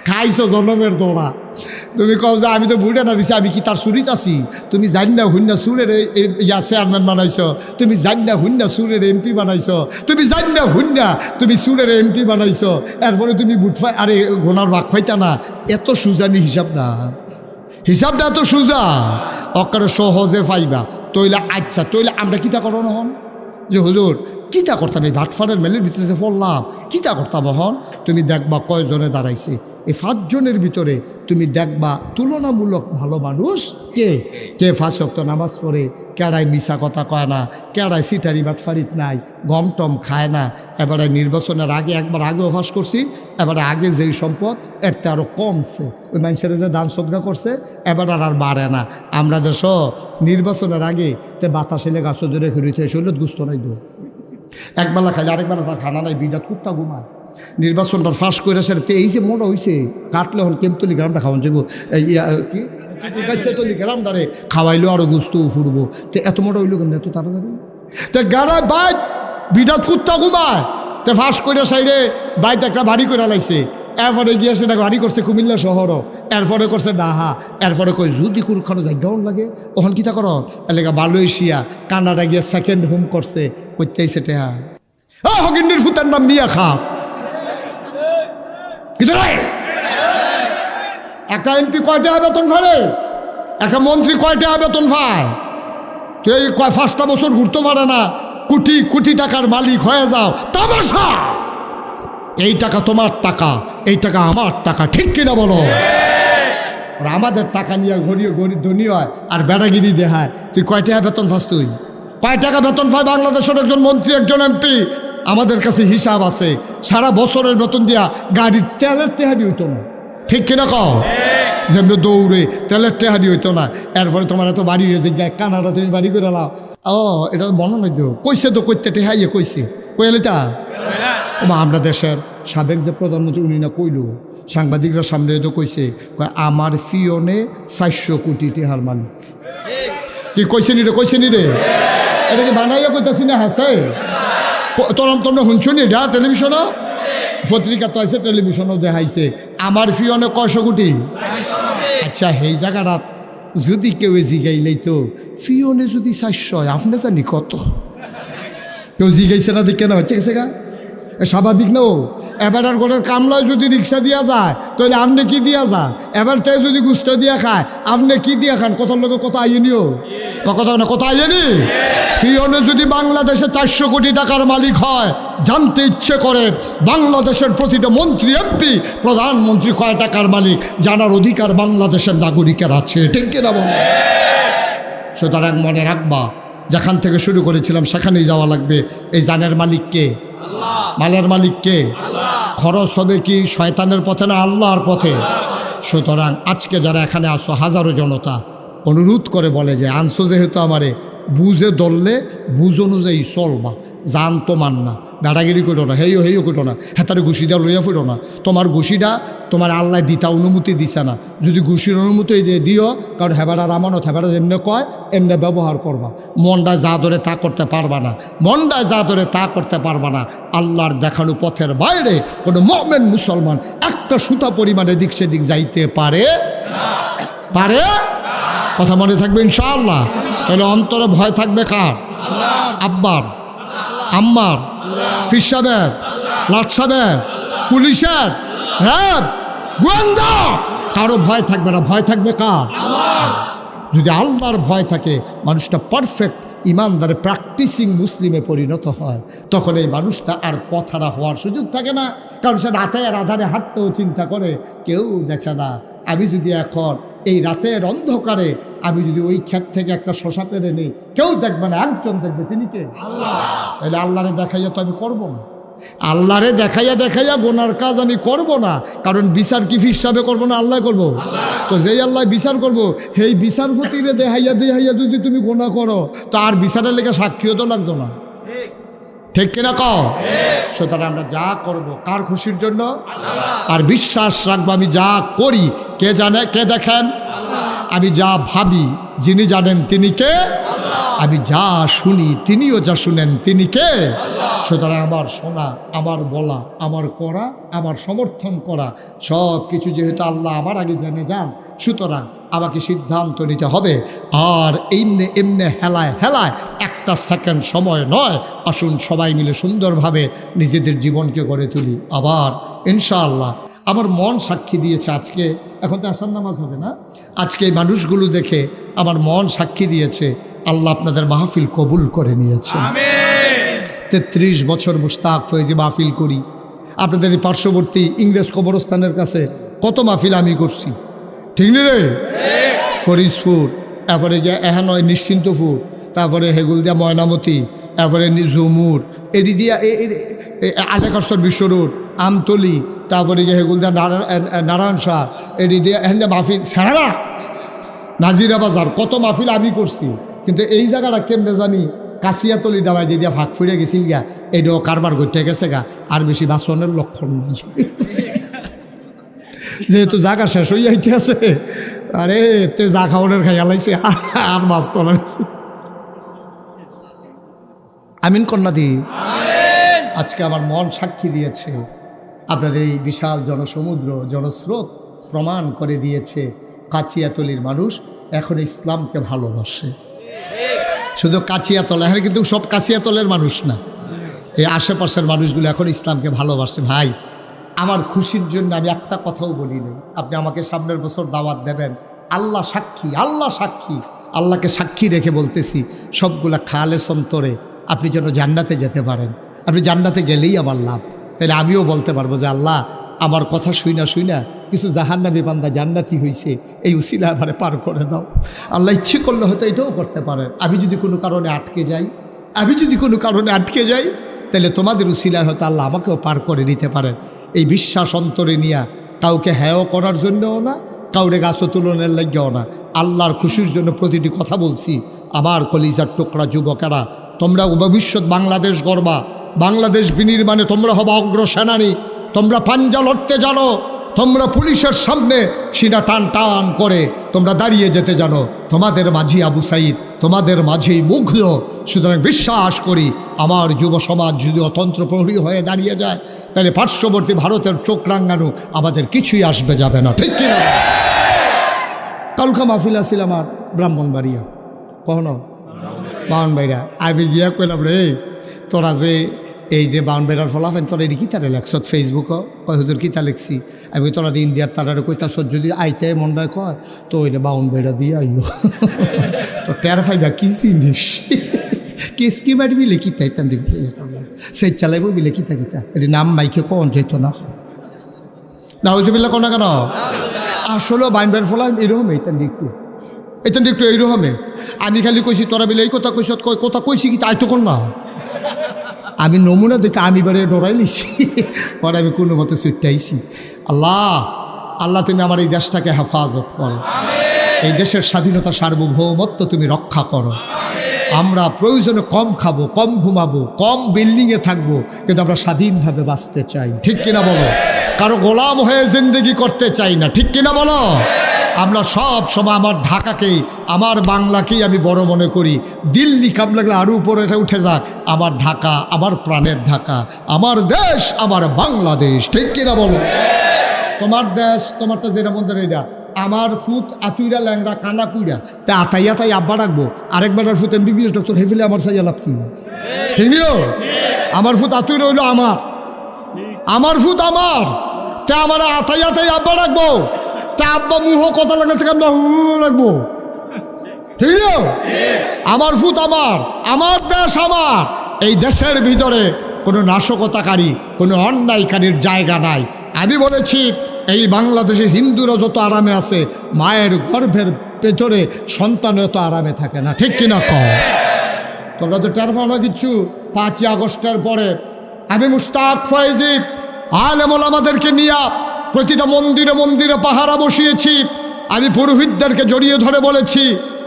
খাইছো জন্মের দৌড়া। তুমি কও যে আমি তো ভুলে না দিছি, আমি কি তার চুরিত আছি? তুমি জানি না হুন্না সুরের ইয়া চেয়ারম্যান বানাইছো, তুমি জানি না হুন্না সুরের এমপি বানাইছো, তুমি জানি না হুন্না তুমি সুরের এমপি বানাইছো, এরপরে তুমি বুট ফাই আরে গোনার ভাগ ফাইতা না। এত সুজানি হিসাবটা, হিসাবটা এত সুজা, অকারে সহজে পাইবা। তইলে আচ্ছা, তইলে আমরা কিতা করো হন যে হুজুর কিতা করতাম, এই ভাটফাড়ের মেলের ভিতরে যে পড়লাম কিতা করতাম হন? তুমি দেখবা কয়জনে দাঁড়াইছে, এই 5 জনের ভিতরে তুমি দেখবা তুলনামূলক ভালো মানুষ কে কে 5 ওয়াক্ত নামাজ পড়ে, কেড়ায় মিশা কথা কয় না, কেড়ায় সিটারি বাটফারিত নাই, গম টম খায় না। এবারে নির্বাচনের আগে একবার আগেও ফাঁস করছি, এবারে আগে যেই সম্পদ এরতে আরও কমছে, ওই মানুষের যে দান সদকা করছে এবার আর বাড়ে না। আমরা দেশ নির্বাচনের আগে তে বাতাসে লেগা চৌধুরী ঘুরিতে শরীর গুস্ত নাই দো, একবেলা খাইলে আরেকবেলা তার খানা নাই, বিরাট কুত্তা ঘুমায়। নির্বাচনটা ফাঁস করে সেটা এই যে মোটা হয়েছে, কাটলে হন কেমতলি গ্রামটা খাওয়ান যাবো, কি গ্রামটারে খাওয়াইলো আরো গুস্ত ফুরবো, তো এত মোটা হইলো কেন এত তাড়াতাড়ি? তো গাড়ায় বাইক বিরাট কুত্তা ঘুমায়, তো ফাঁস করে সাইডে বাইক একটা বাড়ি করে লাইছে, এরপরে গিয়ে সেটা বাড়ি করছে কুমিল্লা শহরও, এরপরে করছে ডাহা, এরপরে কই যদি কোনখানে জায়গাও লাগে ওখান কিতা করো এলাকা মালয়েশিয়া কানাডা গিয়ে 2nd হোম করছে, করতেই সেটা হকিন্ডির ফুতার নাম মিয়া খা। একটা এমপি কয়টা বেতন পারে, একটা মন্ত্রী কয়টা বেতন পায়? তো এই 5টা বছর ঘুরতে পারে না, কোটি কোটি টাকার মালিক হয়ে যাও, তামাশা। এই টাকা তোমার টাকা, এই টাকা আমার টাকা, ঠিক কিনা বলো? আমাদের টাকা নিয়ে ঘড়িয়ে গরিব ধনী হয় আর বেড়াগিরি দেখায়। তুই কয় টাকা বেতন পাস? তুই কয় টাকা বেতন পায় বাংলাদেশের একজন মন্ত্রী, একজন এমপি? আমাদের কাছে হিসাব আছে, সারা বছরের বেতন দিয়া গাড়ির তেলের টেহারি হইতো না, ঠিক কিনা কও? যেমনি দৌড়ে তেলের টেহারি হইতো না। এরপরে তোমার এত বাড়ি হয়েছে, কানাডা তুমি বাড়ি করে লাও। এটা মনে নাই তো, কইছে তো কইতে টেহাইয়ে কইছে, কইলিটা আমরা দেশের সাবেক যে প্রধানমন্ত্রী উনি না কইল, সাংবাদিকরা সামনে তো কইছে, আমার ফিওনে 400 কোটি টেহার মালিক। কি কইছে নি রে? কইছে নি রে? এটা কি বানাইয়া কইতাছি না? হাসে তোমরা শুনছো নি? এটা টেলিভিশনও পত্রিকা তো আছে, টেলিভিশনও দেখাইছে আমার ফিওনে 100 কোটি। আচ্ছা সেই জায়গাটা যদি কেউ জিগাইলেই তো ফিওনে যদি 400 হয়, আপনি জানি কত? কেউ জিগাইছে না, দেখে না হচ্ছে গেছে গা, স্বাভাবিক না? এবার ঘরের কামলায় যদি রিক্সা দিয়া যায় তাহলে আপনি কি দিয়া যান? এবার তাই যদি গুস্ত দিয়া খায় আপনি কি দিয়া খান? কথার লোক কথা আইনিও কথা না, কথা আইনি। ফিওনে যদি বাংলাদেশে 400 কোটি টাকার মালিক হয়, জানতে ইচ্ছে করে বাংলাদেশের প্রতিটা মন্ত্রী, এমপি, প্রধানমন্ত্রী কয় টাকার মালিক জানার অধিকার বাংলাদেশের নাগরিকের আছে, ঠিক কিনা বল? সুতরাং মনে রাখবা, যেখান থেকে শুরু করেছিলাম সেখানেই যাওয়া লাগবে। এই জানের মালিককে, মালের মালিককে, খরচ হবে কি শয়তানের পথে না আল্লাহর পথে? সুতরাং আজকে যারা এখানে আসো হাজারো জনতা অনুরোধ করে বলে যে আনছো যেহেতু আমারে, বুঝে ধরলে বুঝ অনুযায়ী চলবা, জান তোমার না, বেড়াগিরি করো না, হেইও করো না, হেতারে ঘুষিটা লইয়া ফুটো না। তোমার ঘুষিটা তোমার আল্লাহ দিতা অনুমতি দিছে না, যদি ঘুষির অনুমতি দিয়ে দিও, কারণ হেবাড়ার আমানত, হেবাড়া যেমনি কয় এমনি ব্যবহার করবা। মনটায় যা ধরে তা করতে পারবা না, মনটায় যা ধরে তা করতে পারবা না। আল্লাহর দেখানো পথের বাইরে কোনো মুমিন মুসলমান একটা সুতা পরিমাণে দিক সেদিক যাইতে পারে পারে কথা মনে থাকবে ইনশাআল্লাহ। তাহলে অন্তরে ভয় থাকবে কার? আব্বার, আম্মার, ফির সাহেবের, লাট সাহেবের, পুলিশের, হ্যাঁ গোয়েন্দা, কারো ভয় থাকবে না। ভয় থাকবে কার? যদি আল্লাহর ভয় থাকে, মানুষটা পারফেক্ট ইমানদারে প্র্যাকটিসিং মুসলিমে পরিণত হয়, তখন এই মানুষটা আর পথহারা হওয়ার সুযোগ থাকে না। কারণ সে রাতে আর আধারে হাঁটতেও চিন্তা করে, কেউ দেখে না। আমি যদি এখন এই রাতের অন্ধকারে আমি যদি ওই ক্ষেত থেকে একটা শশা পেরে নিই, কেউ দেখবে না, একজন দেখবে, তিনি কে? আল্লাহ। তাহলে আল্লাহরে দেখাইয়া তো আমি করবো না, আল্লাহরে দেখাইয়া গোনার কাজ আমি করব না, কারণ বিচার কি হিসাবে করবো না, আল্লাহ করবো। তো যেই আল্লাহ বিচার করবো, সেই বিচারপতিরে দেখাইয়া যদি তুমি গোনা করো, তো আর বিচারের লেগে সাক্ষীও তো লাগতো না, ঠিক কিনা কও? সুতরাং আমরা যা করব কার খুশির জন্য? আর বিশ্বাস রাখবো আমি যা করি কে জানে, কে দেখেন? আমি যা ভাবি যিনি জানেন তিনি কে? আমি যা শুনি তিনিও যা শুনেন তিনি কে? সুতরাং আমার শোনা, আমার বলা, আমার করা, আমার সমর্থন করা সব কিছু যেহেতু আল্লাহ আমার আগে জেনে যান, সুতরাং আমাকে সিদ্ধান্ত নিতে হবে। আর এমনে হেলায় একটা সেকেন্ড সময় নয়। আসুন সবাই মিলে সুন্দরভাবে নিজেদের জীবনকে গড়ে তুলি। আবার ইনশাআল্লাহ আমার মন সাক্ষী দিয়েছে আজকে, এখন তো আসার নামাজ হবে না, আজকে এই মানুষগুলো দেখে আমার মন সাক্ষী দিয়েছে আল্লাহ আপনাদের মাহফিল কবুল করে নিয়েছে। 33 বছর মুশতাক ফয়েজি মাহফিল করি। আপনাদের এই পার্শ্ববর্তী ইংরেজ কবরস্থানের কাছে কত মাহফিল আমি করছি, ঠিক নি রে? ফরিদপুর, তারপরে গিয়ে এহানয় নিশ্চিন্তপুর, তারপরে হেগুলদিয়া ময়নামতি, তারপরে জুমুর, এডি দিয়া আলেকাস্তর বিশ্ব রোড, আমতলি, তারপরে গিয়ে হেগুলদিয়া নারায়ণ শাহ, এডি দিয়া এখান মাহফিল সারা নাজিরা বাজার, কত মাহফিল আমি করছি। কিন্তু এই জায়গাটা কেমনে জানি কাশিয়াতলি ডাবাই দিয়ে ফাঁক ফুড়ে গেছিল গা, এইটাও কারবার করতে গেছে গা, আর বেশি বাঁচনের লক্ষণ নেই। যেহেতু জায়গা শেষ হয়ে যাইতে আছে, আরে তে যা খাওয়ানোর খাইয়া লাইছে, আর বাঁচত না। আমিন কন্যা দি। আজকে আমার মন সাক্ষী দিয়েছে, আপনাদের এই বিশাল জনসমুদ্র জনস্রোত প্রমাণ করে দিয়েছে কাছিয়াতলির মানুষ এখন ইসলামকে ভালোবাসে। শুধু কাছিয়াতলা, হ্যাঁ, কিন্তু সব কাছিয়াতলের মানুষ না, এই আশেপাশের মানুষগুলো এখন ইসলামকে ভালোবাসে। ভাই, আমার খুশির জন্য আমি একটা কথাও বলি নাই। আপনি আমাকে সামনের বছর দাওয়াত দেবেন, আল্লাহ সাক্ষী, আল্লাহ সাক্ষী, আল্লাহকে সাক্ষী রেখে বলতেছি, সবগুলা খালেস অন্তরে আপনি যেন জান্নাতে যেতে পারেন। আপনি জান্নাতে গেলেই আমার লাভ। তাহলে আমিও বলতে পারবো যে আল্লাহ আমার কথা শুইনা কিছু জাহান্নামী বান্দা জান্নাতি হয়েছে, এই উসিলা আমারে পার করে দাও। আল্লাহ ইচ্ছে করলে হয়তো এটাও করতে পারেন। আমি যদি কোনো কারণে আটকে যাই, তাহলে তোমাদের উসিলায় হয়তো আল্লাহ আমাকেও পার করে নিতে পারেন। এই বিশ্বাস অন্তরে নিয়ে কাউকে হ্যাঁ করার জন্যও না, কাউরে গাছ তুলনের লাগেও না, আল্লাহর খুশির জন্য প্রতিটি কথা বলছি। আমার কলিজার টুকরা যুবকেরা, তোমরা ভবিষ্যৎ বাংলাদেশ গড়বা, বাংলাদেশ বিনির্মাণে তোমরা হবা অগ্রসেনানী, তোমরা পাঞ্জা লড়তে জানো, তোমরা পুলিশের সামনে সিনা টান করে তোমরা দাঁড়িয়ে যেতে জানো। তোমাদের মাঝি আবু সাইদ, তোমাদের মাঝেই মুগ্ধ। সুতরাং বিশ্বাস করি আমার যুব সমাজ যদি অতন্ত্র প্রহরী হয়ে দাঁড়িয়ে যায়, তাহলে পার্শ্ববর্তী ভারতের চোখ রাঙানো আমাদের কিছুই আসবে যাবে না, ঠিক কিনা? কালকা মাহফিল আসিল আমার ব্রাহ্মণবাড়িয়া, কখনো বাউনবাড়িয়া। আমি গিয়া কইলাম, রে তোরা যে এই যে বাউনবেড়ার ফলাফেন তোরা এটি কিতারে লেখছত ফেসবুকও, কয় হুজুর কিতা লেখছি। আমি তোরা দিয়ে ইন্ডিয়ার তারারে কইতাছ, যদি আইতে মন্ডায় কয় তো ওইটা বাউনবেড়া দিয়ে আইও। তো টের ফাইবা কি জিনিস, কি স্কিমার বিলে কিতা ইতান সেই চালাইব বিলে কিতা এটি নাম মাইকে কন যেত না হয়েছে বিলে কোনা কেন? আসলে বাউনবেড়ার ফলা এরকম এইতান একটু এইরকমে। আমি খালি কইছি তোরা বিলে এই কথা কইস, কথা কইছি কি তাই তো কোন না। আমি নমুনা দেখে আমি বারে ডরাই লিছি, পরে আমি কোনো মতো ছুটাইছি। আল্লাহ তুমি আমার এই দেশটাকে হেফাজত করো, এই দেশের স্বাধীনতা সার্বভৌমত্ব তুমি রক্ষা করো। আমরা প্রয়োজনে কম খাবো, কম ঘুমাবো, কম বিল্ডিংয়ে থাকবো, কিন্তু আমরা স্বাধীনভাবে বাঁচতে চাই, ঠিক কিনা বলো? কারো গোলাম হয়ে জিন্দেগি করতে চাই না, ঠিক কিনা বলো? আমরা সব সময় আমার ঢাকাকেই, আমার বাংলাকেই আমি বড় মনে করি। দিল্লি কাম লাগলে আরও উপরে এটা উঠে যাক, আমার ঢাকা, আমার প্রাণের ঢাকা, আমার দেশ, আমার বাংলাদেশ, ঠিক কিনা বলো? তোমার দেশ, তোমারটা যেটা মন্দির এটা, আমার ফুট আতুইরা ল্যাংরা কানা কুইরা, তা আতাই আব্বা রাখবো, আরেকবার ফুট MBBS ডক্টর হেফিলে আমার সাইয়া লাভ কি? ঠিক আমার ফুট আতুইরা হইলো আমার ফুট আমার, তা আমার আতাই আব্বা রাখবো, তা আব্বা মুহ কথা লাগলে থেকে আমরা রাখবো, ঠিক আছে? আমার ফুট আমার দেশ আমার। এই দেশের ভিতরে কোনো নাশকতাকারী, কোনো অন্যায়কারীর জায়গা নাই। আমি বলেছি এই বাংলাদেশে হিন্দুরা যত আরামে আছে, মায়ের গর্ভের পেছনে সন্তান এত আরামে থাকে না, ঠিক কিনা কও? তোমরা তো টের পাও না কিচ্ছু। 5ই আগস্টের পরে আমি মুশতাক ফয়েজি আলেম ওলামাদেরকে নিয়ে প্রতিটা মন্দিরে মন্দিরে পাহারা বসিয়েছি। আমি পুরোহিতদেরকে জড়িয়ে ধরে বলেছি,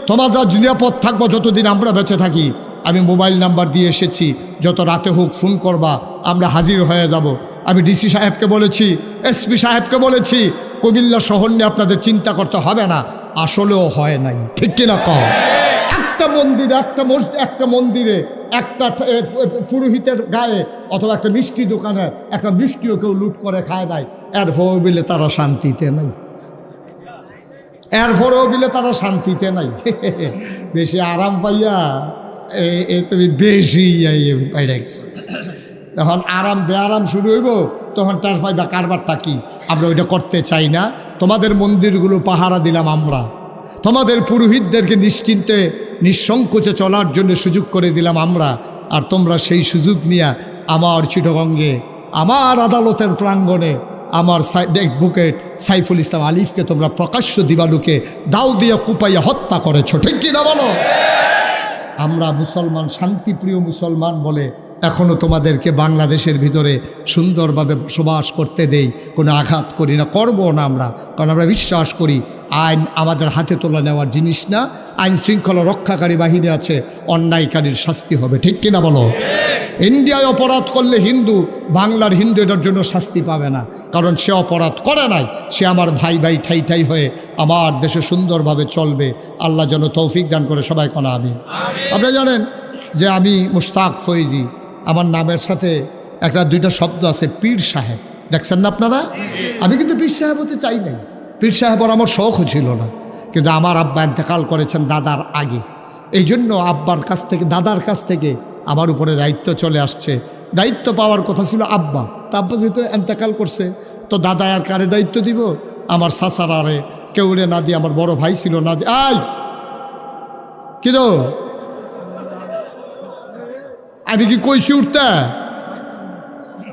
তোমরা নিরাপদ থাকবো যতদিন আমরা বেঁচে থাকি। আমি মোবাইল নাম্বার দিয়ে এসেছি, যত রাতে হোক ফোন করবা, আমরা হাজির হয়ে যাব। আমি ডিসি সাহেবকে বলেছি, এসপি সাহেবকে বলেছি, কুমিল্লা শহর নিয়ে আপনাদের চিন্তা করতে হবে না। আসলেও হয় নাই, ঠিক কিনা কও? একটা মন্দিরে, একটা মন্দিরে একটা পুরোহিতের গায়ে অথবা একটা মিষ্টি দোকানে একটা মিষ্টিও কেউ লুট করে খায় নাই। এরপরেও বিলে তারা শান্তিতে নাই, এরপরেও বিলে তারা শান্তিতে নাই। বেশি আরাম পাইয়া তুমি বেশি বাইরে গেছো। যখন আরাম বেআরাম শুরু হইব তখন টার পাইবা কারবারটা কি। আমরা ওইটা করতে চাই না। তোমাদের মন্দিরগুলো পাহারা দিলাম আমরা, তোমাদের পুরোহিতদেরকে নিশ্চিন্তে নিঃসংকোচে চলার জন্য সুযোগ করে দিলাম আমরা। আর তোমরা সেই সুযোগ নিয়ে আমার চিটাগঙ্গে, আমার আদালতের প্রাঙ্গণে আমার অ্যাডভোকেট সাইফুল ইসলাম আলিফকে তোমরা প্রকাশ্য দিবালুকে দাও দিয়ে কুপাইয়া হত্যা করেছো, ঠিক কিনা বলো? আমরা মুসলমান, শান্তিপ্রিয় মুসলমান বলে এখনও তোমাদেরকে বাংলাদেশের ভিতরে সুন্দরভাবে বসবাস করতে দেই, কোনো আঘাত করি না, করবো না আমরা। কারণ আমরা বিশ্বাস করি আইন আমাদের হাতে তোলা নেওয়ার জিনিস না। আইন শৃঙ্খলা রক্ষাকারী বাহিনী আছে, অন্যায়কারীর শাস্তি হবে, ঠিক কিনা বলো? ইন্ডিয়ায় অপরাধ করলে হিন্দু, বাংলার হিন্দু এটার জন্য শাস্তি পাবে না, কারণ সে অপরাধ করে নাই। সে আমার ভাই ভাই ঠাই ঠাই হয়ে আমার দেশে সুন্দরভাবে চলবে। আল্লাহ যেন তৌফিক দান করে, সবাই কোনা আমিন। আপনারা জানেন যে আমি মুশতাক ফয়েজি, আমার নামের সাথে একটা দুইটা শব্দ আছে, পীর সাহেব। দেখছেন না আপনারা? আমি কিন্তু পীর সাহেব হতে চাই নাই, পীর সাহেবর আমার শখও ছিল না। কিন্তু আমার আব্বা ইন্তেকাল করেছেন দাদার আগে, এই জন্য আব্বার কাছ থেকে, দাদার কাছ থেকে আমার উপরে দায়িত্ব চলে আসছে। দায়িত্ব পাওয়ার কথা ছিল আব্বা, তা আব্বা যেহেতু ইন্তেকাল করছে তো দাদা আর কারে দায়িত্ব দিব? আমার সাসারারে কেউরে না দিয়ে, আমার বড় ভাই ছিল না দিয়ে। আই কি দো, আমি কি কইছি উঠতে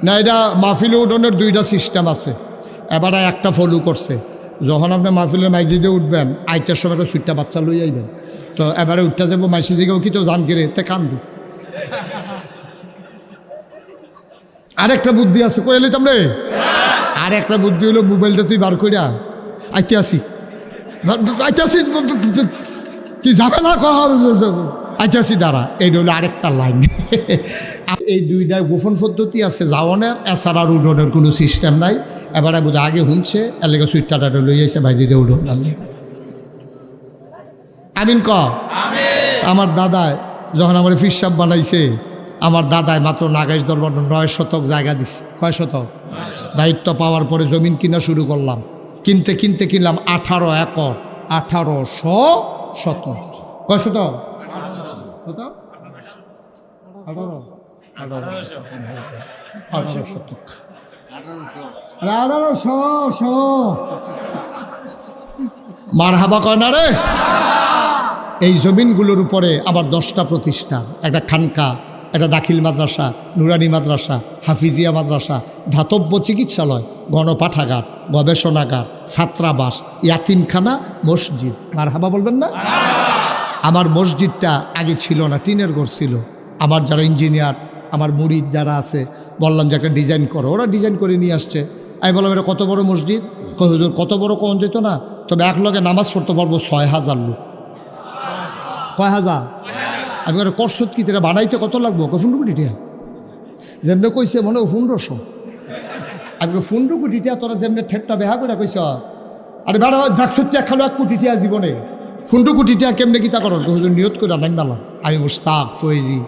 না? এটা মাহফিলে উঠোনের দুইটা সিস্টেম আছে। এবারে একটা ফলো করছে, যখন আপনি মাহফিলের মাইজিদে উঠবেন, আইটার সময় একটা সুইটটা বাচ্চা লই আইবেন। তো এবারে উঠতে যাবো মাইসি দিকেও কি তো জান কিরে তে কান্দু। আরেকটা বুদ্ধি আছে, কই এলিতাম রে। আরেকটা বুদ্ধি হলো, মোবাইলটা তুই বার করিয়া আইতে আসি, কি ঝামেলা করা আইতাসি দ্বারা। এই হলো আরেকটা লাইন। এই দুইটা গোপন পদ্ধতি আছে যাওয়ানের, এছাড়া আর উডনের কোনো সিস্টেম নাই। এবারে বোধ আগে শুনছে, এর লেগে সুইটটা লই আইসে ভাই দিদি উডন আমিন ক। আমার দাদায় যখন আমার ফিরসাব বানাইছে, আমার দাদায় মাত্র নাগাইশ দরবার 9 শতক জায়গা দিছে। কয় শতক? দায়িত্ব পাওয়ার পরে জমিন কিনা শুরু করলাম। কিনতে কিনতে কিনলাম 18 একর, 1800 শতক। কয় শতক? 1800 মারহাবা কয় না রে। এই জমিনগুলোর উপরে আবার 10টা প্রতিষ্ঠান, একটা খানকা, একটা দাখিল মাদ্রাসা, নুরানি মাদ্রাসা, হাফিজিয়া মাদ্রাসা, ধাতব্য চিকিৎসালয়, গণপাঠাগার, গবেষণাগার, ছাত্রাবাস, ইয়াতিমখানা, মসজিদ। মারহাবা বলবেন না? আমার মসজিদটা আগে ছিল না, টিনের ঘর ছিল। আমার যারা ইঞ্জিনিয়ার, আমার মুরিদ যারা আছে, বললাম যে একটা ডিজাইন করো, ওরা ডিজাইন করে নিয়ে আসছে। আমি বললাম এটা কত বড় মসজিদ? হুজুর কত বড় কম যেত না, তবে এক লগে নামাজ পড়তে পারবো 6000 লোক। কয় হাজার? আমি করসত কি তেরা বানাইতে কত লাগবো? 15 কোটি টাকা। যেমনি কইছে মনে 1500। আমি 15 কোটি টাকা তোরা যেমনি ঠেটটা বেহা করে কইস। আরে বেড়া দেখছি খালো 1 কোটি টাকা জীবনে, 15 কোটি টাকা কেমনে কিতা করেন? হুজুর নিয়ত করে নাম পেলাম। আমি মুশতাক ফয়েজি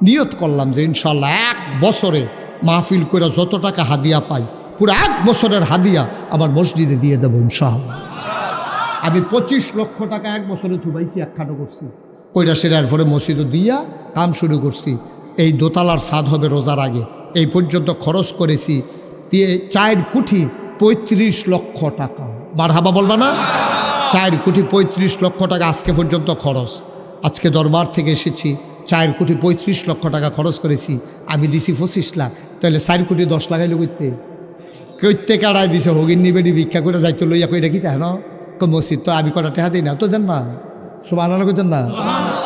নিয়ত করলাম যে ইনশাল্লাহ 1 বছরে মাহফিল করে যত টাকা হাদিয়া পাই, পুরো 1 বছরের হাদিয়া আমার মসজিদে দিয়ে দেবো ইনশাআল্লাহ। আমি 25 লক্ষ টাকা 1 বছরে থুবাইছি, একখানো করছি। ওইটা সেটার পরে মসজিদও দিয়া কাম শুরু করছি। এই দোতলার ছাদ হবে রোজার আগে। এই পর্যন্ত খরচ করেছি 4 কোটি 35 লক্ষ টাকা। মারহাবা বলবা না? 4 কোটি 35 লক্ষ টাকা আজকে পর্যন্ত খরচ। আজকে দরবার থেকে এসেছি, 4 কোটি 35 লক্ষ টাকা খরচ করেছি। আমি দিছি 25 লাখ, তাহলে 4 কোটি 10 লাখ এলো করতে কইতে কাড়াই দিছে হগিন নিবেডি ভিক্ষা করে যাইতে লইয়া কইটা কি তাই না মসজিদ তো আমি কটা টেহা দিই না তো দেন না সুবহানাল্লাহ কইতেন না।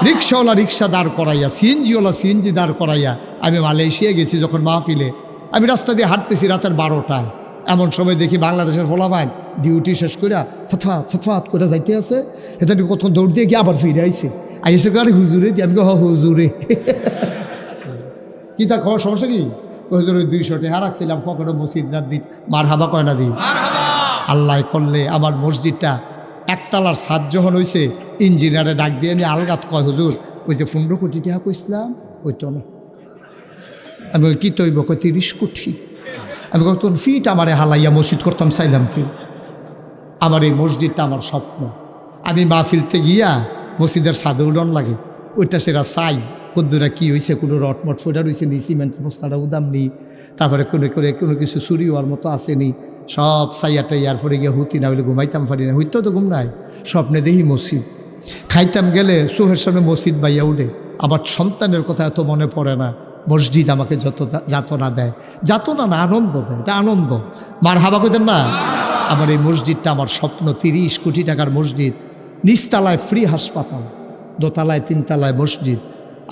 রিক্সাওয়ালা রিক্সা দাঁড় করাইয়া সিএনজিওয়ালা সিএনজি দাঁড় করাইয়া আমি মালয়েশিয়া গেছি যখন মাহফিলে। আমি রাস্তা দিয়ে হাঁটতেছি রাতের 12টায়, এমন সময় দেখি বাংলাদেশের ফলাফাইন ডিউটি শেষ করে ফতফাত করে যাইতে আছে। এটা কত দৌড় দিয়ে গিয়ে আবার ফিরে আইছে, আইসে গাড়ি হুজুরে দিয়ে আমি হুজুরে কি তা খাওয়ার সমস্যা কি হুজুর ওই 200 টাকা রাখছিলাম ফকরে মসজিদ রাত দিত মার হাবা কয় না দিই। আল্লাহ করলে আমার মসজিদটা একতলার ছাদ যখন হয়েছে ইঞ্জিনিয়ারে ডাক দিয়ে নিয়ে আলগাত কয় হুজুর ওই যে 15 কোটি টাকা কইছিলাম ওই তো না। আমি কি তৈব কই 30 কোটি। আমি তোর ফিট আমারে হালাইয়া মসজিদ করতাম চাইলাম কি। আমার এই মসজিদটা আমার স্বপ্ন। আমি মাহফিলতে গিয়া মসজিদের ছাদে উডন লাগে ওইটা সেরা চাই কদ্দুরা কি হয়েছে, কোনো রটমট ফোটা রয়েছে নি, সিমেন্ট বস্তাটা উদাম নি, তারপরে কোনো কিছু চুরি হওয়ার মতো আসেনি, সব সাইয়াটা ইয়ার পরে গিয়ে হুতি না হইলে ঘুমাইতাম পারি না, হইতেও তো ঘুম নাই। স্বপ্নে দেখি মসজিদ, খাইতাম গেলে চোখের সামনে মসজিদ বাইয়া উঠে। আমার সন্তানের কথা এত মনে পড়ে না, মসজিদ আমাকে যত যাতনা দেয়, যাতনা না আনন্দ দেয়, এটা আনন্দ। মার হাবা কইতেন না। আমার এই মসজিদটা আমার স্বপ্ন, 30 কোটি টাকার মসজিদ, নিচতলায় ফ্রি হাসপাতাল, দোতলায় 3 তলায় মসজিদ।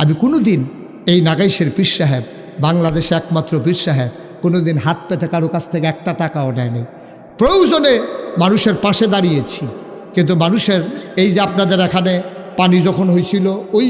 আমি কোনো দিন এই নাগাইশের পীর সাহেব, বাংলাদেশে একমাত্র পীর সাহেব, কোনো দিন হাত পেতে কারো কাছ থেকে একটা টাকাও নেয়নি। প্রয়োজনে মানুষের পাশে দাঁড়িয়েছি, কিন্তু মানুষের এই যে আপনাদের এখানে পানি যখন হয়েছিল ওই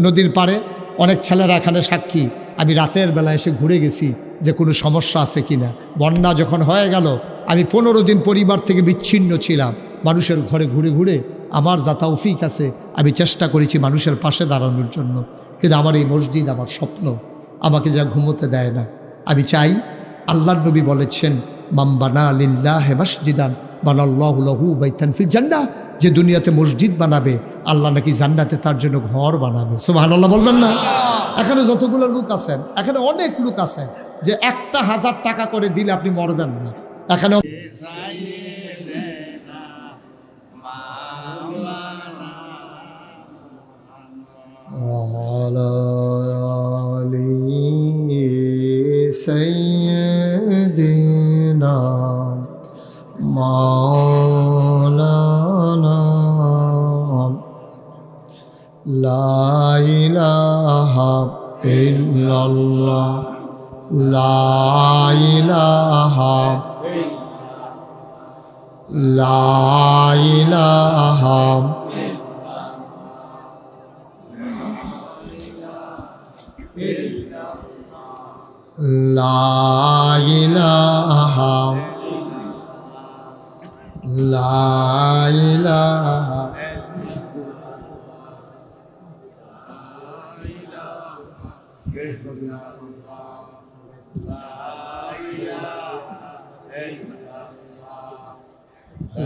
নদীর পাড়ে অনেক ছেলেরা এখানে সাক্ষী, আমি রাতের বেলা এসে ঘুরে গেছি যে কোনো সমস্যা আছে কি না। বন্যা যখন হয়ে গেল আমি 15 দিন পরিবার থেকে বিচ্ছিন্ন ছিলাম, মানুষের ঘরে ঘুরে ঘুরে আমার যা তৌফিক আছে আমি চেষ্টা করেছি মানুষের পাশে দাঁড়ানোর জন্য। কিন্তু আমার এই মসজিদ আমার স্বপ্ন, আমাকে যা ঘুমোতে দেয় না। আমি চাই, আল্লাহর নবী বলেছেন মান বানা লিল্লাহি মাসজিদান বানাল্লাহু লাহু বাইতান ফিল জান্নাহ, যে দুনিয়াতে মসজিদ বানাবে আল্লাহ নাকি জান্নাতে তার জন্য ঘর বানাবে। সুবহানাল্লাহ বলবেন না। এখানে যতগুলো লোক আছেন, এখানে অনেক লোক আছেন যে 1000 টাকা করে দিলে আপনি মরবেন না। এখানে সাইয়্যিদিনা মাওলানা লা ইলাহা ইল্লাল্লাহ লা ইলাহা লা ইলাহা লা ইলাহা লা ইলাহা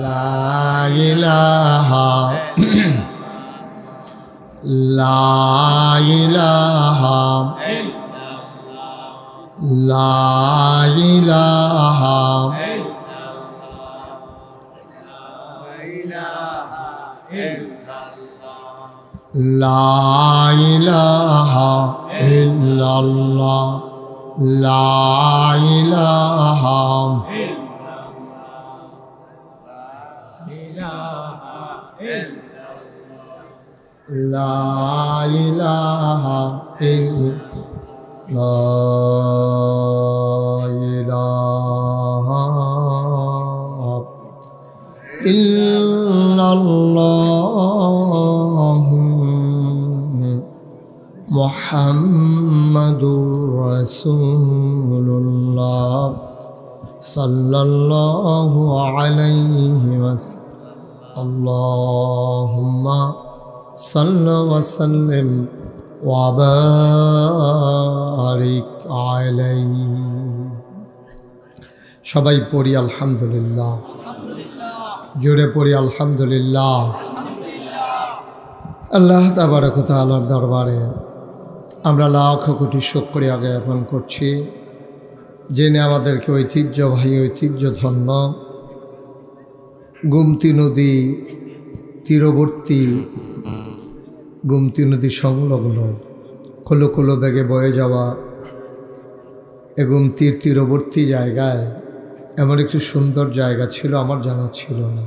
লা ইলাহা লা ইলাহা লা ইলাহা লা ইলাহা ইল্লাল্লাহ লা ইলাহা লা ইলাহা ইল্লাল্লাহ মুহাম্মাদুর রাসূলুল্লাহ সাল্লাল্লাহু আলাইহি ওয়াসাল্লাম। আল্লাহুম্মা সাল্লি ওয়া সাল্লিম ওয়া বারিক আলাইহি। সবাই পড়ি আলহামদুলিল্লাহ, জোরে পড়ি আলহামদুলিল্লাহ। আল্লাহ তাবারক ওয়া তাআলার দরবারে আমরা লাখ কোটি শুকরিয়া জ্ঞাপন করছি, যিনি আমাদেরকে ঐতিহ্যবাহী ঐতিহ্যধন্য গোমতী নদী তীরবর্তী, গোমতী নদী সংলগ্ন খোলো খোলো বেগে বয়ে যাওয়া এ গোমতীর তীরবর্তী জায়গায় এমন একটি সুন্দর জায়গা ছিল, আমার জানা ছিল না।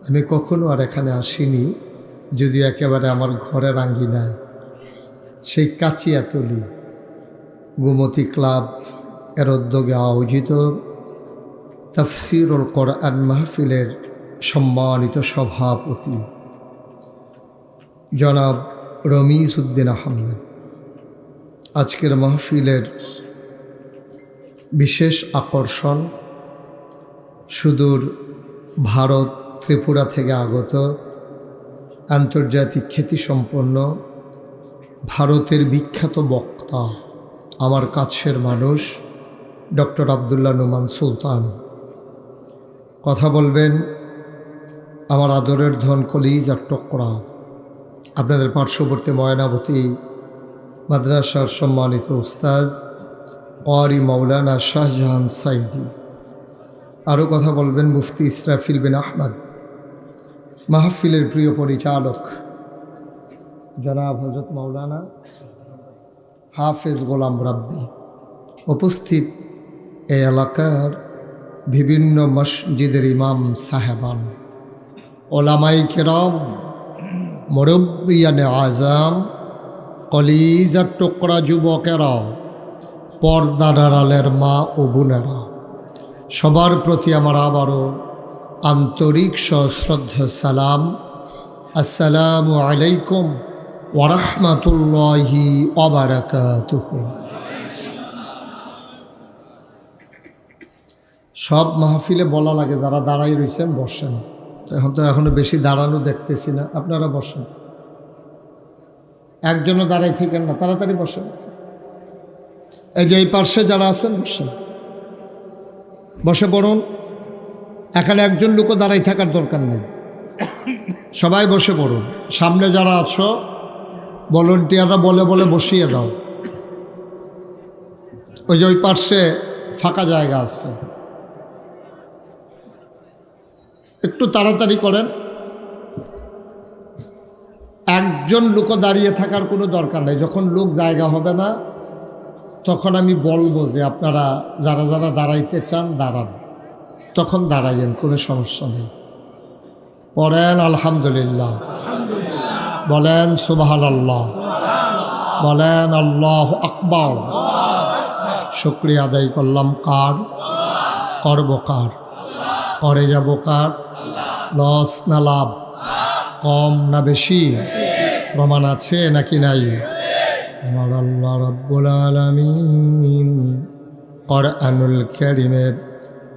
আমি কখনো আর এখানে আসিনি, যদিও একেবারে আমার ঘরের আঙ্গিনায় সেই কাচিয়াতলি গোমতী ক্লাব এর উদ্যোগে আয়োজিত তাফসীরুল কোরআন মাহফিলের সম্মানিত সভাপতি জনাব রমিজ উদ্দিন আহমেদ আজকের মাহফিলের বিশেষ আকর্ষণ সুদূর ভারত ত্রিপুরা থেকে আগত আন্তর্জাতিক খ্যাতিসম্পন্ন ভারতের বিখ্যাত বক্তা, আমার কাছের মানুষ ডক্টর আবদুল্লাহ নোমান সুলতান। কথা বলবেন আমার আদরের ধন কলিজার টুকরা, আপনাদের পার্শ্ববর্তী ময়নাবতী মাদ্রাসার সম্মানিত উস্তাজ ক্বারি মাওলানা শাহজাহান সাইদি। আরও কথা বলবেন মুফতি ইসরাফিল বিন আহমদ, মাহফিলের প্রিয় পরিচালক জনাব হযরত মাওলানা হাফেজ গোলাম রাব্বি, উপস্থিত এই এলাকার বিভিন্ন মসজিদের ইমাম সাহেবান, ওলামাই কেরাম, মুরব্বিয়ানে আজম, কলিজার টুকরা যুবকেরা, পর্দার আড়ালের মা ও বোনেরা, সবার প্রতি আমার আবারও আন্তরিক সশ্রদ্ধা সালাম। আসসালামু আলাইকুম ওয়া রাহমাতুল্লাহি ওয়া বারাকাতুহু। সব মাহফিলে বলা লাগে যারা দাঁড়াই রয়েছেন বসেন, এখনো বেশি দাঁড়ানো দেখতেছি না, আপনারা বসেন। একজনও দাঁড়াই থাকেন না, তাড়াতাড়ি বসেন। এই যে এই পার্শ্বে যারা আছেন বসেন, বসে পড়ুন। এখানে একজন লোকও দাঁড়াই থাকার দরকার নেই, সবাই বসে পড়ুন। সামনে যারা আছো ভলান্টিয়াররা বলে বলে বসিয়ে দাও। ওই যে ওই পার্শ্বে ফাঁকা জায়গা আছে, একটু তাড়াতাড়ি করেন। একজন লোকও দাঁড়িয়ে থাকার কোনো দরকার নেই। যখন লোক জায়গা হবে না তখন আমি বলবো যে আপনারা যারা যারা দাঁড়াইতে চান দাঁড়ান, তখন দাঁড়াইয়েন, কোনো সমস্যা নেই। পড়েন আলহামদুলিল্লাহ, বলেন সুবহানাল্লাহ, বলেন আল্লাহু আকবার। শুকরিয়া আদায় করলাম কার? করব কার? করে যাব কার? লস না লাভ? কম না বেশি? প্রমাণ আছে নাকি নাই? আমার আল্লাহ রাব্বুল আলামিন কোরআনুল কারীমে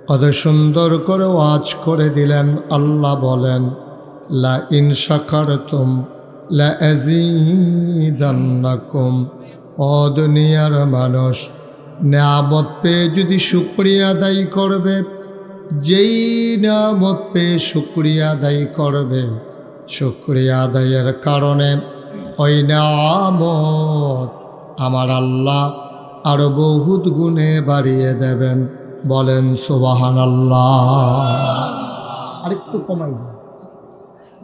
কত সুন্দর করে ওয়াজ করে দিলেন। আল্লাহ বলেন লা ইন শাকারতুম লা আযীদান্নাকুম। ও দুনিয়ার মানুষ, নিয়ামত পেয়ে যদি শুকরিয়া আদায় করবে, যেই নিয়ামত পেয়ে শুকরিয়া আদায় করবে, শুকরিয়া আদায়ের কারণে ওই নিয়ামত আমার আল্লাহ আরো বহুত গুণে বাড়িয়ে দেবেন। বলেন সুবহানাল্লাহ। আরেকটু কমাই দেন।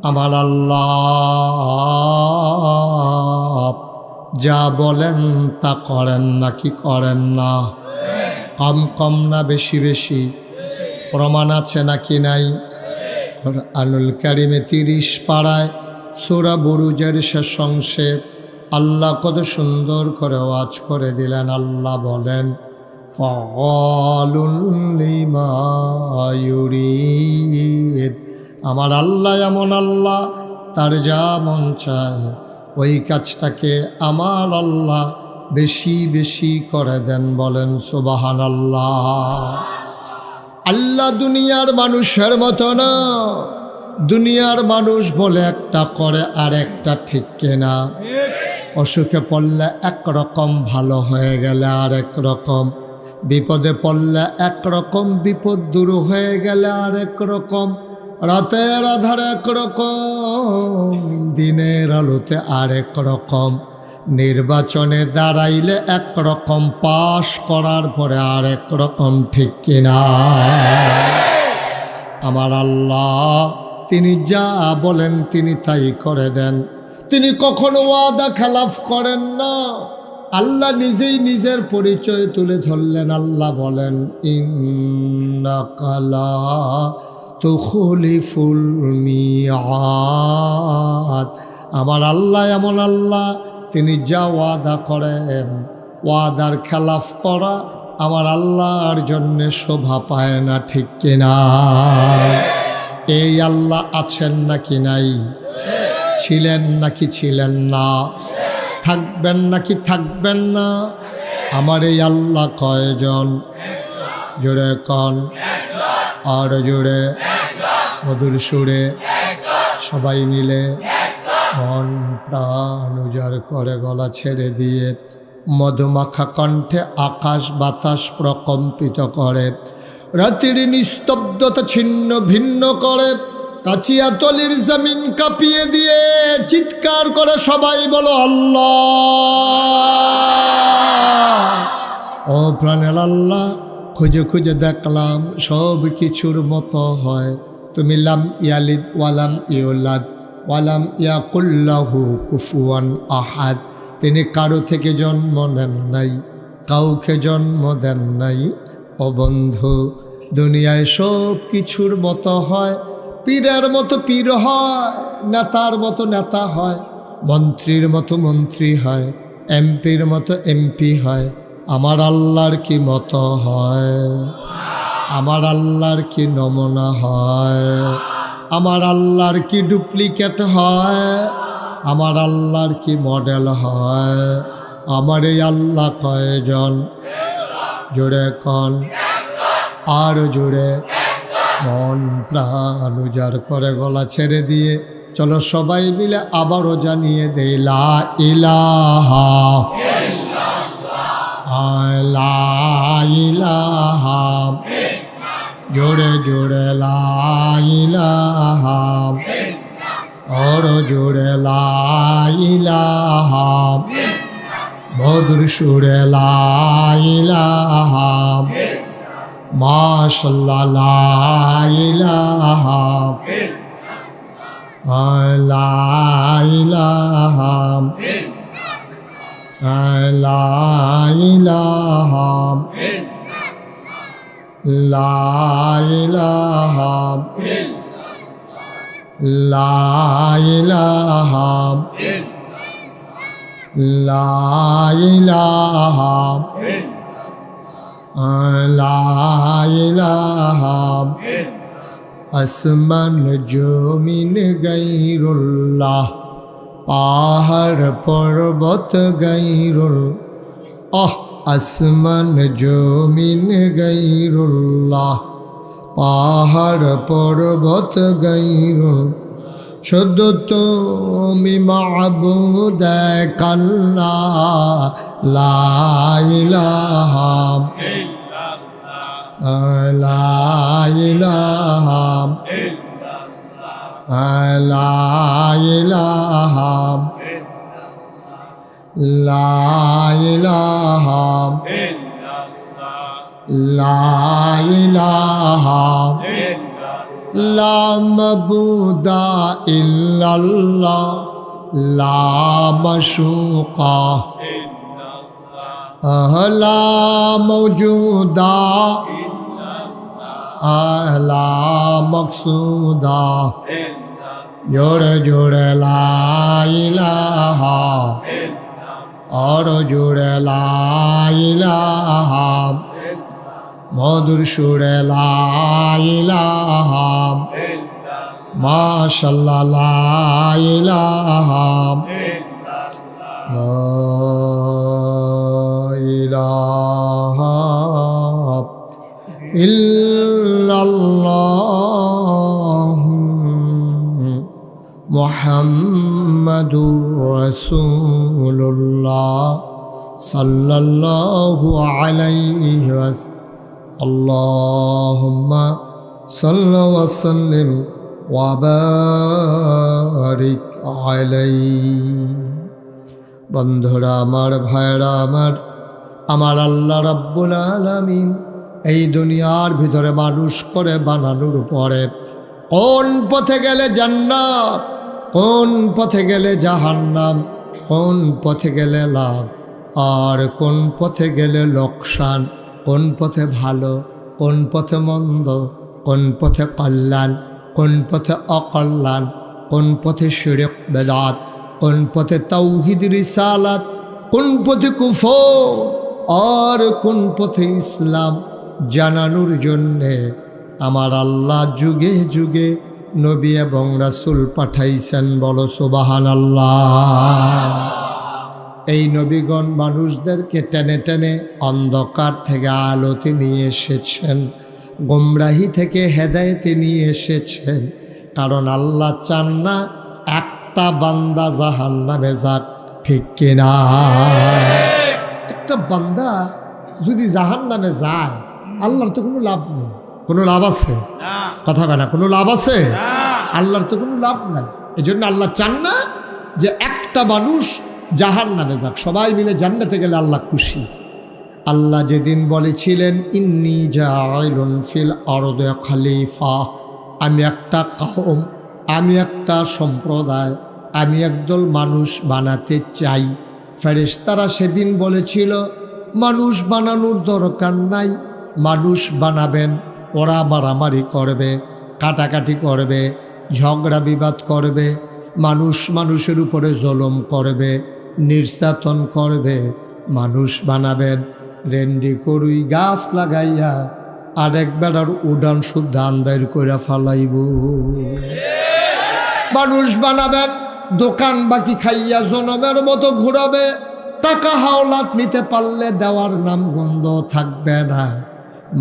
আমার আল্লাহ যা বলেন তা করেন নাকি করেন না? কম কম না বেশি বেশি? প্রমাণ আছে নাকি নাই? কোরআনুল কারীমে 30 পারায় সূরা বুরুজের শেষ অংশে আল্লাহ কত সুন্দর করে ওয়াজ করে দিলেন। আল্লাহ বলেন ফাআলুল লিমা ইউরিদ। আমার আল্লাহ এমন আল্লাহ, তার যা মন চায় ওই কাজটাকে আমার আল্লাহ বেশি বেশি করে দেন। বলেন সুবহানাল্লাহ। আল্লাহ দুনিয়ার মানুষের মতো না। দুনিয়ার মানুষ বলে একটা করে আর একটা ঠিক কিনা? অসুখে পড়লে একরকম, ভালো হয়ে গেলে আর এক রকম, বিপদে পড়লে একরকম, বিপদ দূর হয়ে গেলে আর এক রকম, রাতের আধারে একরকম, দিনের আলোতে আর এক রকম, নির্বাচনে দাঁড়াইলে একরকম, পাশ করার পরে আর এক রকম, ঠিক কিনা? আমার আল্লাহ তিনি যা বলেন তিনি তাই করে দেন। তিনি কখনো ওয়াদা খেলাফ করেন না। আল্লাহ নিজেই নিজের পরিচয় তুলে ধরলেন। আল্লাহ বলেন ইন্নাকা লা তুখলিফুল মিআদ। আমার আল্লাহ এমন আল্লাহ, তিনি যা ওয়াদা করেন, ওয়াদার খেলাফ করা আমার আল্লাহর জন্য শোভা পায় না, ঠিক কিনা? এই আল্লাহ আছেন নাকি নাই? ছিলেন নাকি ছিলেন না? থাকবেন নাকি থাকবেন না? আমার এই আল্লাহ কয়জন? জোরে কন, আর জোরে, মধুর সুরে সবাই মিলে মন প্রাণ উজাড় করে গলা ছেড়ে দিয়ে মধুমাখা কণ্ঠে আকাশ বাতাস প্রকম্পিত করে, রাতের নিস্তব্ধতা ছিন্ন ভিন্ন করে, কাচিয়াতলির জমিন কাঁপিয়ে দিয়ে চিৎকার করে সবাই বলো আল্লাহ। ও প্রাণের আল্লাহ, খুঁজে খুঁজে দেখলাম সব কিছুর মতো হয়। তুমি লাম ইয়ালিদ ওয়ালাম ইউলাদ ওয়ালাম ইয়াকুল্লাহু কুফুয়ান আহাদ। তিনি কারো থেকে জন্ম নেন নাই, কাউকে জন্ম দেন নাই। ও বন্ধু, দুনিয়ায় সব কিছুর মতো হয়। পীরের মতো পীর হয়, নেতার মতো নেতা হয়, মন্ত্রীর মতো মন্ত্রী হয়, এমপির মতো এমপি হয়। আমার আল্লাহর কি মতো হয়? আমার আল্লাহর কি নমুনা হয়? আমার আল্লাহর কি ডুপ্লিকেট হয়? আমার আল্লাহর কি মডেল হয়? আমার এই আল্লাহ কয়জন? জোরে কন, আর জোরে, মন প্রাণ উজাড় করে গলা ছেড়ে দিয়ে চলো সবাই মিলে আবারও জানিয়ে দেই লা ইলাহা লা ইলাহা, জোরে জোরে লা ইলাহা, আর জোরে লা ইলাহা, মধুর সুরে লা ইলাহা, মাশাআল্লাহ লা ইলাহা লা ইলাহা লা ইলাহা লা ইলাহা লা ইলাহা লা ইলাহা লা ইলাহা। আসমান জমিন গায়রুল্লাহ, পাহাড় পর্বত গায়রুল, আসমান জমিন গায়রুল্লাহ, পাহাড় পর্বত গায়রুল, শুধু তুমি মাবুদ এক আল্লাহ, লা ইলাহা লা ইলাহা লা ইলাহা লা ইলাহা লা ইলাহা লা মাবুদা ইল্লাল্লাহ, লা মাশুকা লা মওজুদা লা মকসুদা, জোরে জোরে লা ইলাহা, আর জোরে লা ইলাহা, মধুর সুরে লা ইলাহা, মাশাআল্লাহ লা ইলাহা লা ইলাহা ইল্লাল্লাহ মুহাম্মাদুর রাসূলুল্লাহ সাল্লাল্লাহু আলাইহি ওয়াসাল্লাম। আল্লাহুম্মা সাল্লি ওয়া সাল্লিম ওয়া বারিক আলাইহি। বন্ধুরা আমার, ভাইরা আমার, আমার আল্লাহ রাব্বুল আলামিন এই দুনিয়ার ভিতরে মানুষ করে বানানোর পরে কোন পথে গেলে জান্নাত, কোন পথে গেলে জাহান্নাম, কোন পথে গেলে লাভ আর কোন পথে গেলে লোকসান, কোন পথে ভালো কোন পথে মন্দ, কোন পথে কল্যাণ, কোন পথে অকল্যাণ, কোন পথে শিরক বেদাত, কোন পথে তাওহীদ রিসালাত, কোন পথে কুফর আর কোন পথে ইসলাম জানানোর জন্যে আমার আল্লাহ যুগে যুগে নবী এবং রাসূল পাঠাইছেন। বলো সুবহানাল্লাহ। এই নবীগণ মানুষদেরকে টেনে টেনে অন্ধকার থেকে আলোতে নিয়ে এসেছেন, গোমরাহি থেকে হেদায়েতে নিয়ে এসেছেন। কারণ আল্লাহ চান না একটা বান্দা জাহান্নামে যাক, ঠিক কিনা? একটা বান্দা যদি জাহান্নামে যায় আল্লাহর তো কোনো লাভ নেই। কোনো লাভ আছে? কথা বলে না, কোনো লাভ আছে? আল্লাহর তো কোনো লাভ নাই। এই জন্য আল্লাহ চান না যে একটা মানুষ জাহান্নামে যাক, সবাই মিলে জান্নাতে গেলে আল্লাহ খুশি। আল্লাহ যেদিন বলেছিলেন ইন্নী জাইলুন ফিল আরদি খলিফা, আমি একটা কওম, আমি একটা সম্প্রদায়, আমি একদল মানুষ বানাতে চাই। ফেরেশতারা সেদিন বলেছিল মানুষ বানানোর দরকার নাই, মানুষ বানাবেন, ওরা মারামারি করবে, কাটাকাটি করবে, ঝগড়া বিবাদ করবে, মানুষ মানুষের উপরে জুলুম করবে, নির্যাতন করবে। মানুষ বানাবেন রেন্ডি করুই গাছ লাগাইয়া আরেক বেড়ার উড়ান শুদ্ধ আন্দার করে ফালাইব। মানুষ বানাবেন দোকান বাকি খাইয়া জনমের মতো ঘুরাবে, টাকা হাওলাত নিতে পারলে দেওয়ার নাম গন্ধ থাকবে না।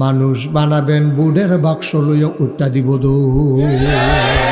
মানুষ বানাবেন বুড়ের বাক্স লইয়া উঠা দিব দূর।